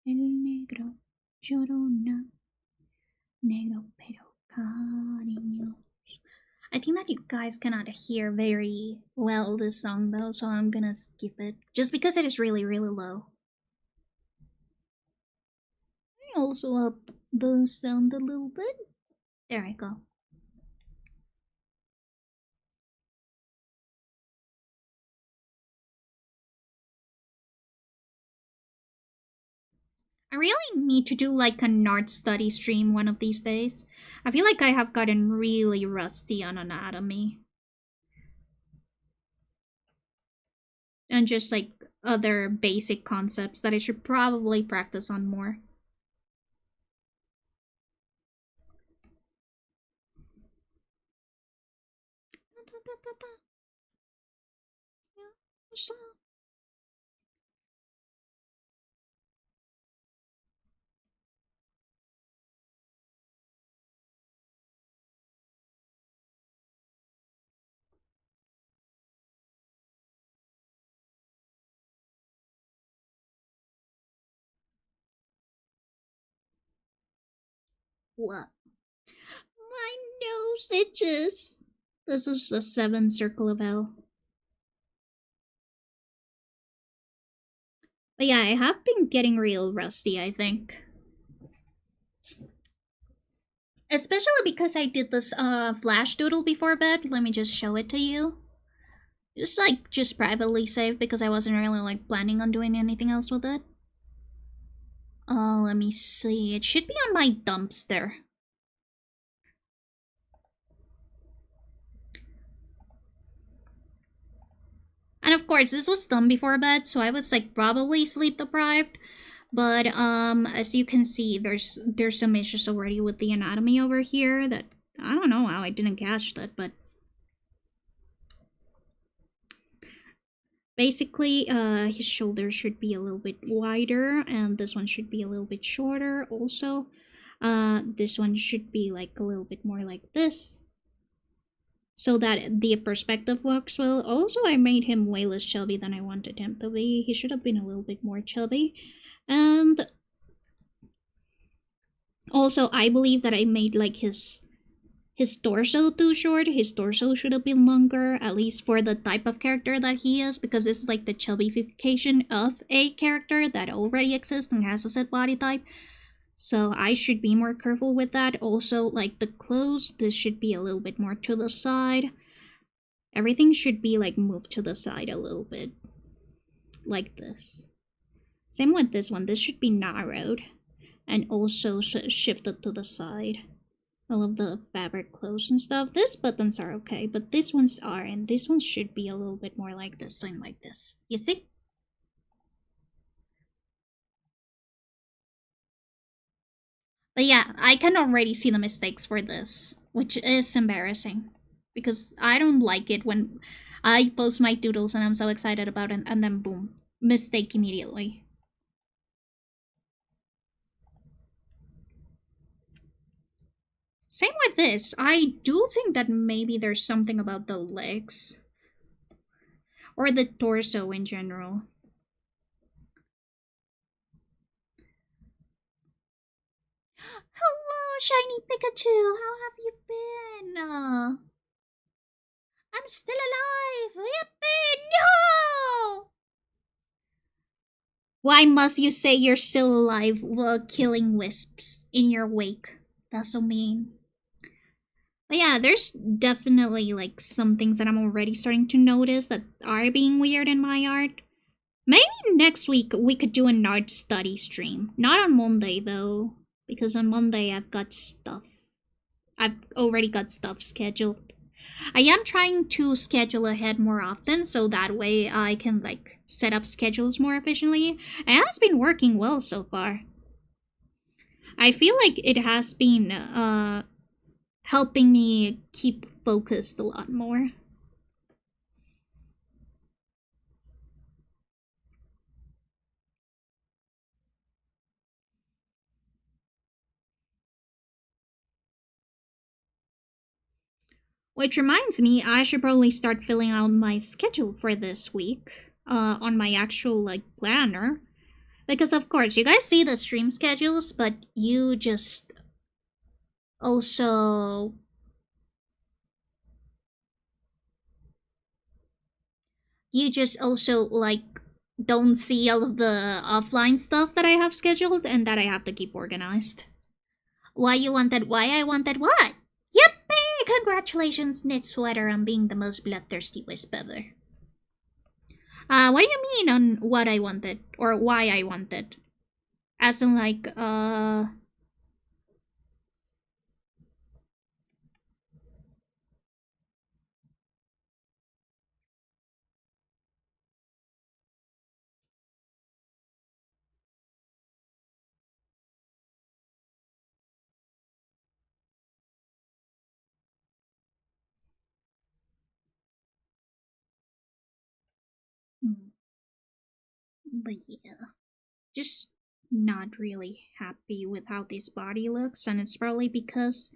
El negro llorona. Negro pero cariño. I think that you guys cannot hear very well this song though, so I'm gonna skip it. Just because it is really, really low. me also up the sound a little bit. There I go. I really need to do like an art study stream one of these days. I feel like I have gotten really rusty on anatomy. And just like other basic concepts that I should probably practice on more. What? My nose itches. This is the 7th circle of hell. But yeah, I have been getting real rusty, I think. Especially because I did this flash doodle before bed. Let me just show it to you. Just privately saved because I wasn't really like planning on doing anything else with it. Let me see. It should be on my dumpster. And of course, this was done before bed, so I was like probably sleep deprived. But as you can see, there's some issues already with the anatomy over here that I don't know how I didn't catch that, but basically his shoulder should be a little bit wider, and this one should be a little bit shorter also. This one should be like a little bit more like this, so that the perspective works well. Also, I made him way less chubby than I wanted him to be. He should have been a little bit more chubby. And also, I believe that I made like his torso too short. His torso should have been longer, at least for the type of character that he is, because this is like the chubbification of a character that already exists and has a set body type. So I should be more careful with that. Also, like the clothes, this should be a little bit more to the side. Everything should be like moved to the side a little bit. Like this. Same with this one. This should be narrowed. And also shifted to the side. All of the fabric clothes and stuff. These buttons are okay, but these ones aren't. These ones should be a little bit more like this and like this. You see? But yeah, I can already see the mistakes for this, which is embarrassing. Because I don't like it when I post my doodles and I'm so excited about it, and then boom, mistake immediately. Same with this. I do think that maybe there's something about the legs. Or the torso in general. Hello, Shiny Pikachu! How have you been? I'm still alive! Yippee! No! Why must you say you're still alive while killing wisps in your wake? That's so mean. But yeah, there's definitely like some things that I'm already starting to notice that are being weird in my art. Maybe next week we could do an art study stream. Not on Monday though, because on Monday I've got stuff. I've already got stuff scheduled. I am trying to schedule ahead more often, so that way I can like set up schedules more efficiently. It has been working well so far. I feel like it has been helping me keep focused a lot more. Which reminds me, I should probably start filling out my schedule for this week on my actual like planner. Because of course, you guys see the stream schedules, but you just also like don't see all of the offline stuff that I have scheduled and that I have to keep organized. Why I wanted what? Yippee! Congratulations, Knit Sweater, on being the most bloodthirsty wisp ever. What do you mean on what I wanted? Or why I wanted? As in, like, But yeah. Just not really happy with how this body looks, and it's probably because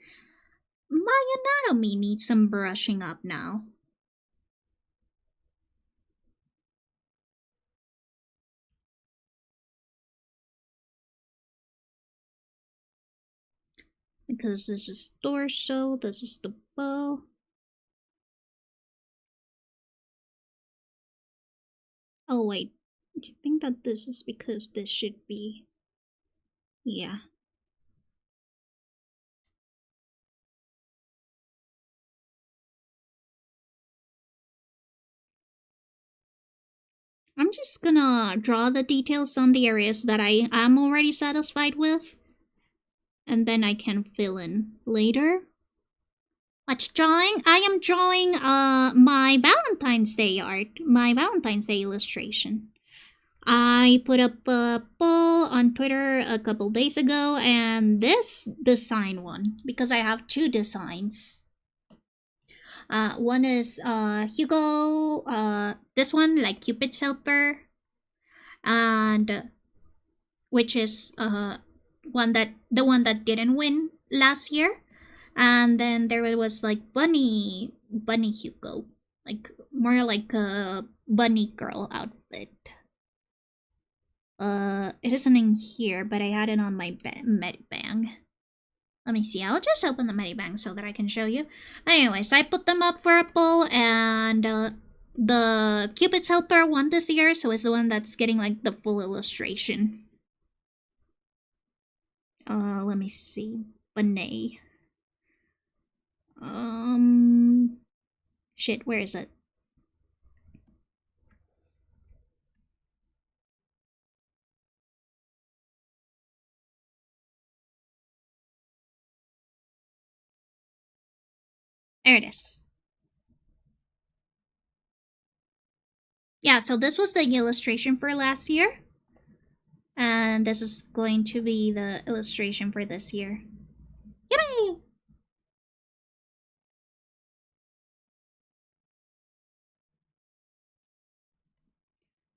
my anatomy needs some brushing up now. Because this is torso, this is the bow. Oh wait, I think that this is because this should be... Yeah. I'm just gonna draw the details on the areas that I am already satisfied with. And then I can fill in later. What's drawing? I am drawing my Valentine's Day art, my Valentine's Day illustration. I put up a poll on Twitter a couple days ago, and this design won because I have two designs. One is Hugo, this one like Cupid's helper, and which is the one that didn't win last year. And then there was like bunny Hugo, like more like a bunny girl outfit. It isn't in here, but I had it on my Medibang. Let me see, I'll just open the Medibang so that I can show you. Anyways, I put them up for a poll, and the Cupid's helper won this year, so it's the one that's getting like the full illustration. Let me see. Bunny. Shit, where is it? There it is. Yeah, so this was the illustration for last year. And this is going to be the illustration for this year. Yippee!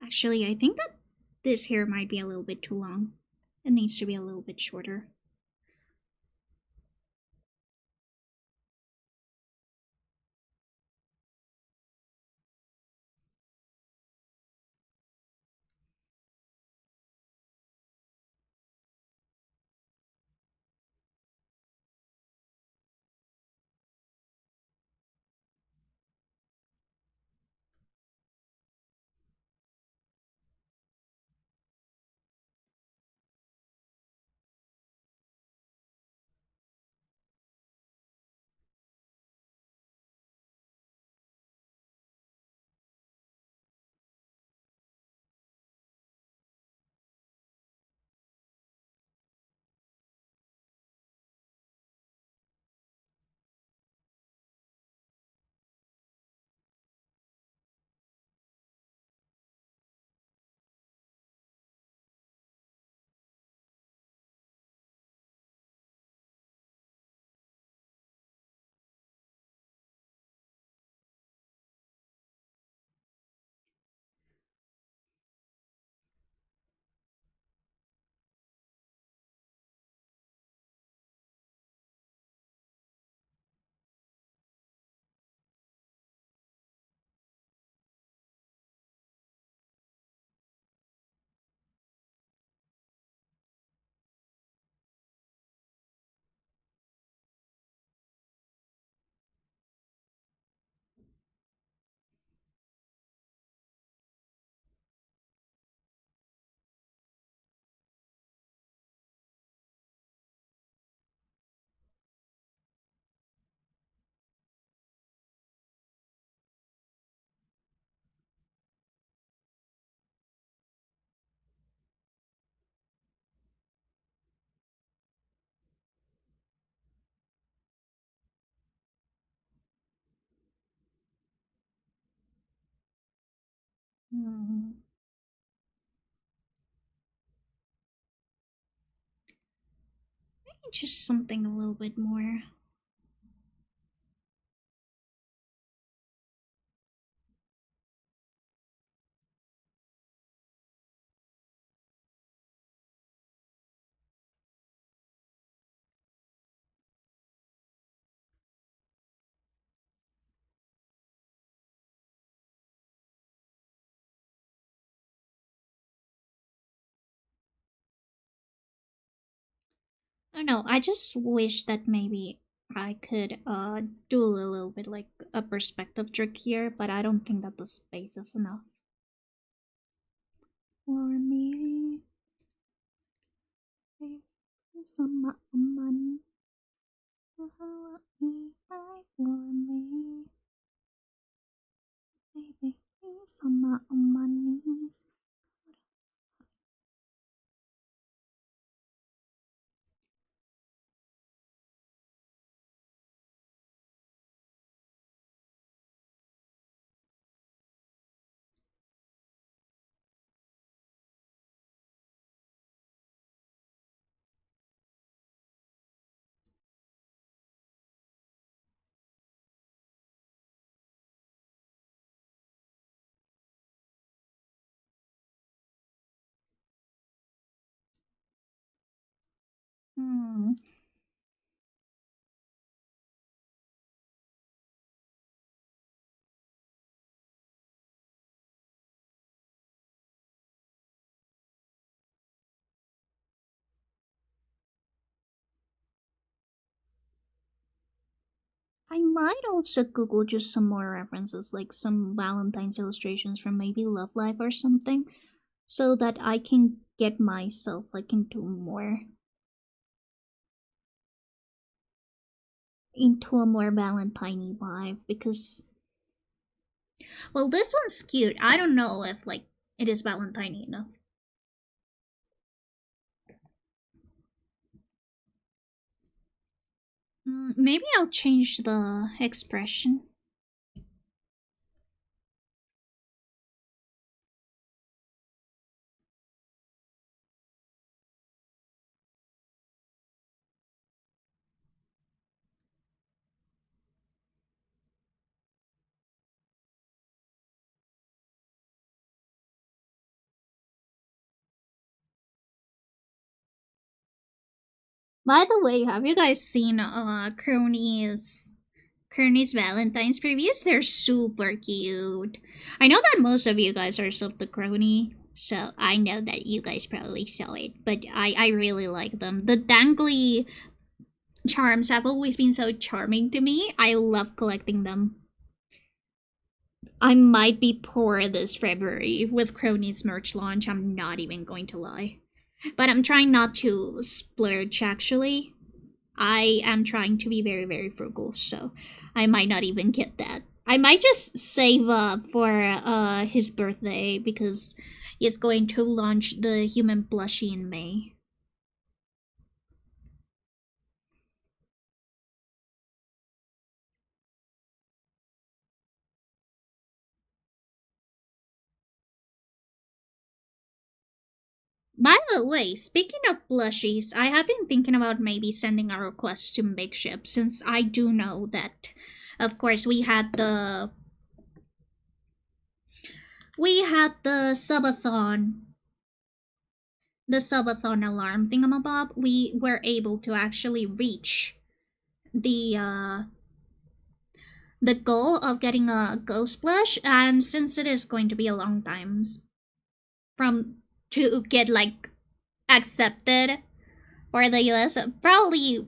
Actually, I think that this here might be a little bit too long. It needs to be a little bit shorter. Maybe just something a little bit more. I don't know, I just wish that maybe I could do a little bit like a perspective trick here, but I don't think that the space is enough for me. Some money for me. Baby, some money. I might also Google just some more references, like some Valentine's illustrations from maybe Love Life or something, so that I can get myself like into a more Valentine-y vibe, because, well, this one's cute. I don't know if like it is Valentine-y enough. Maybe I'll change the expression. By the way, have you guys seen Crony's Valentine's previews? They're super cute. I know that most of you guys are sub the Crony, so I know that you guys probably saw it, but I really like them. The dangly charms have always been so charming to me. I love collecting them. I might be poor this February with Crony's merch launch, I'm not even going to lie. But I'm trying not to splurge, actually. I am trying to be very, very frugal, so I might not even get that. I might just save up for his birthday, because he's going to launch the human plushie in May. By the way, speaking of plushies, I have been thinking about maybe sending a request to Big Ship, since I do know that, of course, we had the subathon. The subathon alarm thingamabob. We were able to actually reach the goal of getting a ghost plush, and since it is going to be a long time to get like accepted for the US, probably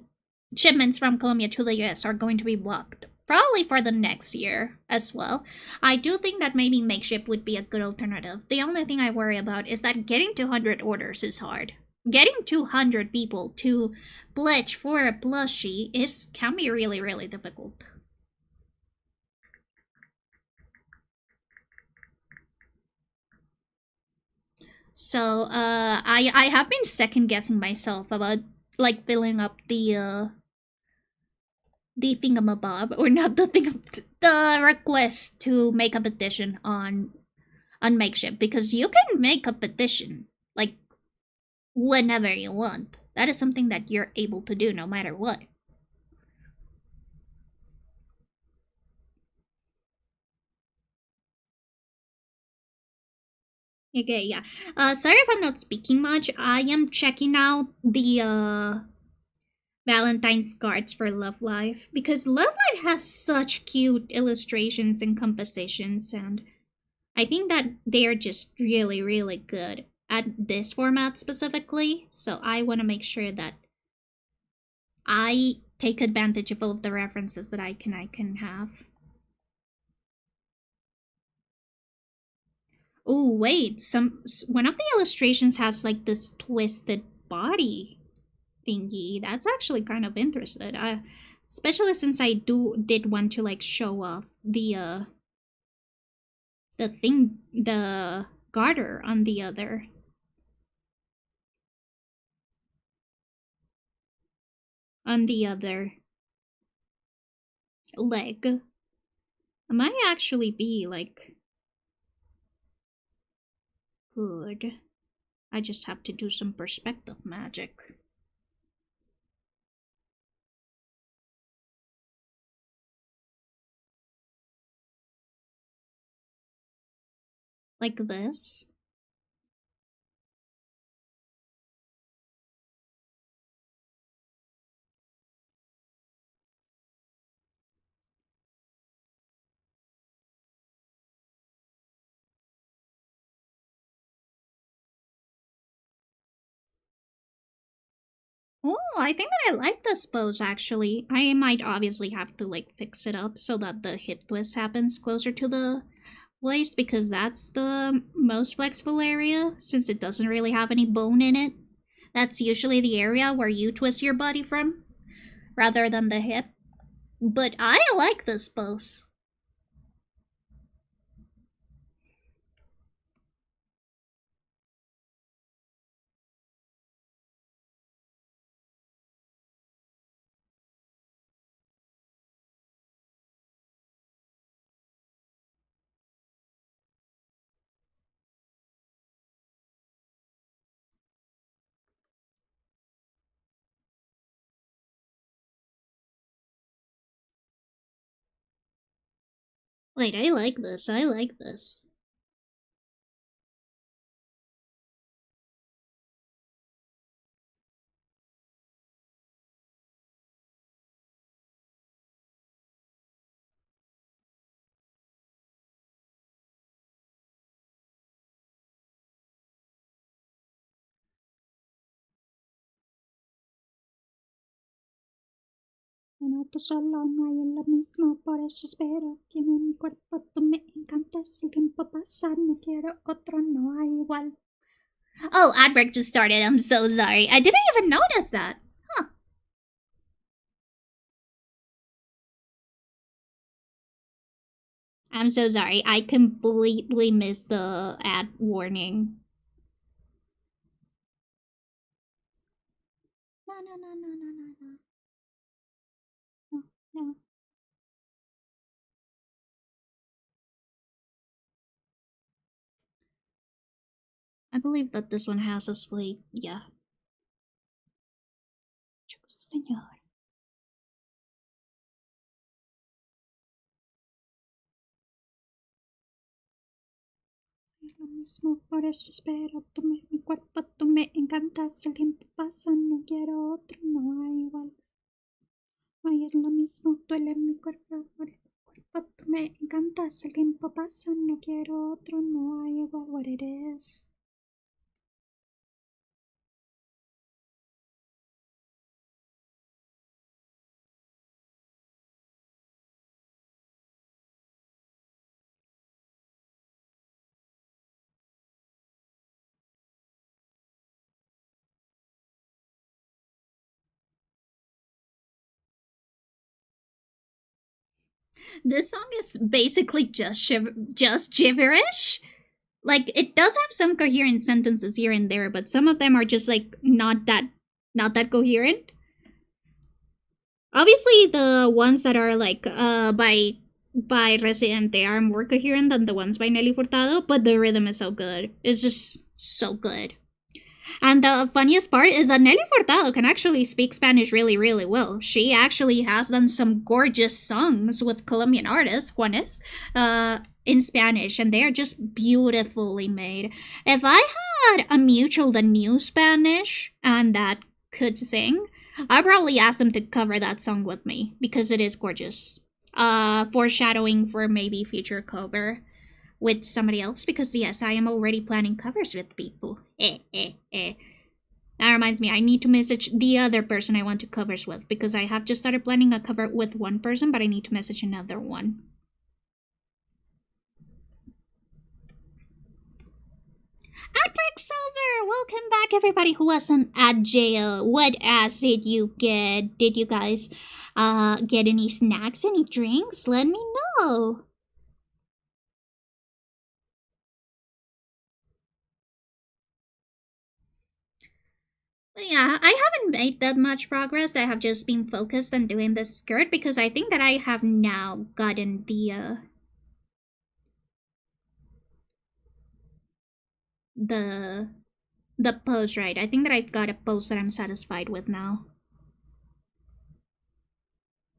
shipments from Colombia to the US are going to be blocked, probably for the next year as well. I do think that maybe Makeshift would be a good alternative. The only thing I worry about is that getting 200 orders is hard. Getting 200 people to pledge for a plushie can be really, really difficult. So, I have been second guessing myself about like filling up the thingamabob, or not the request to make a petition on on Makeshift, because you can make a petition, like, whenever you want. That is something that you're able to do no matter what. Okay, yeah. Sorry if I'm not speaking much. I am checking out the Valentine's cards for Love Life, because Love Life has such cute illustrations and compositions, and I think that they're just really, really good at this format specifically, so I want to make sure that I take advantage of all of the references that I can have. Oh wait, one of the illustrations has like this twisted body thingy. That's actually kind of interesting. Especially since I did want to like show off the garter on the other leg. It might actually be like good. I just have to do some perspective magic. Like this. Oh, I think that I like this pose actually. I might obviously have to like fix it up so that the hip twist happens closer to the waist, because that's the most flexible area since it doesn't really have any bone in it. That's usually the area where you twist your body from rather than the hip. But I like this pose. Wait, I like this. I like this. En auto solo no hay lo mismo, por eso espero que en mi cuerpo tú me encantas. El tiempo pasa, no quiero otro, no hay igual. Oh, ad break just started. I'm so sorry. I didn't even notice that. Huh. I'm so sorry. I completely missed the ad warning. No. No. I believe that this one has a slate. Yeah. Señor. Es lo mismo, por eso espero. Tú mi cuerpo, tú me encantas. El tiempo pasa, no quiero otro, no hay igual. Ay, es lo mismo, duele mi cuerpo, por el cuerpo, tú me encantas. El tiempo pasa, no quiero otro, no hay igual. What it is. This song is basically just gibberish. Like, it does have some coherent sentences here and there, but some of them are just like not that coherent. Obviously, the ones that are like by by Residente are more coherent than the ones by Nelly Furtado, but the rhythm is so good. It's just so good. And the funniest part is that Nelly Furtado can actually speak Spanish really, really well. She actually has done some gorgeous songs with Colombian artist, Juanes, in Spanish, and they are just beautifully made. If I had a mutual that knew Spanish and that could sing, I'd probably ask them to cover that song with me, because it is gorgeous. Foreshadowing for maybe future cover with somebody else, because yes, I am already planning covers with people. That reminds me, I need to message the other person I want to covers with, because I have just started planning a cover with one person, but I need to message another one. Patrick Silver, welcome back everybody who wasn't at jail. What ass did you get? Did you guys get any snacks, any drinks? Let me know. Yeah, I haven't made that much progress. I have just been focused on doing this skirt because I think that I have now gotten the pose right. I think that I've got a pose that I'm satisfied with now.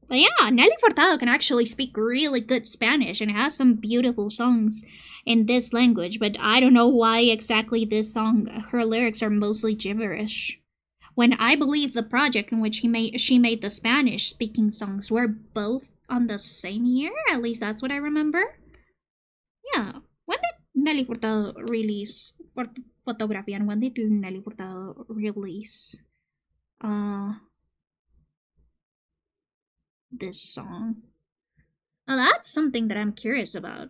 But yeah, Nelly Furtado can actually speak really good Spanish and has some beautiful songs in this language, but I don't know why exactly this song, her lyrics are mostly gibberish. When I believe the project in which she made the Spanish-speaking songs were both on the same year, at least that's what I remember. Yeah, when did Nelly Furtado release Fotografía, and when did Nelly Furtado release this song? Now that's something that I'm curious about.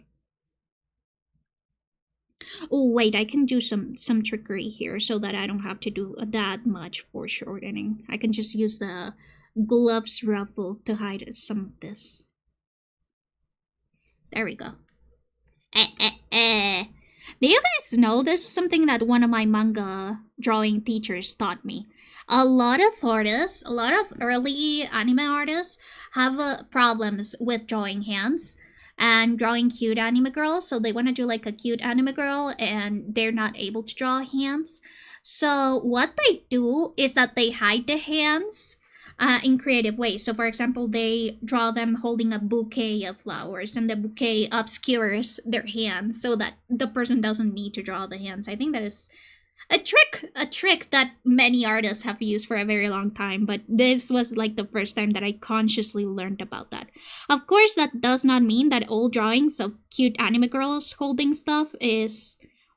Oh wait, I can do some trickery here so that I don't have to do that much foreshortening. I can just use the gloves ruffle to hide some of this. There we go. Do you guys know this is something that one of my manga drawing teachers taught me? A lot of artists, a lot of early anime artists have problems with drawing hands and drawing cute anime girls. So they want to do like a cute anime girl and they're not able to draw hands. So what they do is that they hide the hands in creative ways. So for example, they draw them holding a bouquet of flowers and the bouquet obscures their hands so that the person doesn't need to draw the hands. I think that is a trick that many artists have used for a very long time, but this was like the first time that I consciously learned about that. Of course, that does not mean that all drawings of cute anime girls holding stuff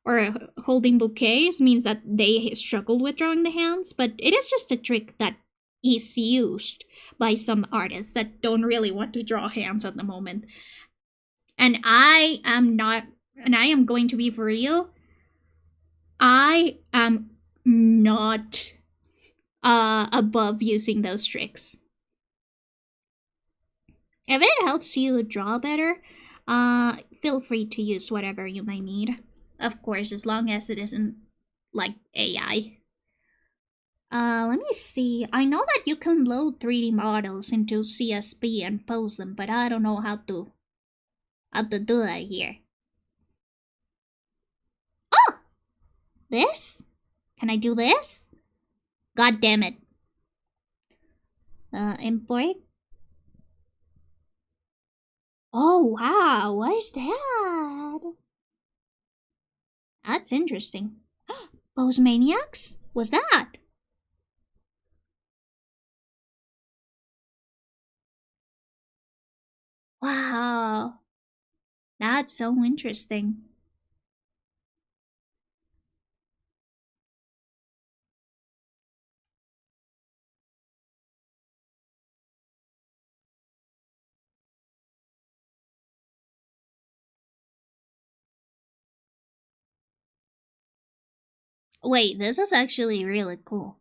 or holding bouquets means that they struggled with drawing the hands, but it is just a trick that is used by some artists that don't really want to draw hands at the moment. And I am going to be for real, I am not above using those tricks. If it helps you draw better, feel free to use whatever you may need. Of course, as long as it isn't like AI. Let me see. I know that you can load 3D models into CSP and pose them, but I don't know how to do that here. Oh! This? Can I do this? God damn it. Import. Oh, wow. What is that? That's interesting. Pose Maniacs? What's that? Wow. That's so interesting. Wait, this is actually really cool.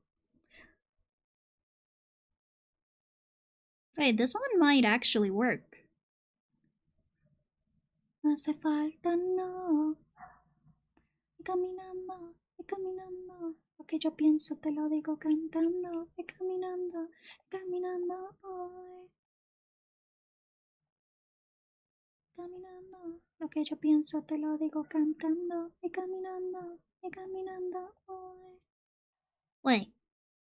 Wait, this one might actually work. Hace falta no. Caminando, caminando. Lo que yo pienso te lo digo cantando. Caminando, caminando hoy. caminando. Lo que yo pienso te lo digo cantando. Y caminando, y caminando. Oh. Wait,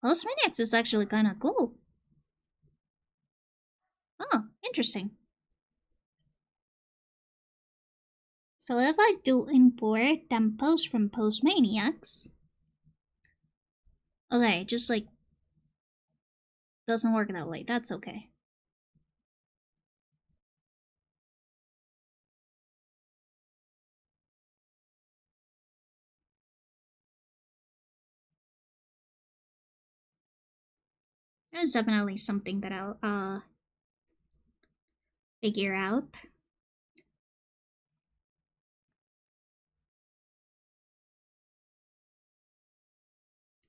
Postmaniacs is actually kinda cool. Oh, interesting. So if I do import tempos from Postmaniacs... Okay, just like... doesn't work that way, that's okay. There's definitely something that I'll, figure out.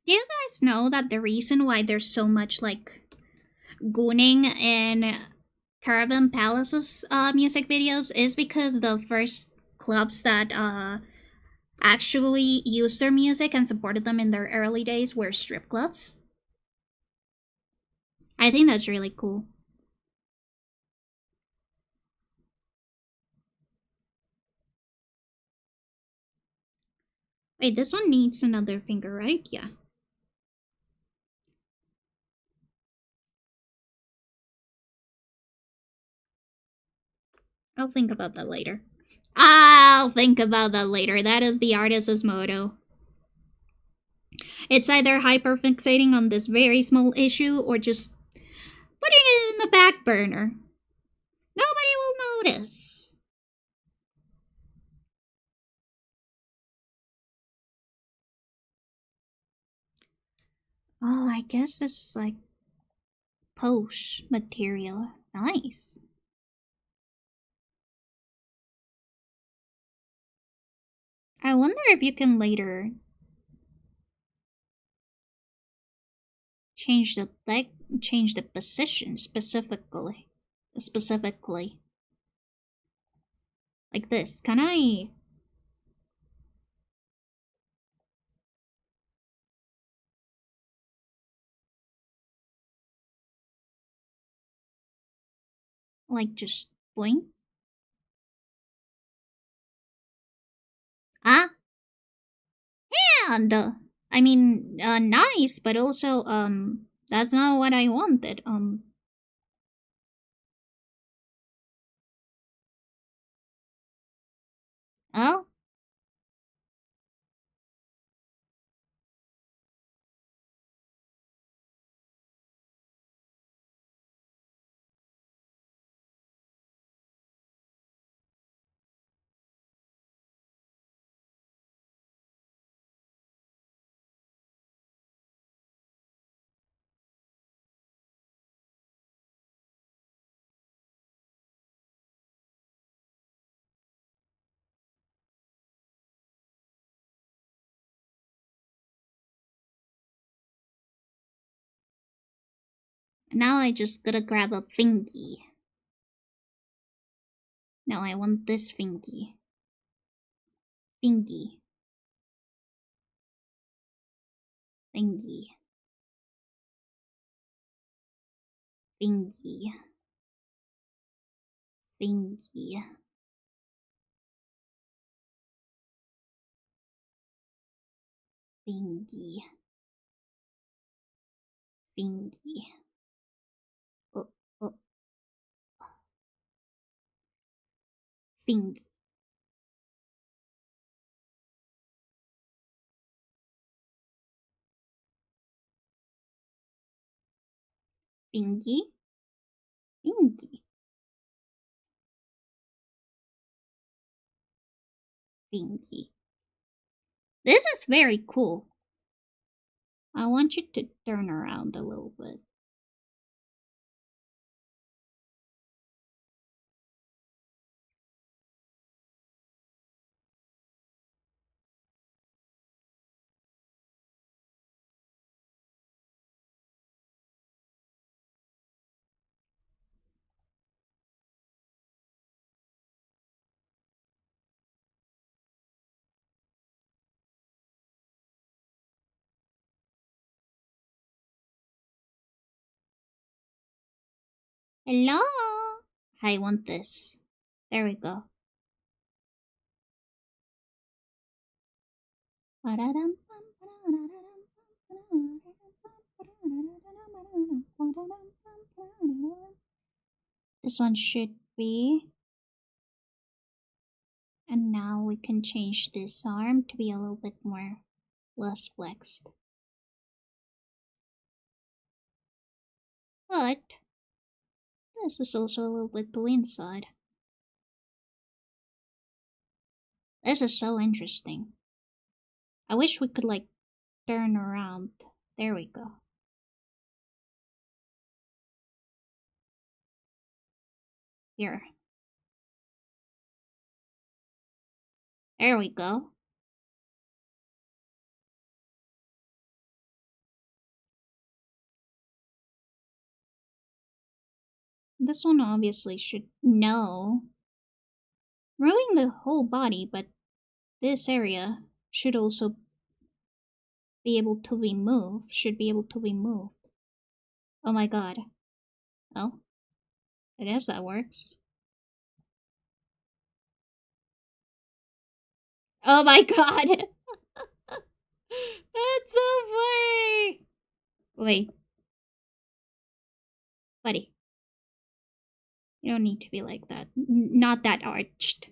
Do you guys know that the reason why there's so much, like, gooning in Caravan Palace's music videos is because the first clubs that actually used their music and supported them in their early days were strip clubs? I think that's really cool. Wait, this one needs another finger, right? Yeah. I'll think about that later. I'll think about that later. That is the artist's motto. It's either hyperfixating on this very small issue or just putting it in the back burner. Nobody will notice. Oh, I guess this is like post material. Nice. I wonder if you can later change the position specifically. Like this. Can I? Like just blink? Huh? And I mean, nice, but also that's not what I wanted. Oh? Now I just gotta grab a thingy. Now I want this thingy. Thingy. Thingy. Thingy. Thingy. Thingy. Thingy. Oh, oh. Thingy. Thingy. Thingy. Thingy. This is very cool. I want you to turn around a little bit. Hello? I want this. There we go. This one should be. And now we can change this arm to be a little bit more less flexed. But this is also a little bit too inside. This is so interesting. I wish we could like turn around. There we go. Here. There we go. This one obviously should know. Moving the whole body, but this area should also be able to be moved. Should be able to be moved. Oh my god. Oh. I guess that works. Oh my god! That's so funny! Wait. Buddy. You don't need to be like that. Not that arched.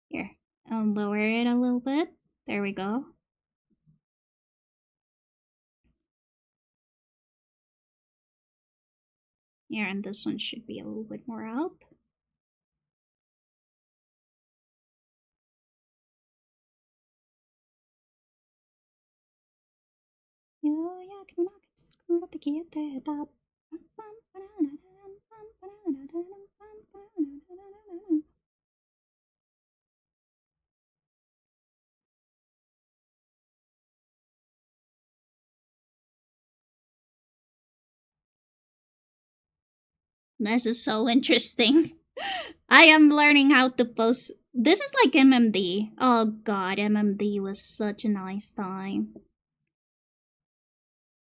Here. I'll lower it a little bit. There we go. Here, and this one should be a little bit more out. This is so interesting. I am learning how to post. This is like MMD. Oh god, MMD was such a nice time.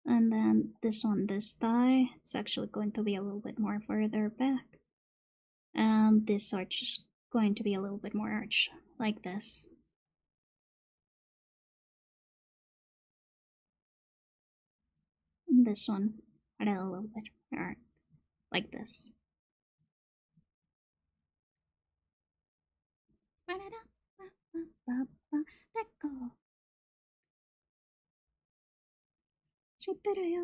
And then this one, this die, it's actually going to be a little bit more further back. And this arch is going to be a little bit more arch, like this. And this one, a little bit more, like this. Let go. 知ってるよ。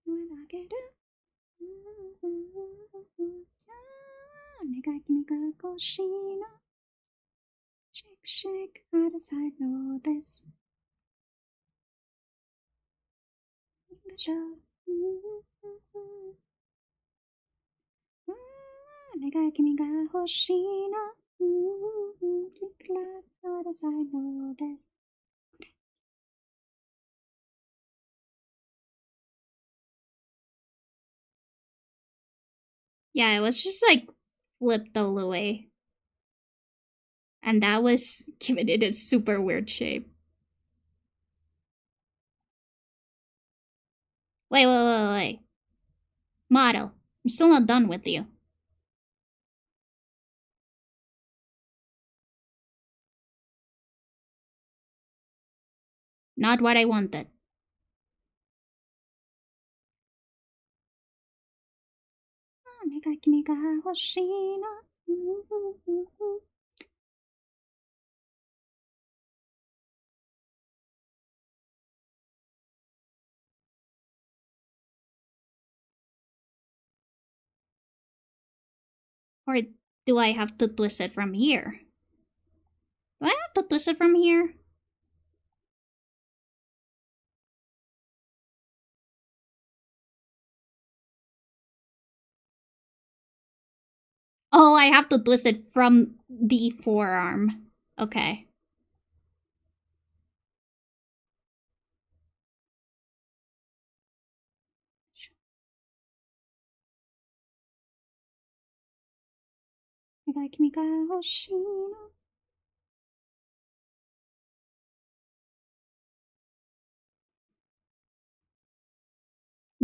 あげる。お願い君が欲しいの。Shake, shake, out of sight, no this. In the show. お願い君が欲しいの。Out of sight, no this. Yeah, it was just like flipped all the way. And that was giving it a super weird shape. Wait. Model, I'm still not done with you. Not what I wanted. Or do I have to twist it from here? Do I have to twist it from here? Oh, I have to twist it from the forearm. Okay.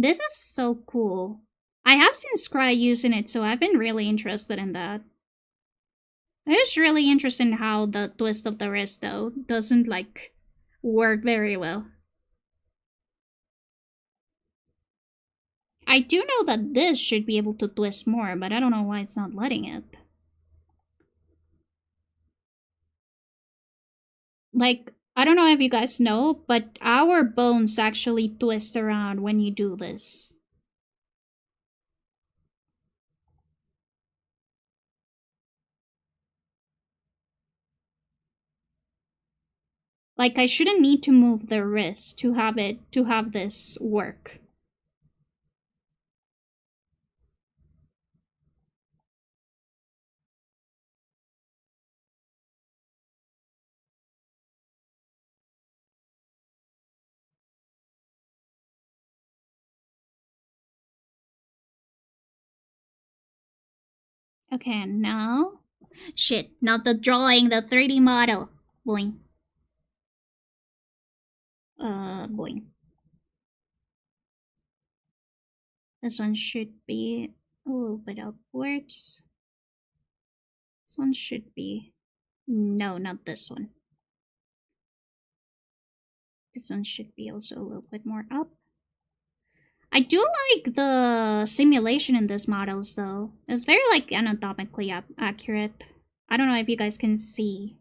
This is so cool. I have seen Scry using it, so I've been really interested in that. It's really interesting how the twist of the wrist, though, doesn't, like, work very well. I do know that this should be able to twist more, but I don't know why it's not letting it. Like, I don't know if you guys know, but our bones actually twist around when you do this. Like, I shouldn't need to move the wrist to have this work. Okay, now... Shit, not the drawing, the 3D model. Boing. Boing. This one should be a little bit upwards. This one should be... No, not this one. This one should be also a little bit more up. I do like the simulation in these models, though. It's very, like, anatomically accurate. I don't know if you guys can see.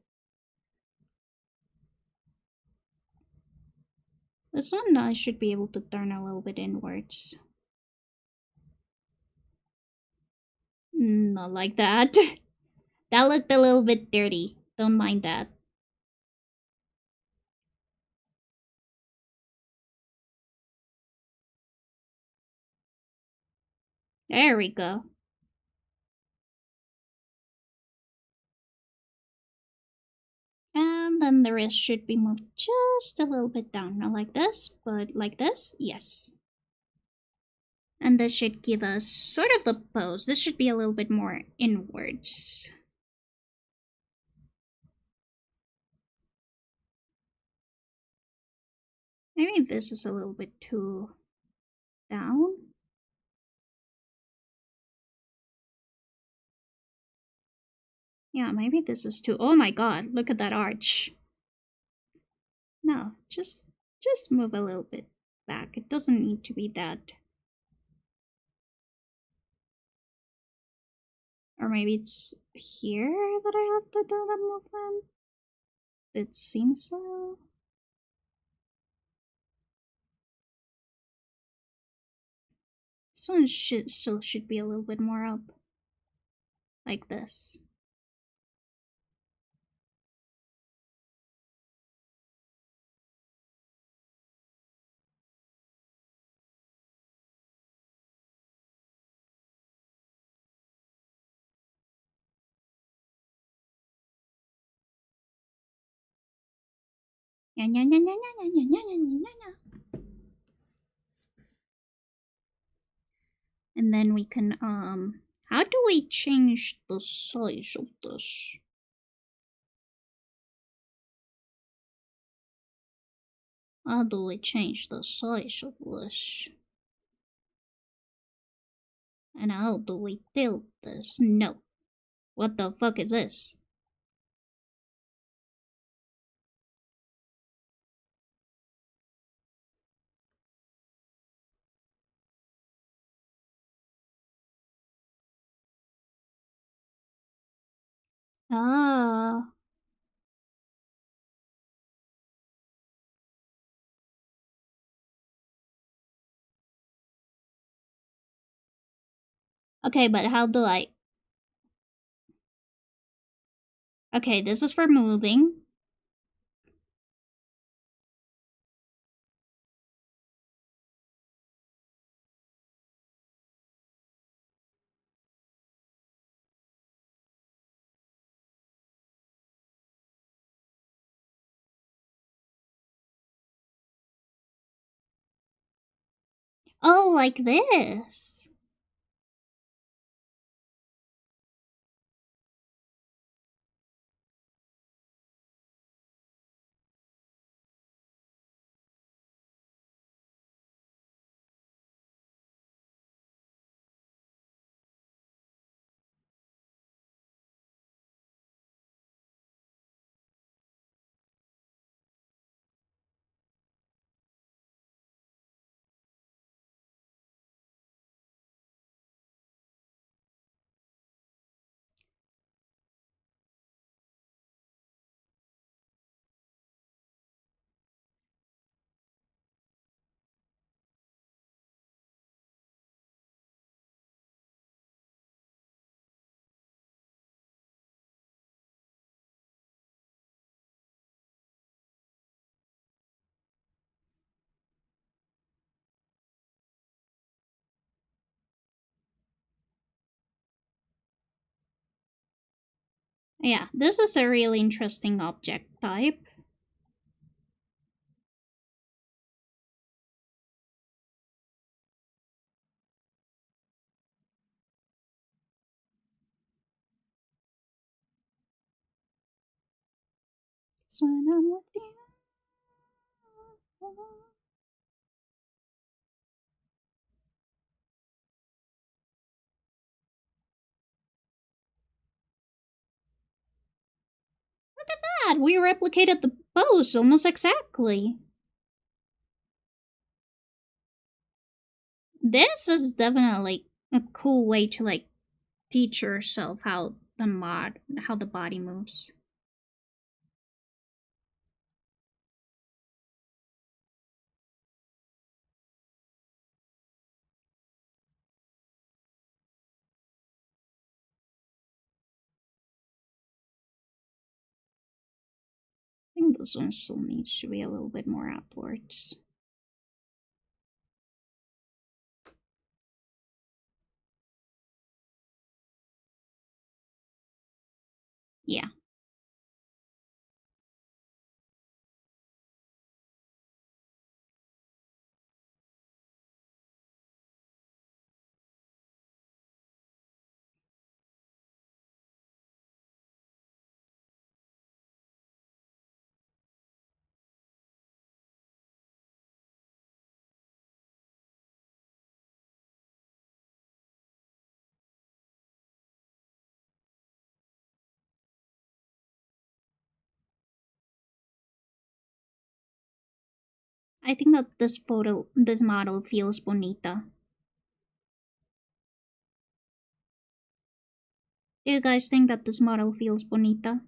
This one I should be able to turn a little bit inwards. Not like that. That looked a little bit dirty. Don't mind that. There we go. And then the wrist should be moved just a little bit down. Not like this, but like this. Yes. And this should give us sort of the pose. This should be a little bit more inwards. Maybe this is a little bit too down. Yeah, maybe this is too... Oh my god, look at that arch. No, just move a little bit back. It doesn't need to be that. Or maybe it's here that I have to do the movement. It seems so. This one still should be a little bit more up. Like this. And then we can, how do we change the size of this? How do we change the size of this? And how do we tilt this? No. What the fuck is this? Ah. Okay, but how do I... Okay, this is for moving. Oh, like this. Yeah, this is a really interesting object type. So when I'm with you. Look at that! We replicated the pose almost exactly. This is definitely a cool way to like teach yourself how the body moves. I think this one still needs to be a little bit more upwards. Yeah. I think that this model feels bonita. Do you guys think that this model feels bonita?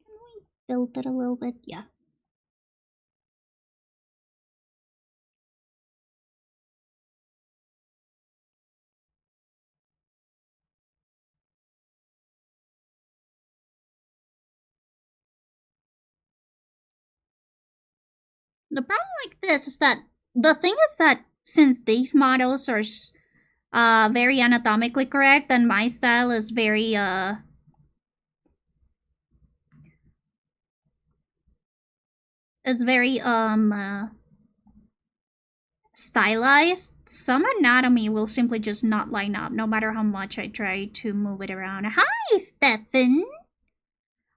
Can we tilt it a little bit? Yeah. The problem like this is that the thing is that since these models are very anatomically correct and my style is very stylized, some anatomy will simply just not line up no matter how much I try to move it around. Hi, Stefan!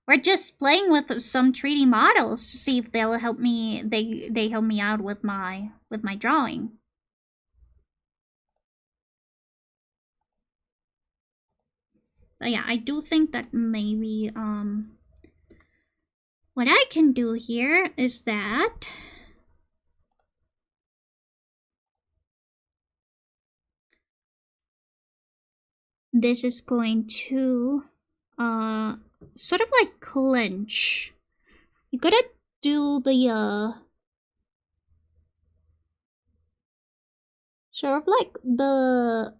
We're just playing with some 3D models to see if they'll help me. They help me out with my drawing. But yeah, I do think that maybe what I can do here is that this is going to sort of like clench. You gotta do the sort of like the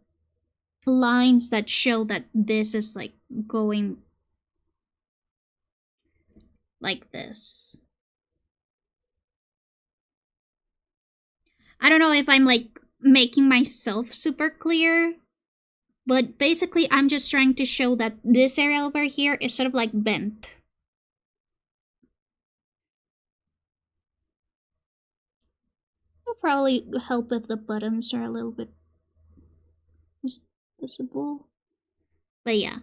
lines that show that this is like going like this. I don't know if I'm like making myself super clear, but basically I'm just trying to show that this area over here is sort of like bent. It'll probably help if the buttons are a little bit visible. But yeah,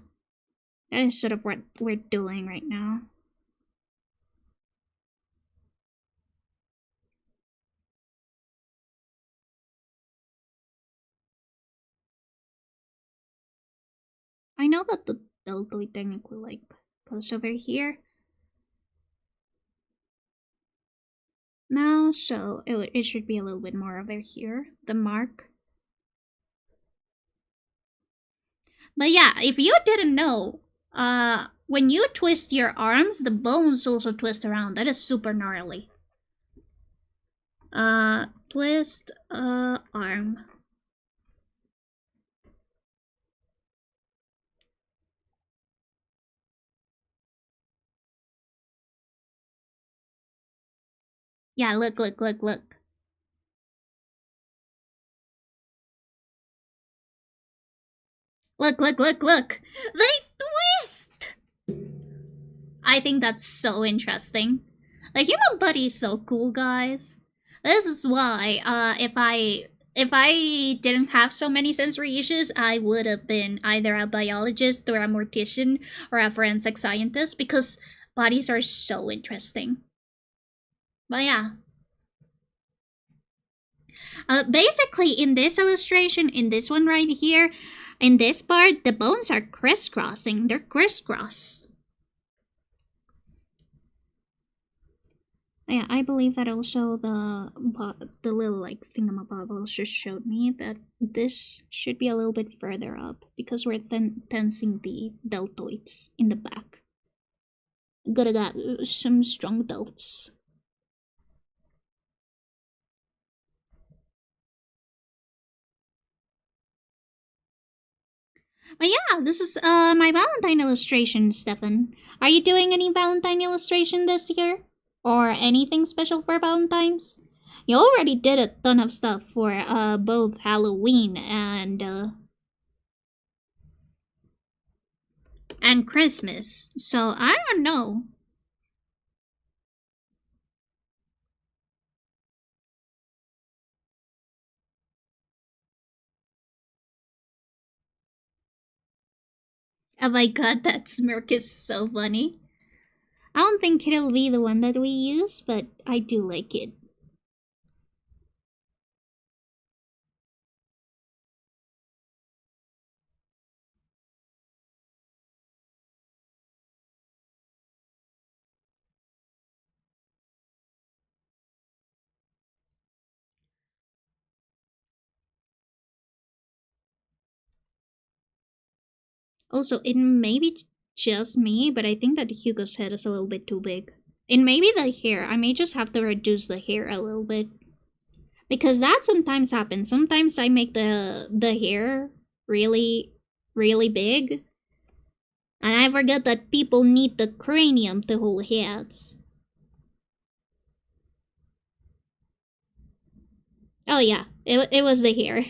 that is sort of what we're doing right now. I know that the deltoid technically like goes over here now, so it should be a little bit more over here, the mark. But yeah, if you didn't know, when you twist your arms, the bones also twist around. That is super gnarly. Twist arm. Yeah, look. Look, look, look, look! They twist! I think that's so interesting. The human body is so cool, guys. This is why, if I didn't have so many sensory issues, I would have been either a biologist or a mortician or a forensic scientist, because bodies are so interesting. But yeah. Basically, in this illustration, in this one right here, in this part, the bones are crisscrossing. They're crisscross. Yeah, I believe that also the little like thingamabob also showed me that this should be a little bit further up because we're tensing the deltoids in the back. Gotta got some strong delts. But yeah, this is my Valentine illustration, Stefan. Are you doing any Valentine illustration this year? Or anything special for Valentine's? You already did a ton of stuff for both Halloween and Christmas, so I don't know. Oh my god, that smirk is so funny. I don't think it'll be the one that we use, but I do like it. Also, it may be just me, but I think that Hugo's head is a little bit too big. It may be the hair. I may just have to reduce the hair a little bit. Because that sometimes happens. Sometimes I make the hair really, really big. And I forget that people need the cranium to hold heads. Oh yeah, it was the hair.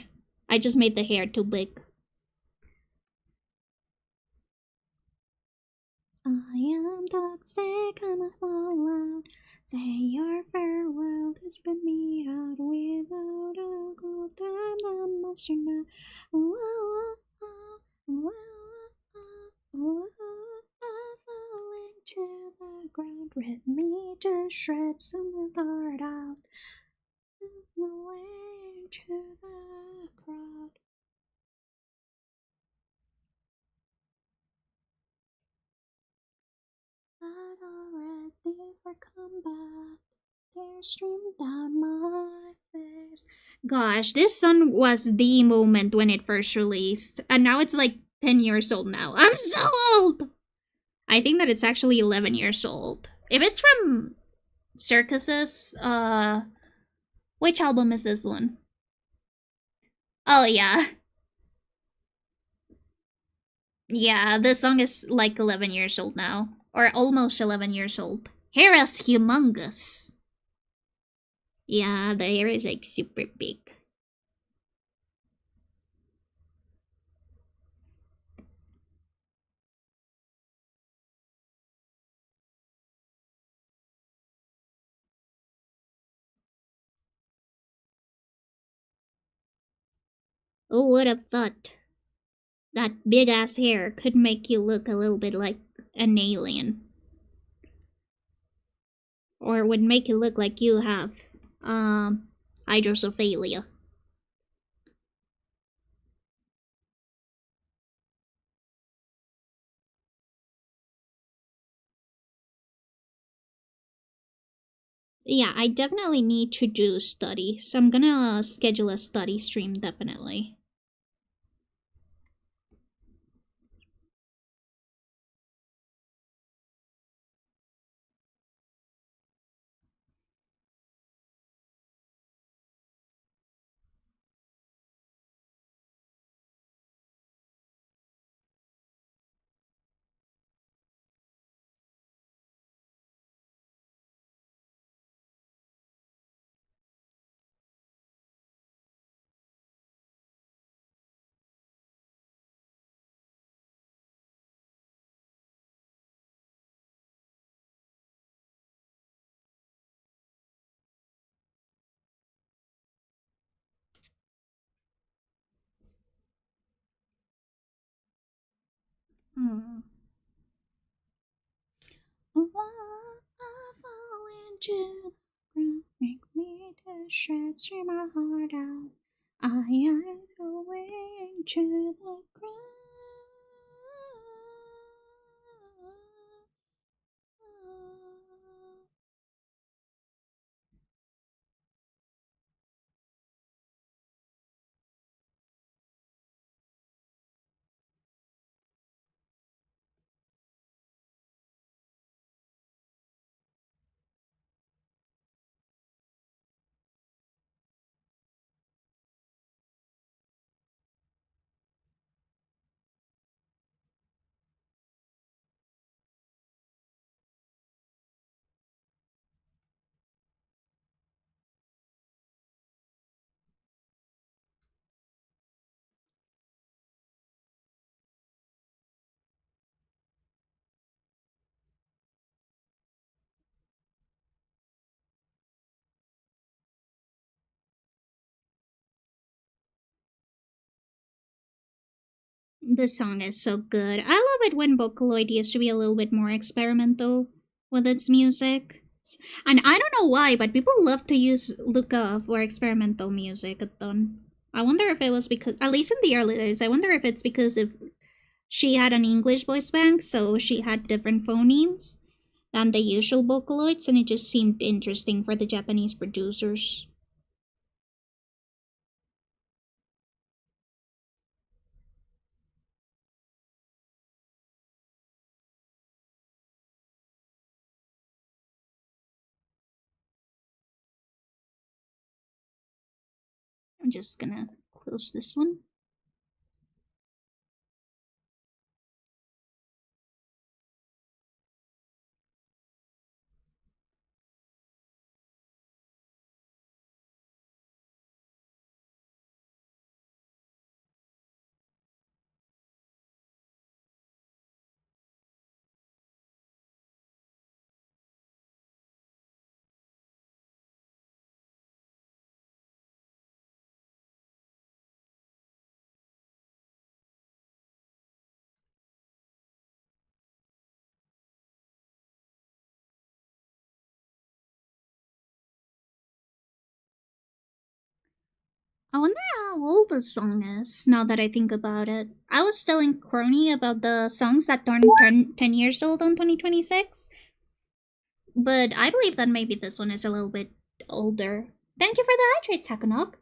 I just made the hair too big. I am toxic, I'm a fallout. Say your farewell to spit me out without a good time. I'm a monster now. Falling to the ground, rip me to shreds, some heart out. Way to the crowd. Not already for comeback. Tears stream down my face. Gosh, this song was the moment when it first released, and now it's like 10 years old now. I'm so old! I think that it's actually 11 years old. If it's from Circuses, which album is this one? Oh yeah. Yeah, this song is like 11 years old now. Or almost 11 years old. Hair is humongous. Yeah, the hair is like super big. Who would have thought that big ass hair could make you look a little bit like an alien? Or would make you look like you have, hydrocephalia. Yeah, I definitely need to do study, so I'm gonna schedule a study stream, definitely. Hmm. I fall into the ground, make me the shreds, tear my heart out. I am going to the ground. The song is so good. I love it when Vocaloid used to be a little bit more experimental with its music. And I don't know why, but people love to use Luca for experimental music. I wonder if it was because, at least in the early days, I wonder if it's because if she had an English voice bank, so she had different phonemes than the usual Vocaloids, and it just seemed interesting for the Japanese producers. I'm just gonna close this one. I wonder how old the song is, now that I think about it. I was telling Crony about the songs that turned 10 years old on 2026, but I believe that maybe this one is a little bit older. Thank you for the hydrate, Sakunok.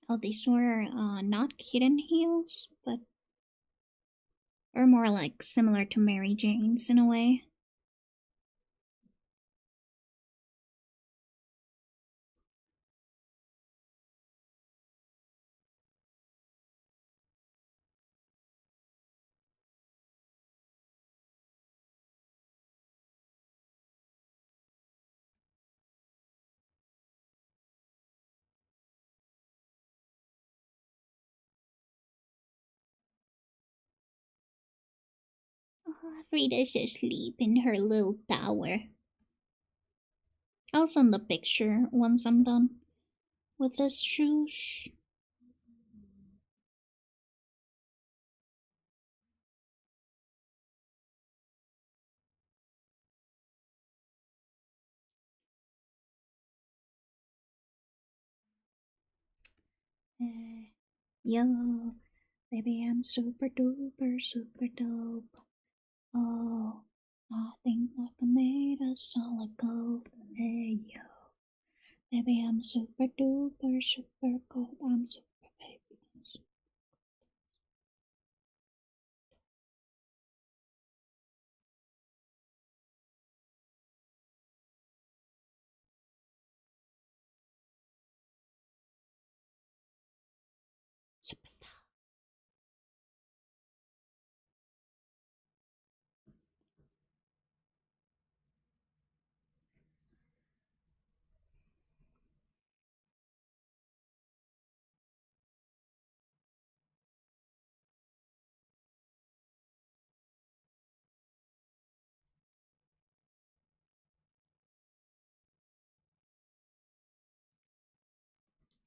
Oh, these were not kitten heels, but are more like similar to Mary Jane's in a way. Oh, Frida's asleep in her little tower. I'll send the picture once I'm done with this shoes. Yo, Baby, I'm super duper, super dope. Oh, I think I can made a solid gold. Hey, yo. Baby, I'm super duper, super cold. I'm super baby. I'm super. Superstar.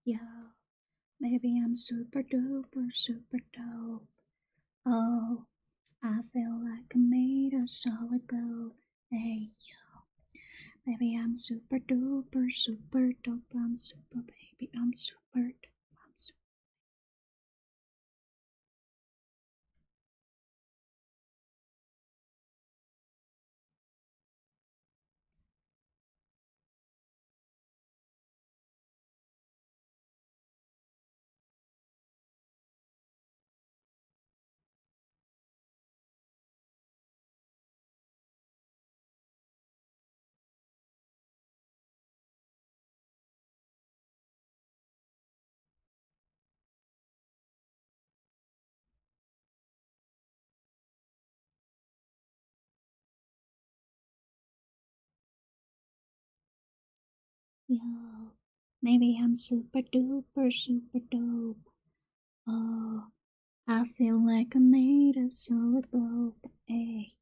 Yo, maybe I'm super duper, super dope. Oh, I feel like I made a solid gold. Hey, yo, maybe I'm super duper, super dope. I'm super baby. I'm super dope. I'm super. Yo, maybe I'm super duper, super dope. Oh, I feel like I made a solid gold. Hey,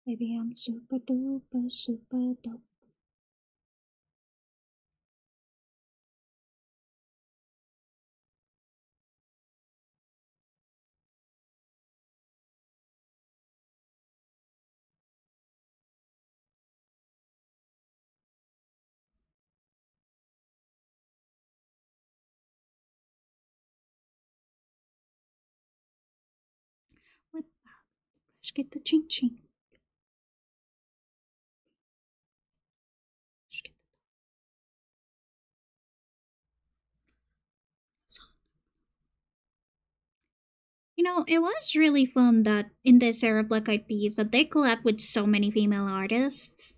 maybe I'm super duper, super dope. Whip out. Let's get the ching ching. Let's get the song. You know, it was really fun that in this era of Black Eyed Peas that they collabed with so many female artists.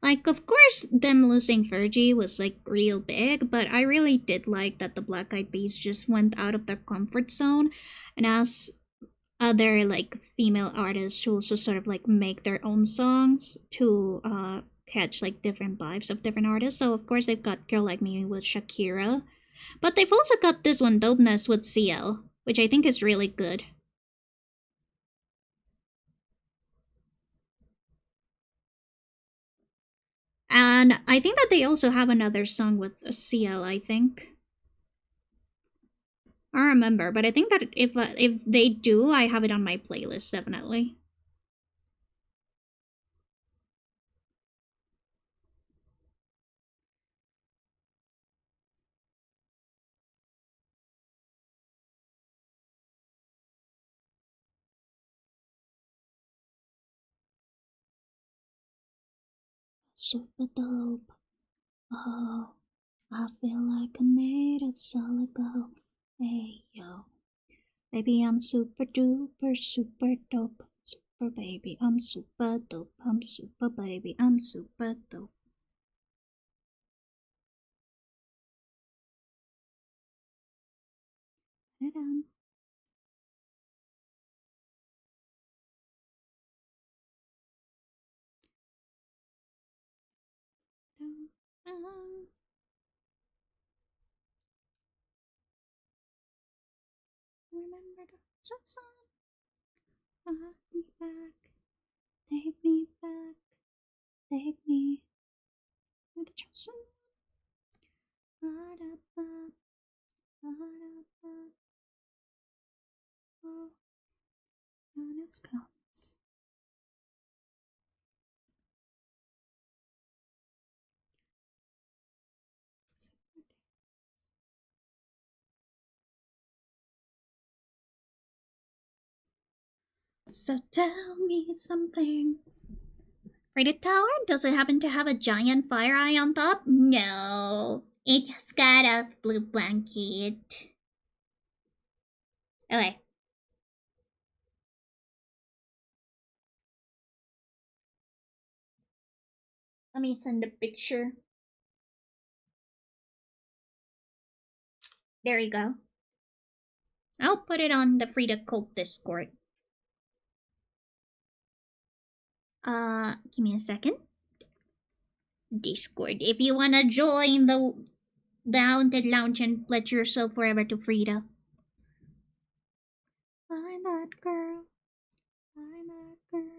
Like, of course, them losing Fergie was like real big, but I really did like that the Black Eyed Peas just went out of their comfort zone and asked other like female artists to also sort of like make their own songs to catch like different vibes of different artists. So of course they've got Girl Like Me with Shakira, but they've also got this one Dopeness with CL, which I think is really good. And I think that they also have another song with CL, I think. I don't remember, but I think that if they do, I have it on my playlist definitely. Super dope. Oh, I feel like I'm made of solid gold. Hey yo, baby, I'm super duper, super dope. Super baby, I'm super dope. I'm super baby, I'm super dope. Ta-da. Remember the song? Me back, take me back, take me. You're the chosen one. Oh, honest comes. So tell me something. Frida Tower? Does it happen to have a giant fire eye on top? No. It just got a blue blanket. Okay. Let me send a picture. There you go. I'll put it on the Frida Cult Discord. Give me a second. Discord. If you wanna join the Haunted Lounge and pledge yourself forever to Frida. Find that girl. Find that girl.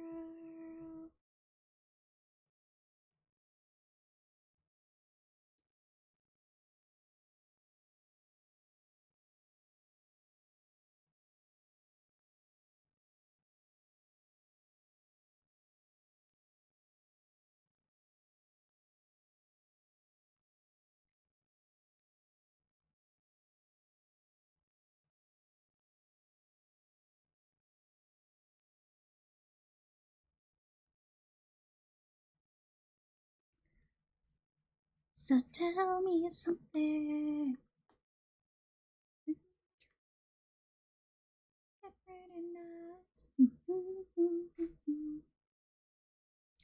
So tell me something.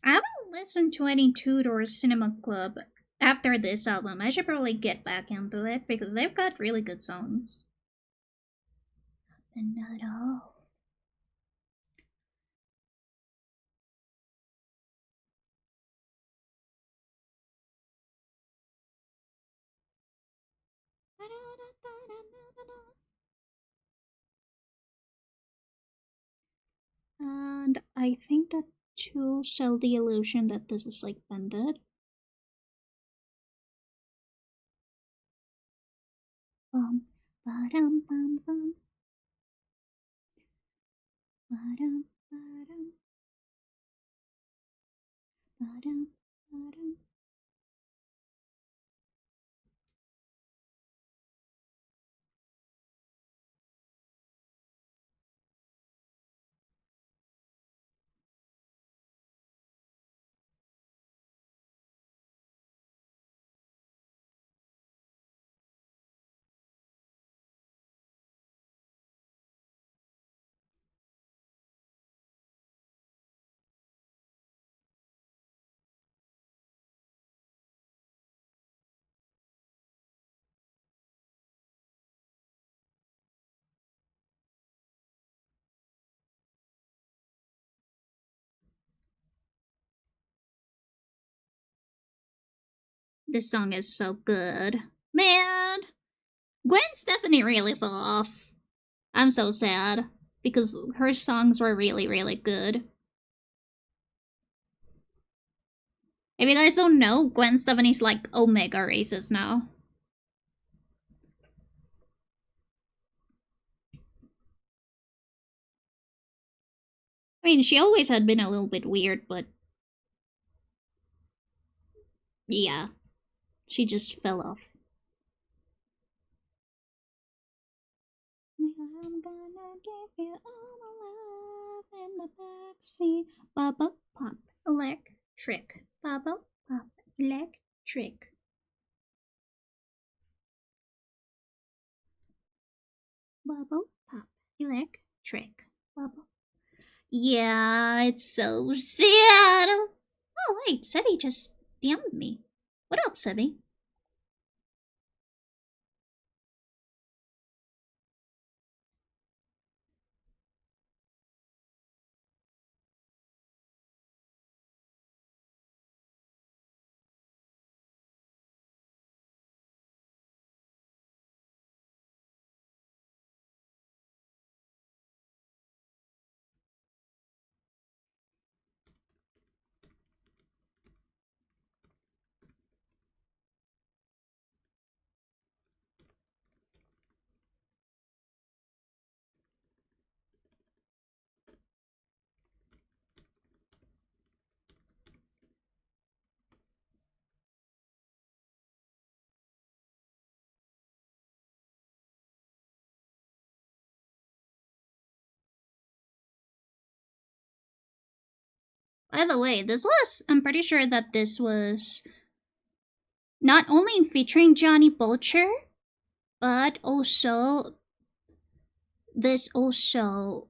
I haven't listened to any Tudor Cinema Club after this album. I should probably get back into it because they've got really good songs. But not all. And I think that to sell the illusion that this is like bended. Ba-dum, bum, bum. Ba-dum, ba-dum. Ba-dum, ba-dum. This song is so good. Man! Gwen Stefani really fell off. I'm so sad. Because her songs were really, really good. If you guys don't know, Gwen Stefani's like Omega races now. I mean, she always had been a little bit weird, but... yeah. She just fell off. I'm gonna give you all my love in the backseat. Bubble pop electric. Bubble pop electric. Bubble pop electric. Bubble. Yeah, it's so sad. Oh wait, Sebi just DM'd me. What up, Sebi? By the way, I'm pretty sure that this was not only featuring Johnny Butcher, but also this also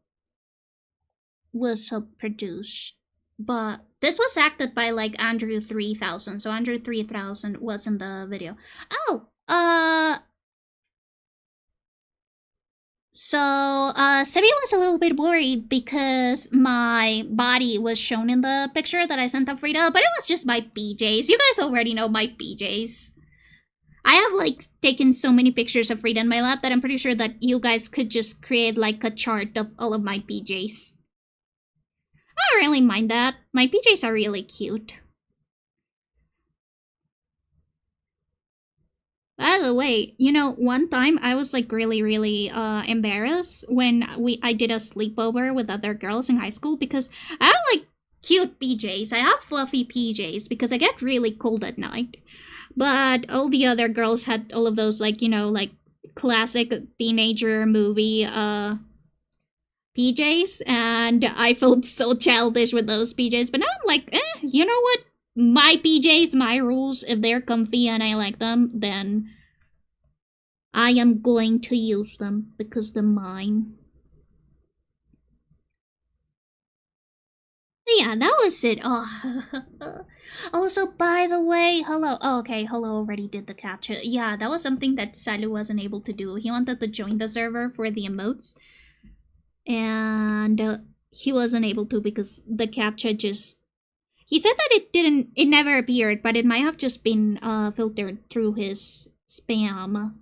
was produced, but this was acted by like Andrew 3000. So Andrew 3000 was in the video. So Sebi was a little bit worried because my body was shown in the picture that I sent to Frida, but it was just my PJs. You guys already know my PJs. I have like taken so many pictures of Frida in my lab that I'm pretty sure that you guys could just create like a chart of all of my PJs. I don't really mind that. My PJs are really cute. By the way, you know, one time I was like really embarrassed when I did a sleepover with other girls in high school because I have like cute PJs. I have fluffy PJs because I get really cold at night. But all the other girls had all of those like, you know, like classic teenager movie PJs, and I felt so childish with those PJs. But now I'm like, you know what? My PJs, my rules. If they're comfy and I like them, then I am going to use them because they're mine. Yeah, that was it. Oh. Also, by the way, hello. Oh, okay, hello already did the captcha. Yeah, that was something that Salu wasn't able to do. He wanted to join the server for the emotes, and he wasn't able to because the captcha just... He said that it never appeared, but it might have just been filtered through his spam.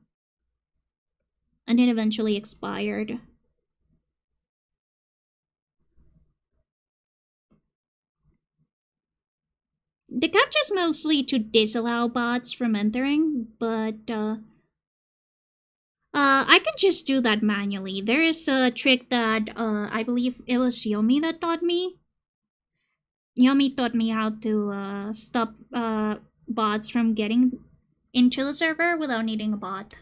And it eventually expired. The captcha is mostly to disallow bots from entering, but I can just do that manually. There is a trick that I believe it was Yomi that taught me. Yomi taught me how to stop bots from getting into the server without needing a bot.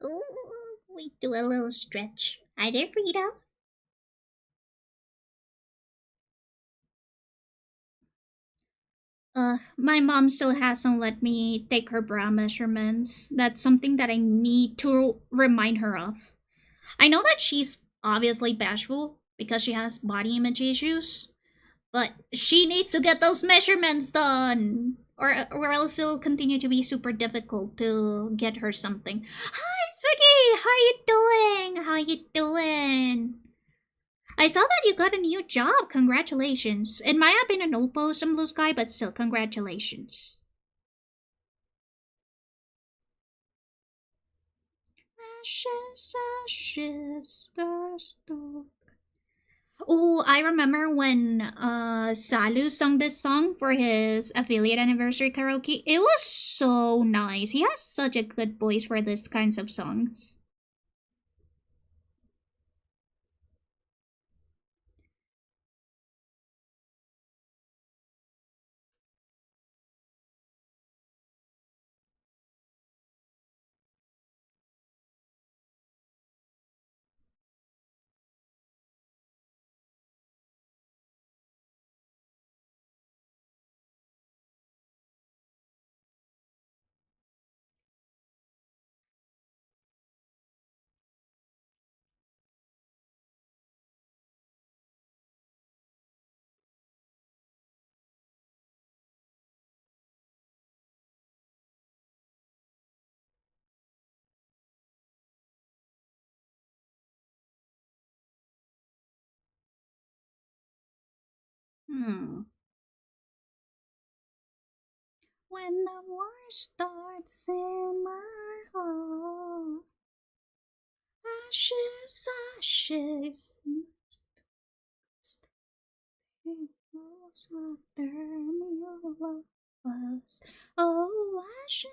Ooh, we do a little stretch. Hi there, Frida. My mom still hasn't let me take her bra measurements. That's something that I need to remind her of. I know that she's obviously bashful because she has body image issues, but she needs to get those measurements done, or else it'll continue to be super difficult to get her something. Hi, Swiggy! How you doing? How you doing? I saw that you got a new job. Congratulations. It might have been an old post on Blue Sky, but still, congratulations. Ashes, ashes, dust. Oh, I remember when Salu sung this song for his affiliate anniversary karaoke. It was so nice. He has such a good voice for these kinds of songs. When the war starts in my heart, ashes, ashes, oh, ashes.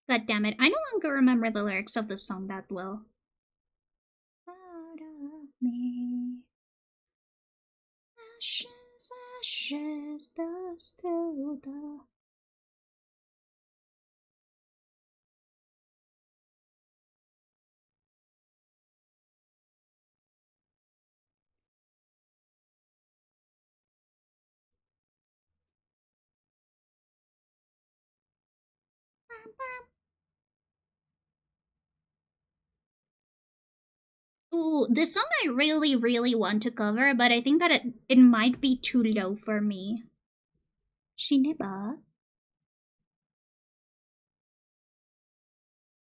God damn it, I no longer remember the lyrics of the song that well. Out of me. Ashes, just us two. Ooh, this song I really, really want to cover, but I think that it might be too low for me. Shineba?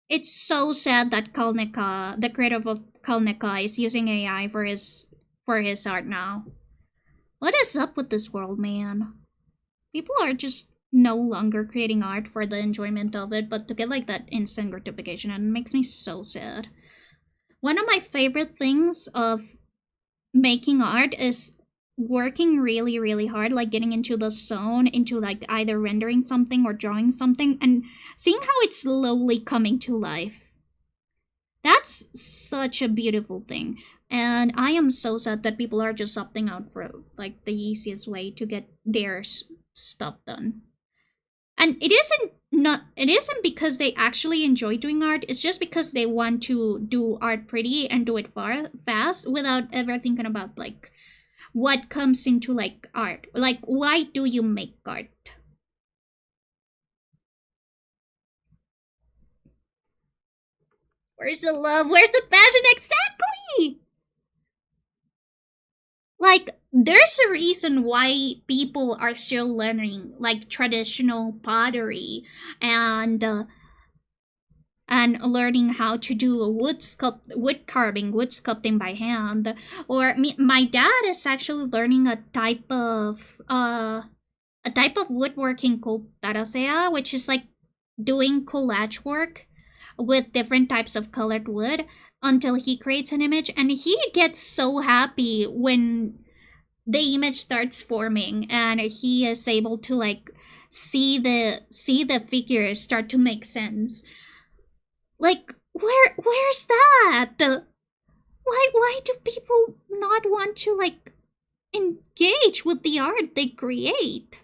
It's so sad that Kalneka, the creator of Kalneka, is using AI for his art now. What is up with this world, man? People are just no longer creating art for the enjoyment of it, but to get like that instant gratification, and it makes me so sad. One of my favorite things of making art is working really, really hard, like getting into the zone, into like either rendering something or drawing something, and seeing how it's slowly coming to life. That's such a beautiful thing. And I am so sad that people are just opting out for like the easiest way to get their stuff done. And it isn't because they actually enjoy doing art, it's just because they want to do art pretty and do it fast without ever thinking about like what comes into like art. Like, why do you make art? Where's the love? Where's the passion? Exactly! Like, there's a reason why people are still learning like traditional pottery and learning how to do wood sculpting by hand. Or my dad is actually learning a type of woodworking called tarasea, which is like doing collage work with different types of colored wood until he creates an image, and he gets so happy when the image starts forming and he is able to like see the figures start to make sense. Like, where's that? Why do people not want to like engage with the art they create?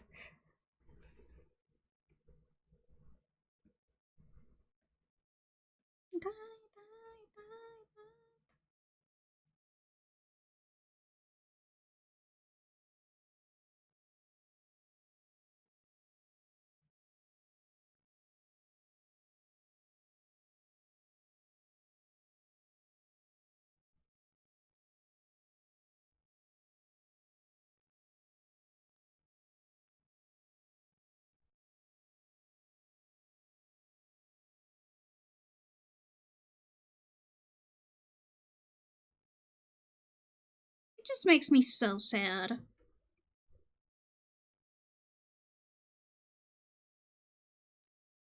It just makes me so sad.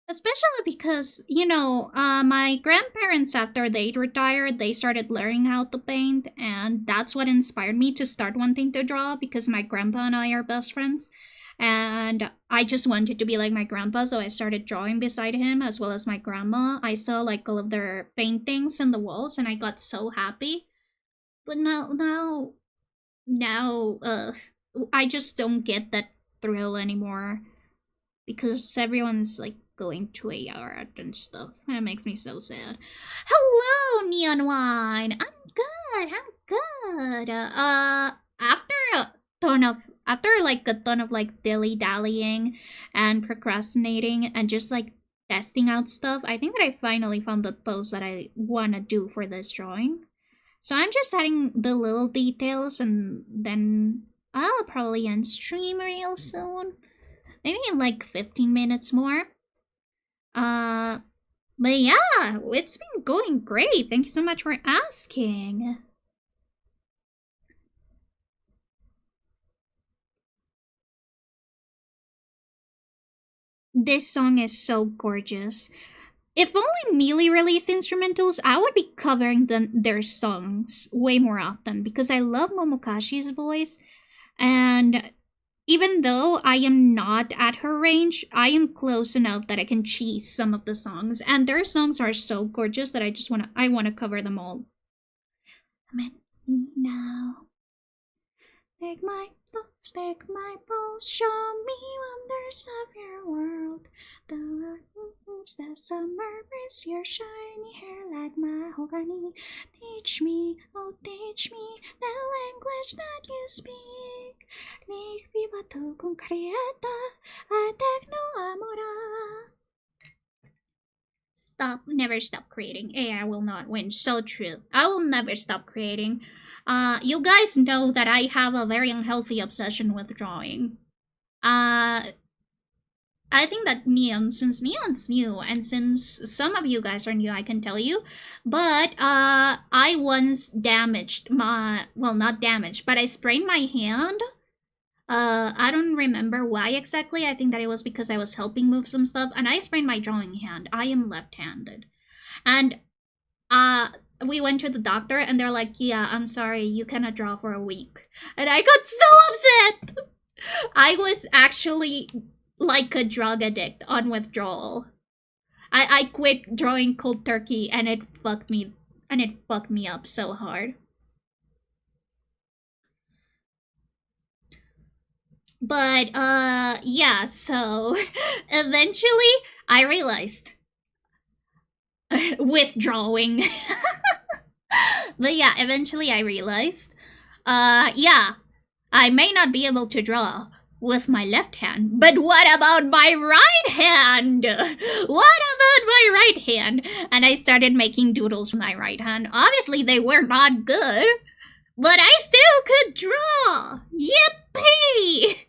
Especially because, you know, my grandparents, after they retired, they started learning how to paint, and that's what inspired me to start wanting to draw, because my grandpa and I are best friends, and I just wanted to be like my grandpa, so I started drawing beside him, as well as my grandma. I saw like all of their paintings in the walls, and I got so happy. But now, I just don't get that thrill anymore, because everyone's like going to AR and stuff. That makes me so sad. Hello, Neon Wine. I'm good. After a ton of like dilly-dallying and procrastinating and just like testing out stuff, I think that I finally found the pose that I want to do for this drawing. So I'm just adding the little details, and then I'll probably end stream real soon. Maybe in like 15 minutes more. But yeah, it's been going great. Thank you so much for asking. This song is so gorgeous. If only Melee released instrumentals, I would be covering their songs way more often, because I love Momokashi's voice, and even though I am not at her range, I am close enough that I can cheese some of the songs, and their songs are so gorgeous that I want to cover them all. Let me now take my thoughts Stick my pulse, show me wonders of your world. The moves, the summer breeze, your shiny hair like mahogany. Teach me, oh teach me, the language that you speak. Nik viva tu con crieta, a techno amora. Stop, never stop creating. AI will not win. So true. I will never stop creating. You guys know that I have a very unhealthy obsession with drawing. I think that since Neon's new, and since some of you guys are new, I can tell you, but I once damaged my, well, not damaged, but I sprained my hand. I don't remember why exactly. I think that it was because I was helping move some stuff, and I sprained my drawing hand. I am left-handed. And we went to the doctor, and they're like, yeah, I'm sorry, you cannot draw for a week. And I got so upset! I was actually like a drug addict on withdrawal. I quit drawing cold turkey, and it fucked me up so hard. But, yeah, so eventually I realized withdrawing. But yeah, eventually I realized, yeah, I may not be able to draw with my left hand, but what about my right hand? What about my right hand? And I started making doodles with my right hand. Obviously, they were not good, but I still could draw. Yippee!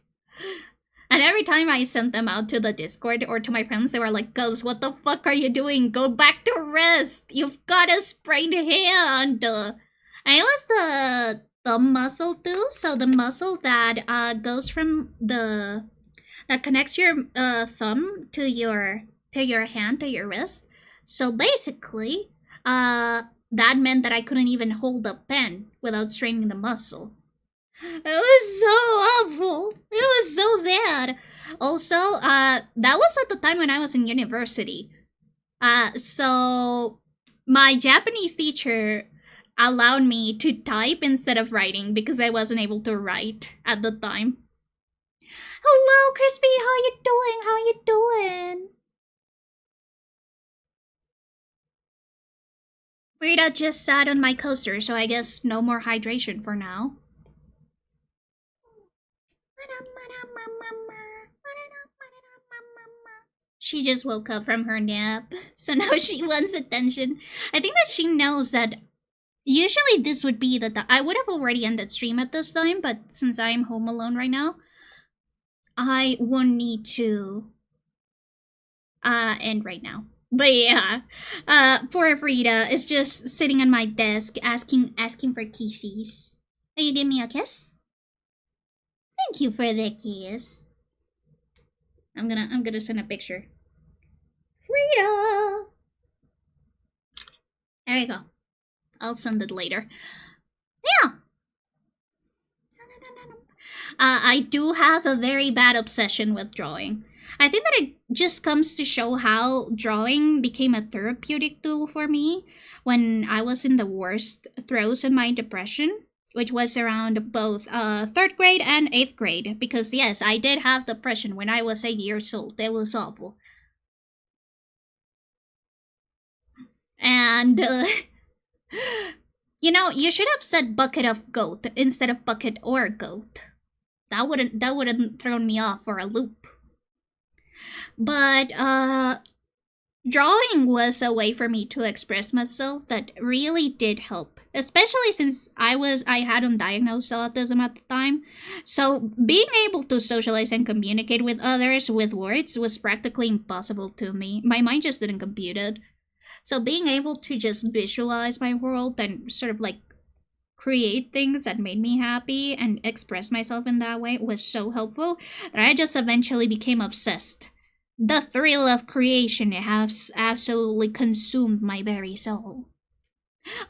And every time I sent them out to the Discord or to my friends, they were like, Ghost, what the fuck are you doing? Go back to rest. You've got a sprained hand. And it was the muscle too. So the muscle that goes from that connects your thumb to your hand, to your wrist. So basically, that meant that I couldn't even hold a pen without straining the muscle. It was so awful. It was so sad. Also, that was at the time when I was in university. So my Japanese teacher allowed me to type instead of writing because I wasn't able to write at the time. Hello, Crispy. How you doing? How you doing? Frida just sat on my coaster, so I guess no more hydration for now. She just woke up from her nap, so now she wants attention. I think that she knows that usually this would be I would have already ended stream at this time, but since I'm home alone right now, I won't need to end right now. But yeah, poor Frida is just sitting on my desk asking for kisses. Will you give me a kiss? Thank you for the kiss. I'm gonna send a picture. Frida! There you go. I'll send it later. Yeah. I do have a very bad obsession with drawing. I think that it just comes to show how drawing became a therapeutic tool for me when I was in the worst throes of my depression, which was around both 3rd grade and 8th grade. Because yes, I did have depression when I was 8 years old. It was awful. And, you know, you should have said bucket of goat instead of bucket or goat. That wouldn't thrown me off for a loop. But, drawing was a way for me to express myself that really did help. Especially since I had undiagnosed autism at the time. So being able to socialize and communicate with others with words was practically impossible to me. My mind just didn't compute it. So being able to just visualize my world and sort of like create things that made me happy and express myself in that way was so helpful that I just eventually became obsessed. The thrill of creation has absolutely consumed my very soul.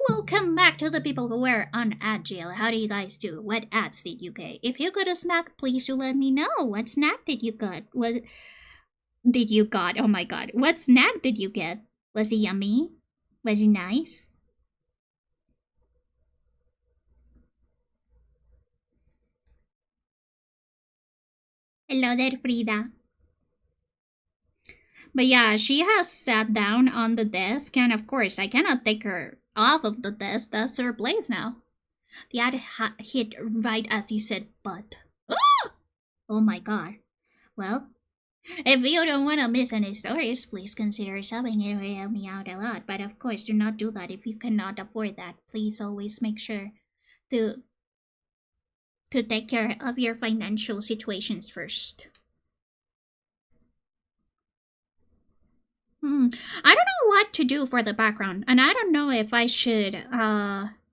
Welcome back to the people who were on Agile. How do you guys do? What ads did you get? If you got a snack, please do let me know. What snack did you get? What did you got? Oh my god. What snack did you get? Was it yummy? Was it nice? Hello there, Frida. But yeah, she has sat down on the desk, and of course, I cannot take her off of the desk. That's her place now. The ad hit right as you said, but... Oh my god. Well, if you don't want to miss any stories, please consider subbing. It will help me out a lot. But of course, do not do that if you cannot afford that. Please always make sure to take care of your financial situations first. I don't know what to do for the background, and I don't know if I should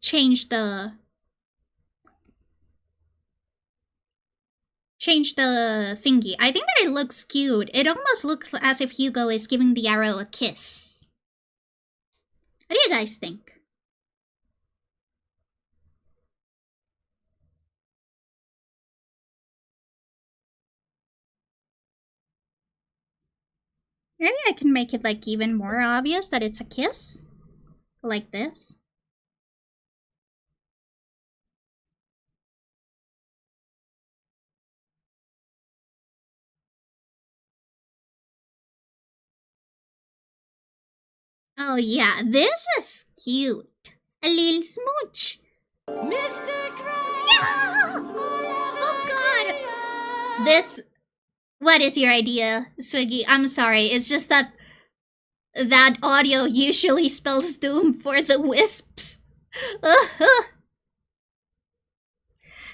change the thingy. I think that it looks cute. It almost looks as if Hugo is giving the arrow a kiss. What do you guys think? Maybe I can make it like even more obvious that it's a kiss. Like this. Oh yeah, this is cute. A little smooch. Mr. Krabs! Oh god! This... What is your idea, Swiggy? I'm sorry, it's just that audio usually spells doom for the wisps.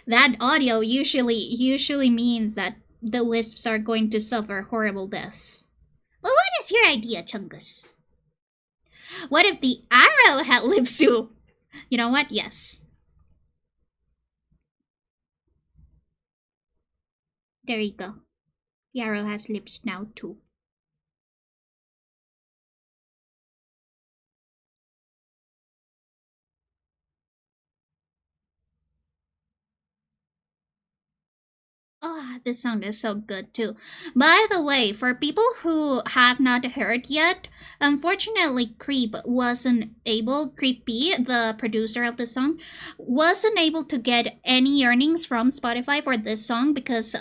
That audio usually means that the wisps are going to suffer horrible deaths. Well, what is your idea, Chungus? What if the arrow had lips too? You know what? Yes. There you go. The arrow has lips now too. Oh, this song is so good too. By the way, for people who have not heard yet, unfortunately Creep, the producer of the song, wasn't able to get any earnings from Spotify for this song because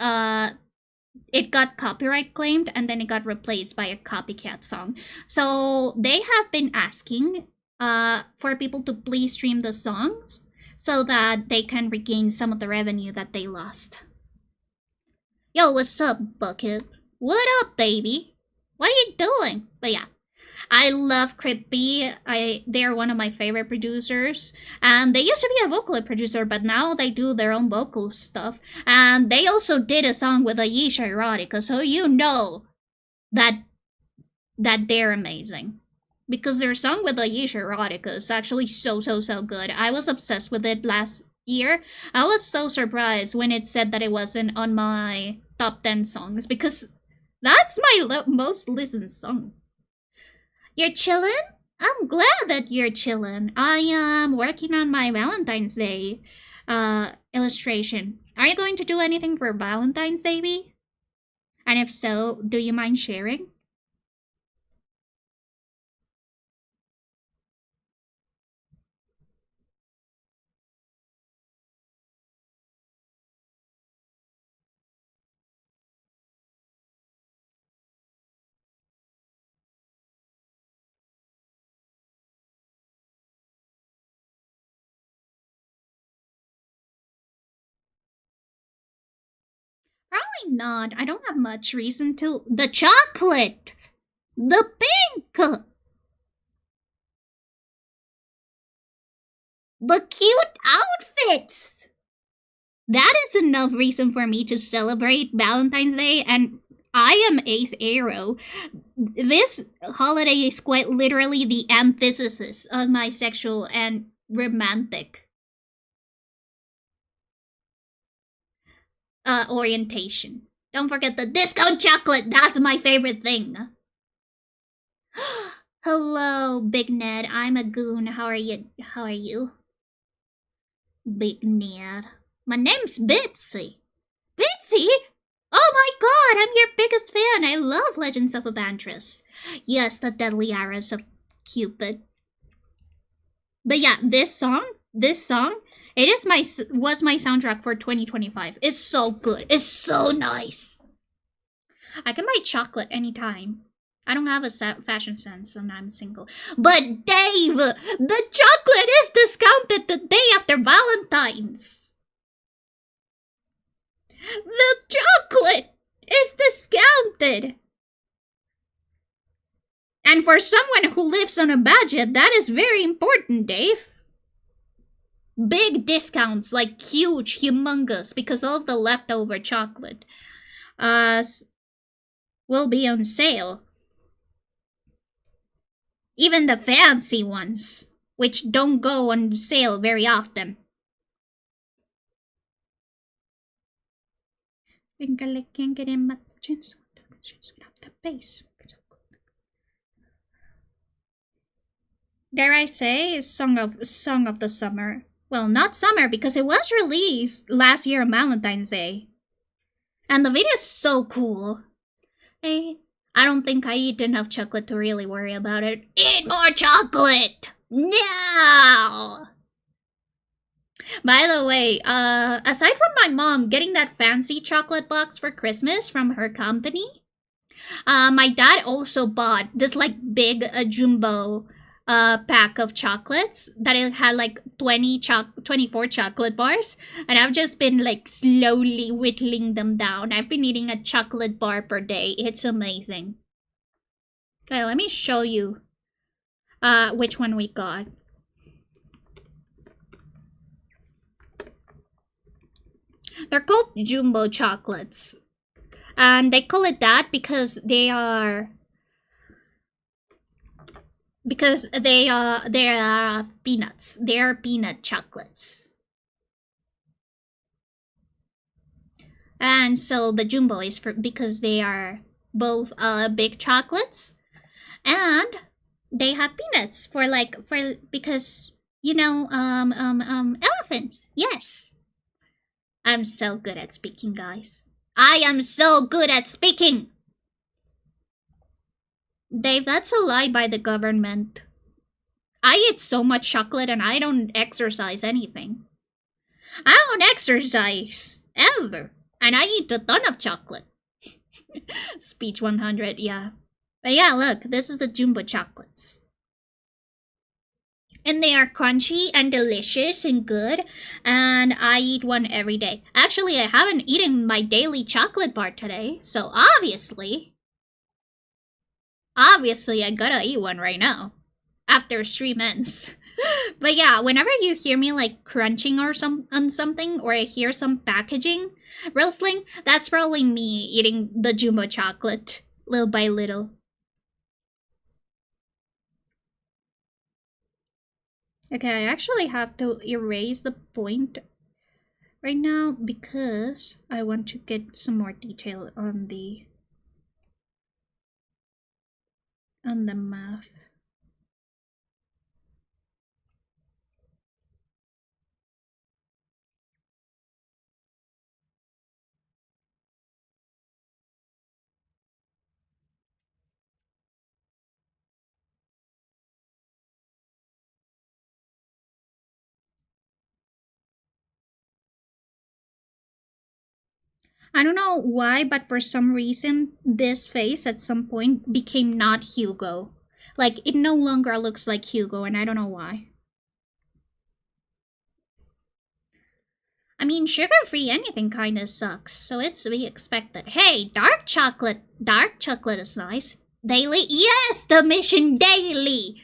it got copyright claimed and then it got replaced by a copycat song. So they have been asking for people to please stream the songs so that they can regain some of the revenue that they lost. Yo, what's up, Bucket? What up, baby? What are you doing? But yeah, I love Crippy. They're one of my favorite producers. And they used to be a vocal producer, but now they do their own vocal stuff. And they also did a song with Ayesha Erotica, so you know that they're amazing. Because their song with Ayesha Erotica is actually so good. I was obsessed with it last year. I was so surprised when it said that it wasn't on my top 10 songs because that's my most listened song. You're chillin'? I'm glad that you're chillin'. I am working on my Valentine's Day illustration. Are you going to do anything for Valentine's Day, B? And if so, do you mind sharing? Probably not. I don't have much reason to. The chocolate! The pink! The cute outfits! That is enough reason for me to celebrate Valentine's Day, and I am Ace Arrow. This holiday is quite literally the antithesis of my sexual and romantic orientation. Don't forget the discount chocolate. That's my favorite thing. Hello, Big Ned. I'm a goon. How are you? Big Ned. My name's Bitsy. Bitsy? Oh my god, I'm your biggest fan. I love Legends of Evantris. Yes, the deadly arrows of Cupid. But yeah, this song, was my soundtrack for 2025. It's so good. It's so nice. I can buy chocolate anytime. I don't have a fashion sense and I'm single. But Dave, the chocolate is discounted the day after Valentine's. The chocolate is discounted. And for someone who lives on a budget, that is very important, Dave. Big discounts, like huge, humongous, because all of the leftover chocolate will be on sale. Even the fancy ones, which don't go on sale very often. Can't get in much chance the base. Dare I say, song of the summer. Well, not summer because it was released last year on Valentine's Day. And the video is so cool. Hey, I don't think I eat enough chocolate to really worry about it. Eat more chocolate! No! By the way, aside from my mom getting that fancy chocolate box for Christmas from her company, my dad also bought this like big jumbo pack of chocolates that it had like 24 chocolate bars, and I've just been like slowly whittling them down. I've been eating a chocolate bar per day. It's amazing. Okay, let me show you which one we got. They're called jumbo chocolates, and they call it that because they are peanuts. They are peanut chocolates. And so the jumbo is because they are both big chocolates and they have peanuts because you know elephants. Yes. I'm so good at speaking, guys. I am so good at speaking. Dave, that's a lie by the government. I eat so much chocolate and I don't exercise anything. I don't exercise, ever. And I eat a ton of chocolate. Speech 100, yeah. But yeah, look, this is the jumbo chocolates. And they are crunchy and delicious and good. And I eat one every day. Actually, I haven't eaten my daily chocolate bar today. So obviously, I gotta eat one right now. After stream ends. But yeah, whenever you hear me like crunching or on something, or I hear some packaging rustling, that's probably me eating the jumbo chocolate little by little. Okay, I actually have to erase the point right now because I want to get some more detail on the math. I don't know why, but for some reason, this face at some point became not Hugo. Like, it no longer looks like Hugo, and I don't know why. I mean, sugar-free anything kinda sucks, so it's to be expected. Hey, dark chocolate is nice. Daily? Yes, the mission daily!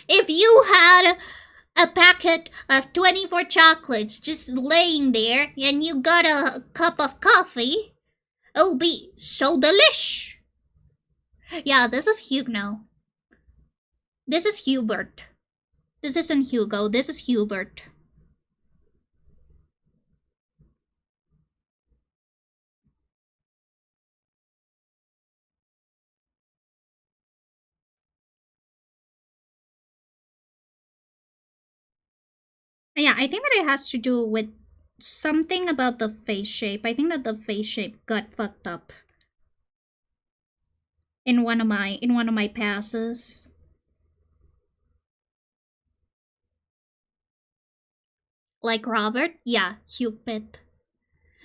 If you had a packet of 24 chocolates just laying there and you got a cup of coffee, it'll be so delish. Yeah, this is Hugo. This is Hubert. This isn't Hugo, this is Hubert. Yeah, I think that it has to do with something about the face shape. I think that the face shape got fucked up in one of my passes. Like Robert? Yeah, Cupid.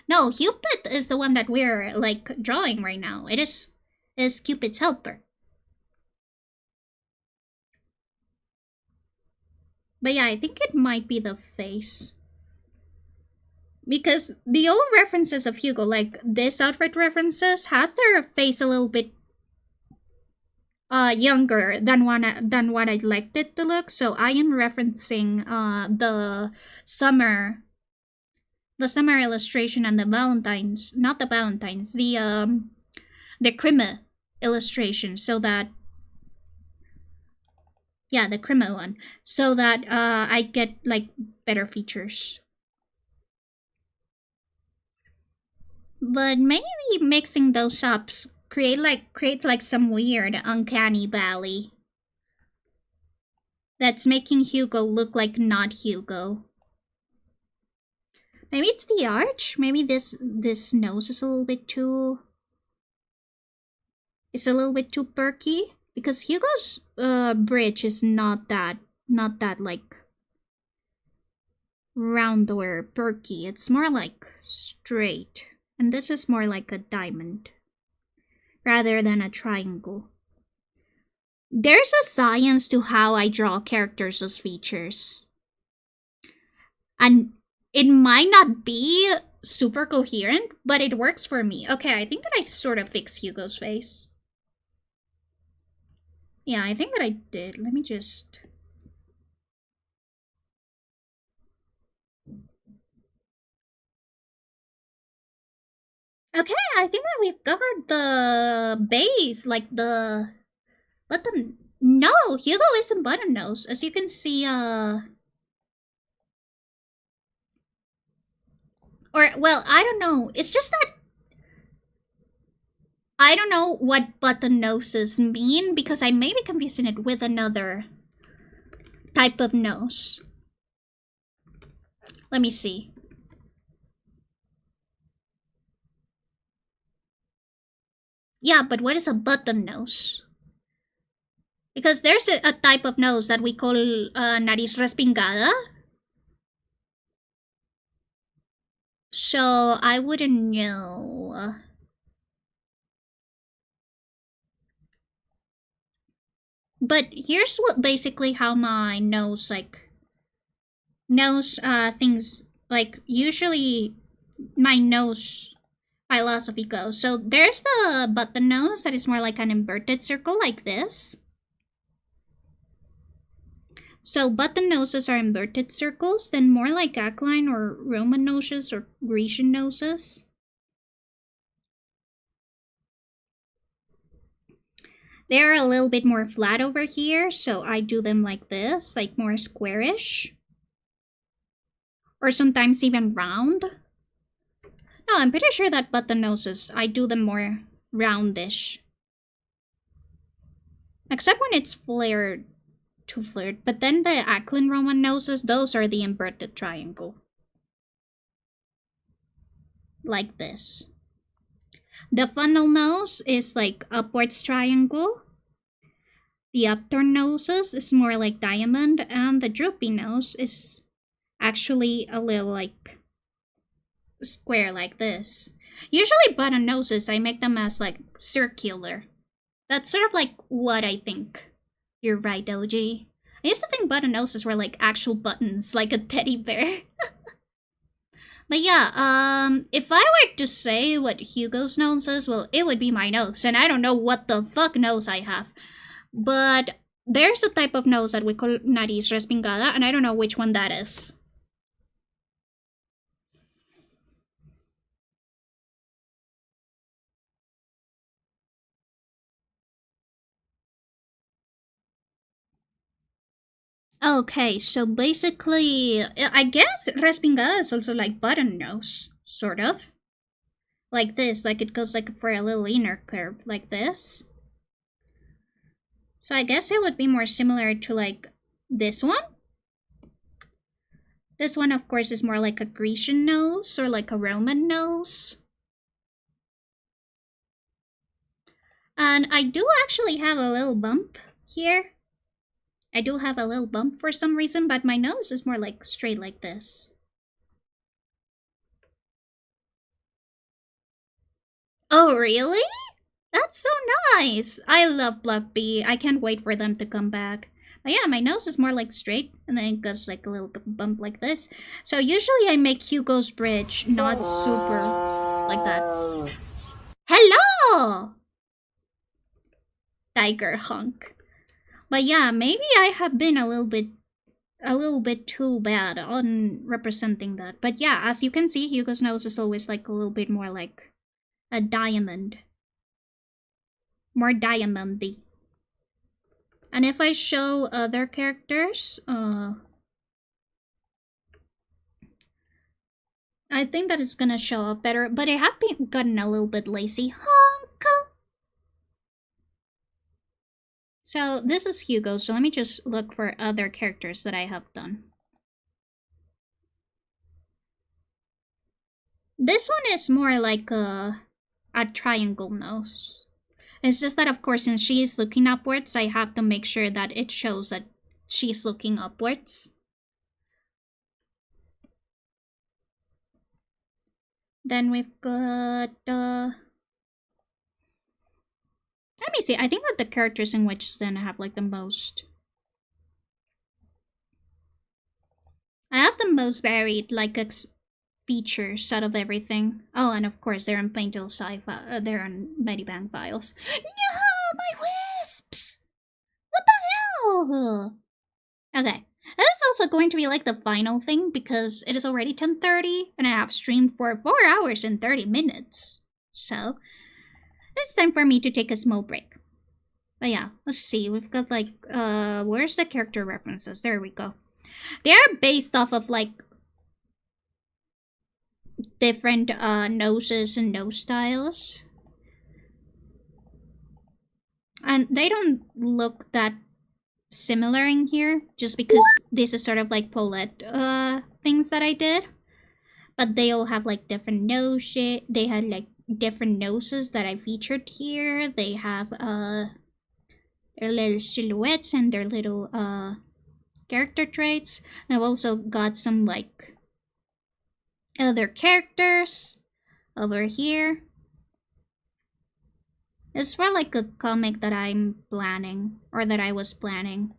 No, Cupid is the one that we're like drawing right now. It is is Cupid's helper. But yeah, I think it might be the face. Because the old references of Hugo, like this outfit references, has their face a little bit younger than what I'd liked it to look. So I am referencing the summer illustration and the Valentine's, not the Valentine's, the Crime illustration, so that, yeah, the Crime one, so that I get like better features. But maybe mixing those up creates like some weird uncanny valley that's making Hugo look like not Hugo. Maybe it's the arch. Maybe this nose is a little bit too. It's a little bit too perky, because Hugo's bridge is not that like round or perky. It's more like straight, and this is more like a diamond rather than a triangle. There's a science to how I draw characters as features, and it might not be super coherent, but it works for me. Okay, I think that I sort of fixed Hugo's face. Yeah, I think that I did. Let me just... Okay, I think that we've got the base, like the... button... No, Hugo isn't button nose. As you can see, Or, well, I don't know. It's just that I don't know what button noses mean, because I may be confusing it with another type of nose. Let me see. Yeah, but what is a button nose? Because there's a type of nose that we call nariz respingada. So I wouldn't know. But here's what basically how my nose things, like, usually my nose philosophy goes. So there's the button nose that is more like an inverted circle like this. So button noses are inverted circles, then more like KLEIN or Roman noses or Grecian noses. They're a little bit more flat over here, so I do them like this, like more squarish. Or sometimes even round. No, I'm pretty sure that button noses, I do them more roundish. Except when it's flared. Too flared. But then the KLEIN Roman noses, those are the inverted triangle. Like this. The funnel nose is like upwards triangle. The upturned noses is more like diamond, and the droopy nose is actually a little like square like this. Usually button noses, I make them as like circular. That's sort of like what I think. You're right, OG. I used to think button noses were like actual buttons, like a teddy bear. But yeah, if I were to say what Hugo's nose is, well, it would be my nose, and I don't know what the fuck nose I have. But there's a type of nose that we call nariz respingada, and I don't know which one that is. Okay, so basically, I guess respingada is also like button nose, sort of. Like this, like it goes like for a little inner curve, like this. So I guess it would be more similar to like this one. This one, of course, is more like a Grecian nose or like a Roman nose. And I do actually have a little bump here. I do have a little bump for some reason, but my nose is more like straight like this. Oh, really? That's so nice. I love Block B. I can't wait for them to come back. But yeah, my nose is more like straight, and then it goes like a little bump like this. So usually I make Hugo's bridge not super like that. Hello! Tiger hunk. But yeah, maybe I have been a little bit too bad on representing that. But yeah, as you can see, Hugo's nose is always like a little bit more like a diamond. More diamondy. And if I show other characters, I think that it's gonna show up better, but I have gotten a little bit lazy. Honk! So this is Hugo, so let me just look for other characters that I have done. This one is more like a triangle nose. It's just that, of course, since she is looking upwards, I have to make sure that it shows that she's looking upwards. Then we've got... let me see. I think that the characters in which then have like the most... I have the most varied like features out of everything. Oh, and of course they're in Paint Sci-Fi. They're in Medibang files. No, my wisps! What the hell? Okay, this is also going to be like the final thing because it is already 10:30 and I have streamed for 4 hours and 30 minutes. So it's time for me to take a small break. But yeah, let's see. We've got like where's the character references? There we go. They are based off of like different noses and nose styles. And they don't look that similar in here, just because this is sort of like Paulette things that I did. But they all have like different nose shape. They had like different noses that I featured here. They have their little silhouettes and their little character traits. I've also got some like other characters over here. It's for like a comic that I'm planning, or that I was planning.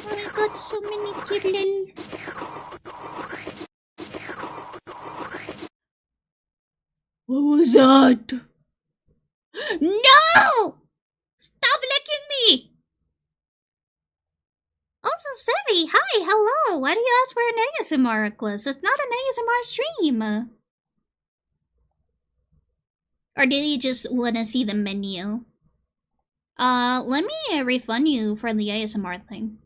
I got so many little... What was that? No! Stop licking me! Also, Sevi, hi, hello. Why do you ask for an ASMR request? It's not an ASMR stream. Or do you just want to see the menu? Let me refund you for the ASMR thing.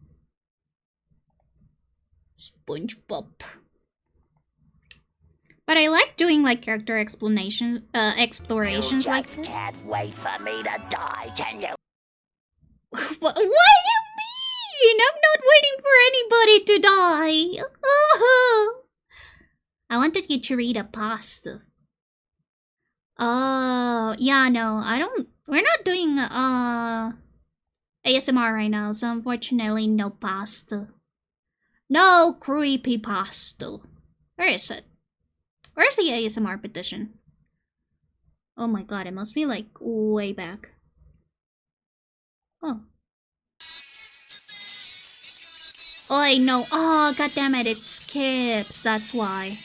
SpongeBob. But I like doing like character explorations like this. Can't wait for me to die, can you? What do you mean? I'm not waiting for anybody to die. I wanted you to read a pasta. Oh, yeah, no, we're not doing ASMR right now, so unfortunately no pasta. No creepy pasta. Where is it? Where's the ASMR petition? Oh my god, it must be like way back. Oh. Oh, I know. Oh, god damn it, it skips. That's why.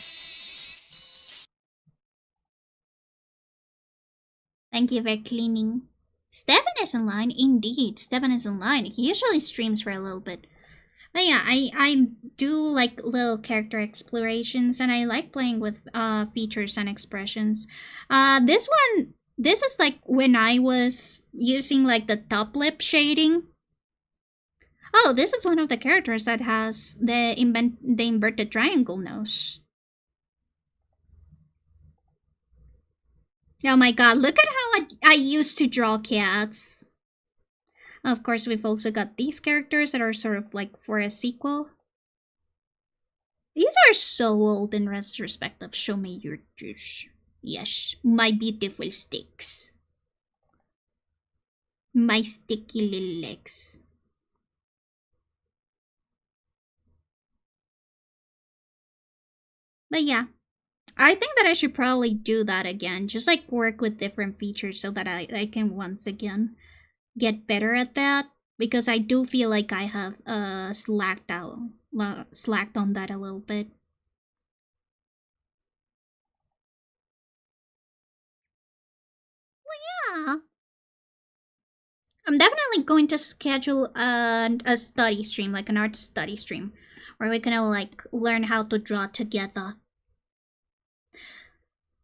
Thank you for cleaning. Stefan is online. Indeed, Stefan is online. He usually streams for a little bit. But yeah, I do like little character explorations, and I like playing with features and expressions. This is like when I was using like the top lip shading. Oh, this is one of the characters that has the inverted triangle nose. Oh my god, look at how I used to draw cats. Of course, we've also got these characters that are sort of like for a sequel. These are so old in retrospect of Show Me Your Juice. Yes, my beautiful sticks. My sticky little legs. But yeah, I think that I should probably do that again. Just like work with different features so that I can once again get better at that. Because I do feel like I have slacked on that a little bit. Well, yeah. I'm definitely going to schedule a study stream, like an art study stream, where we can all like learn how to draw together.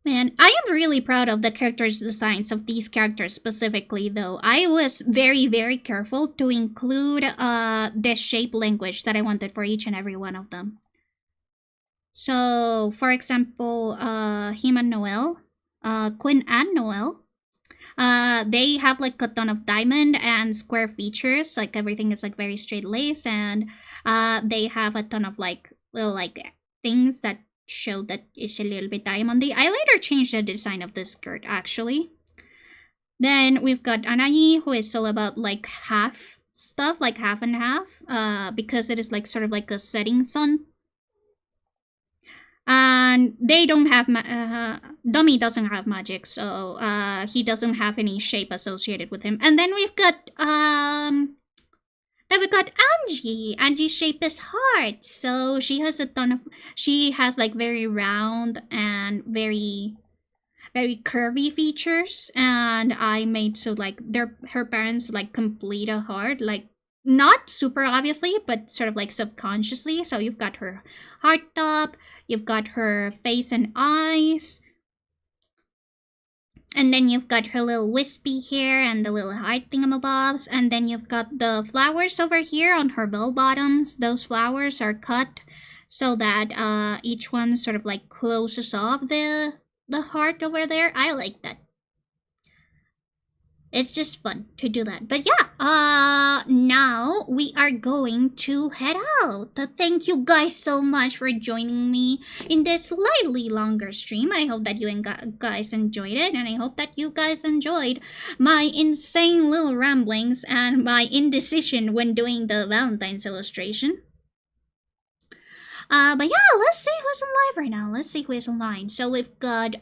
Man, I am really proud of the characters' designs of these characters specifically, though. I was very, very careful to include the shape language that I wanted for each and every one of them. So, for example, him and Noel, Quinn and Noel, they have like a ton of diamond and square features, like everything is like very straight lace, and they have a ton of like little like things that show that it's a little bit diamondy. I later changed the design of this skirt actually. Then we've got Anayi, who is all about like half stuff, like half and half, because it is like sort of like a setting sun. And they don't have Dummy doesn't have magic, so he doesn't have any shape associated with him. And then we've got Angie. Angie's shape is heart, so she has like very round and very curvy features, and I made so like her parents like complete a heart, like not super obviously, but sort of like subconsciously. So you've got her heart top, you've got her face and eyes, and then you've got her little wispy hair and the little heart thingamabobs, and then you've got the flowers over here on her bell bottoms. Those flowers are cut so that each one sort of like closes off the heart over there. I like that. It's just fun to do that. But yeah, now we are going to head out. Thank you guys so much for joining me in this slightly longer stream. I hope that you guys enjoyed it, and I hope that you guys enjoyed my insane little ramblings and my indecision when doing the Valentine's illustration. But yeah, let's see who's in live right now. Let's see who is online. So we've got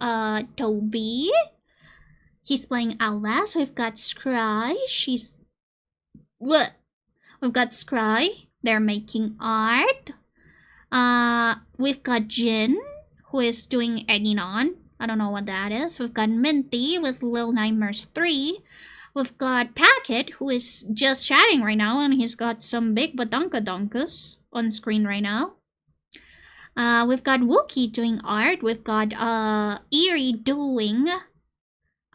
Toby. He's playing Outlast. We've got Scry. We've got Scry. They're making art. We've got Jin, who is doing egging on. I don't know what that is. We've got Minty with Lil Nightmares 3. We've got Packet, who is just chatting right now, and he's got some big badonkadonkas on screen right now. We've got Wookie doing art. We've got Eerie doing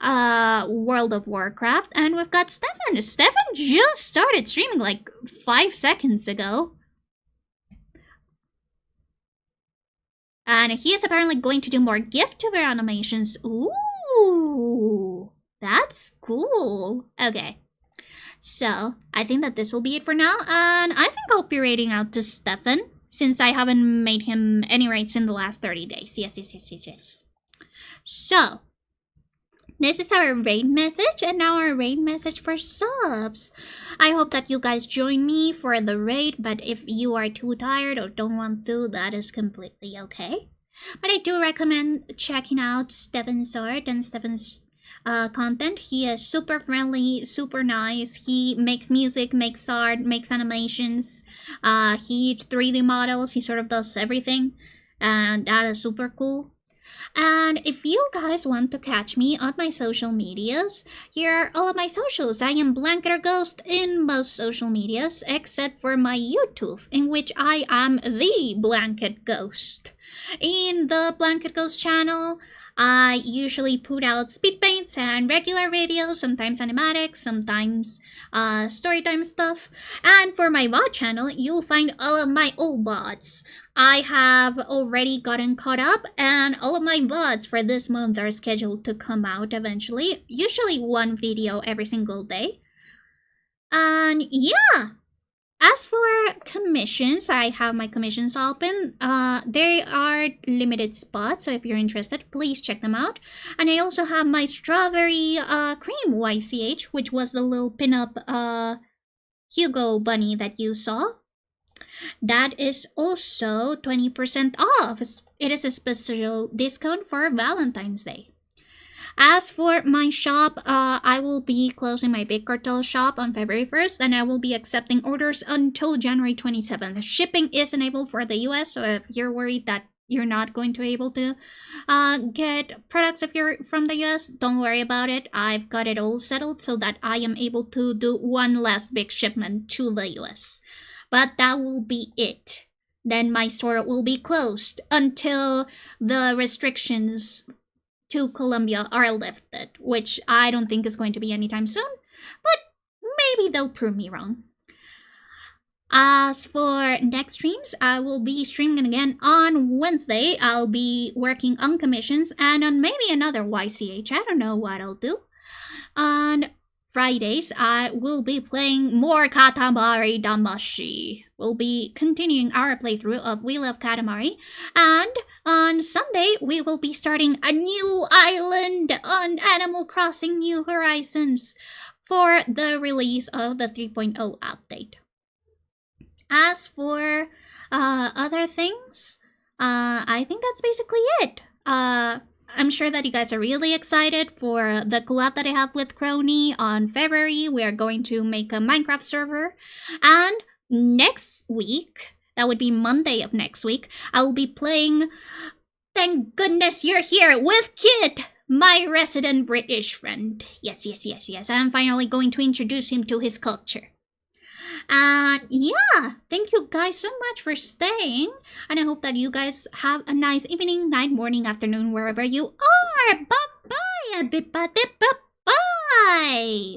World of Warcraft, and we've got Stefan. Stefan just started streaming like 5 seconds ago. And he is apparently going to do more gift-giver animations. Ooh, that's cool. Okay, so I think that this will be it for now, and I think I'll be raiding out to Stefan, since I haven't made him any raids in the last 30 days. Yes. So, this is our raid message, and now our raid message for subs. I hope that you guys join me for the raid, but if you are too tired or don't want to, that is completely okay. But I do recommend checking out Stefan's art and Stefan's content. He is super friendly, super nice. He makes music, makes art, makes animations. He 3D models. He sort of does everything, and that is super cool. And if you guys want to catch me on my social medias, here are all of my socials. I am Blanket Ghost in most social medias, except for my YouTube, in which I am the Blanket Ghost. In the Blanket Ghost channel, I usually put out speed paints and regular videos, sometimes animatics, sometimes storytime stuff. And for my VOD channel, you'll find all of my old VODs. I have already gotten caught up, and all of my VODs for this month are scheduled to come out eventually. Usually one video every single day. And yeah. As for commissions, I have my commissions open. They are limited spots, so if you're interested, please check them out. And I also have my strawberry cream YCH, which was the little pin-up Hugo bunny that you saw. that is also 20% off. It is a special discount for Valentine's Day. As for my shop, I will be closing my Big Cartel shop on February 1st, and I will be accepting orders until January 27th. Shipping is enabled for the US, so if you're worried that you're not going to be able to get products if you're from the US, don't worry about it. I've got it all settled so that I am able to do one last big shipment to the US. But that will be it. Then my store will be closed until the restrictions to Colombia are lifted, which I don't think is going to be anytime soon, but maybe they'll prove me wrong. As for next streams, I will be streaming again on Wednesday. I'll be working on commissions and on maybe another YCH. I don't know what I'll do. On Fridays, I will be playing more Katamari Damacy. We'll be continuing our playthrough of Wheel of Katamari. And on Sunday, we will be starting a new island on Animal Crossing New Horizons for the release of the 3.0 update. As for other things, I think that's basically it. I'm sure that you guys are really excited for the collab that I have with Crony on February. We are going to make a Minecraft server. And next week, that would be Monday of next week, I will be playing Thank Goodness You're Here with Kit, my resident British friend. Yes. I'm finally going to introduce him to his culture. And yeah, thank you guys so much for staying. And I hope that you guys have a nice evening, night, morning, afternoon, wherever you are. Bye-bye, everybody. Bye-bye.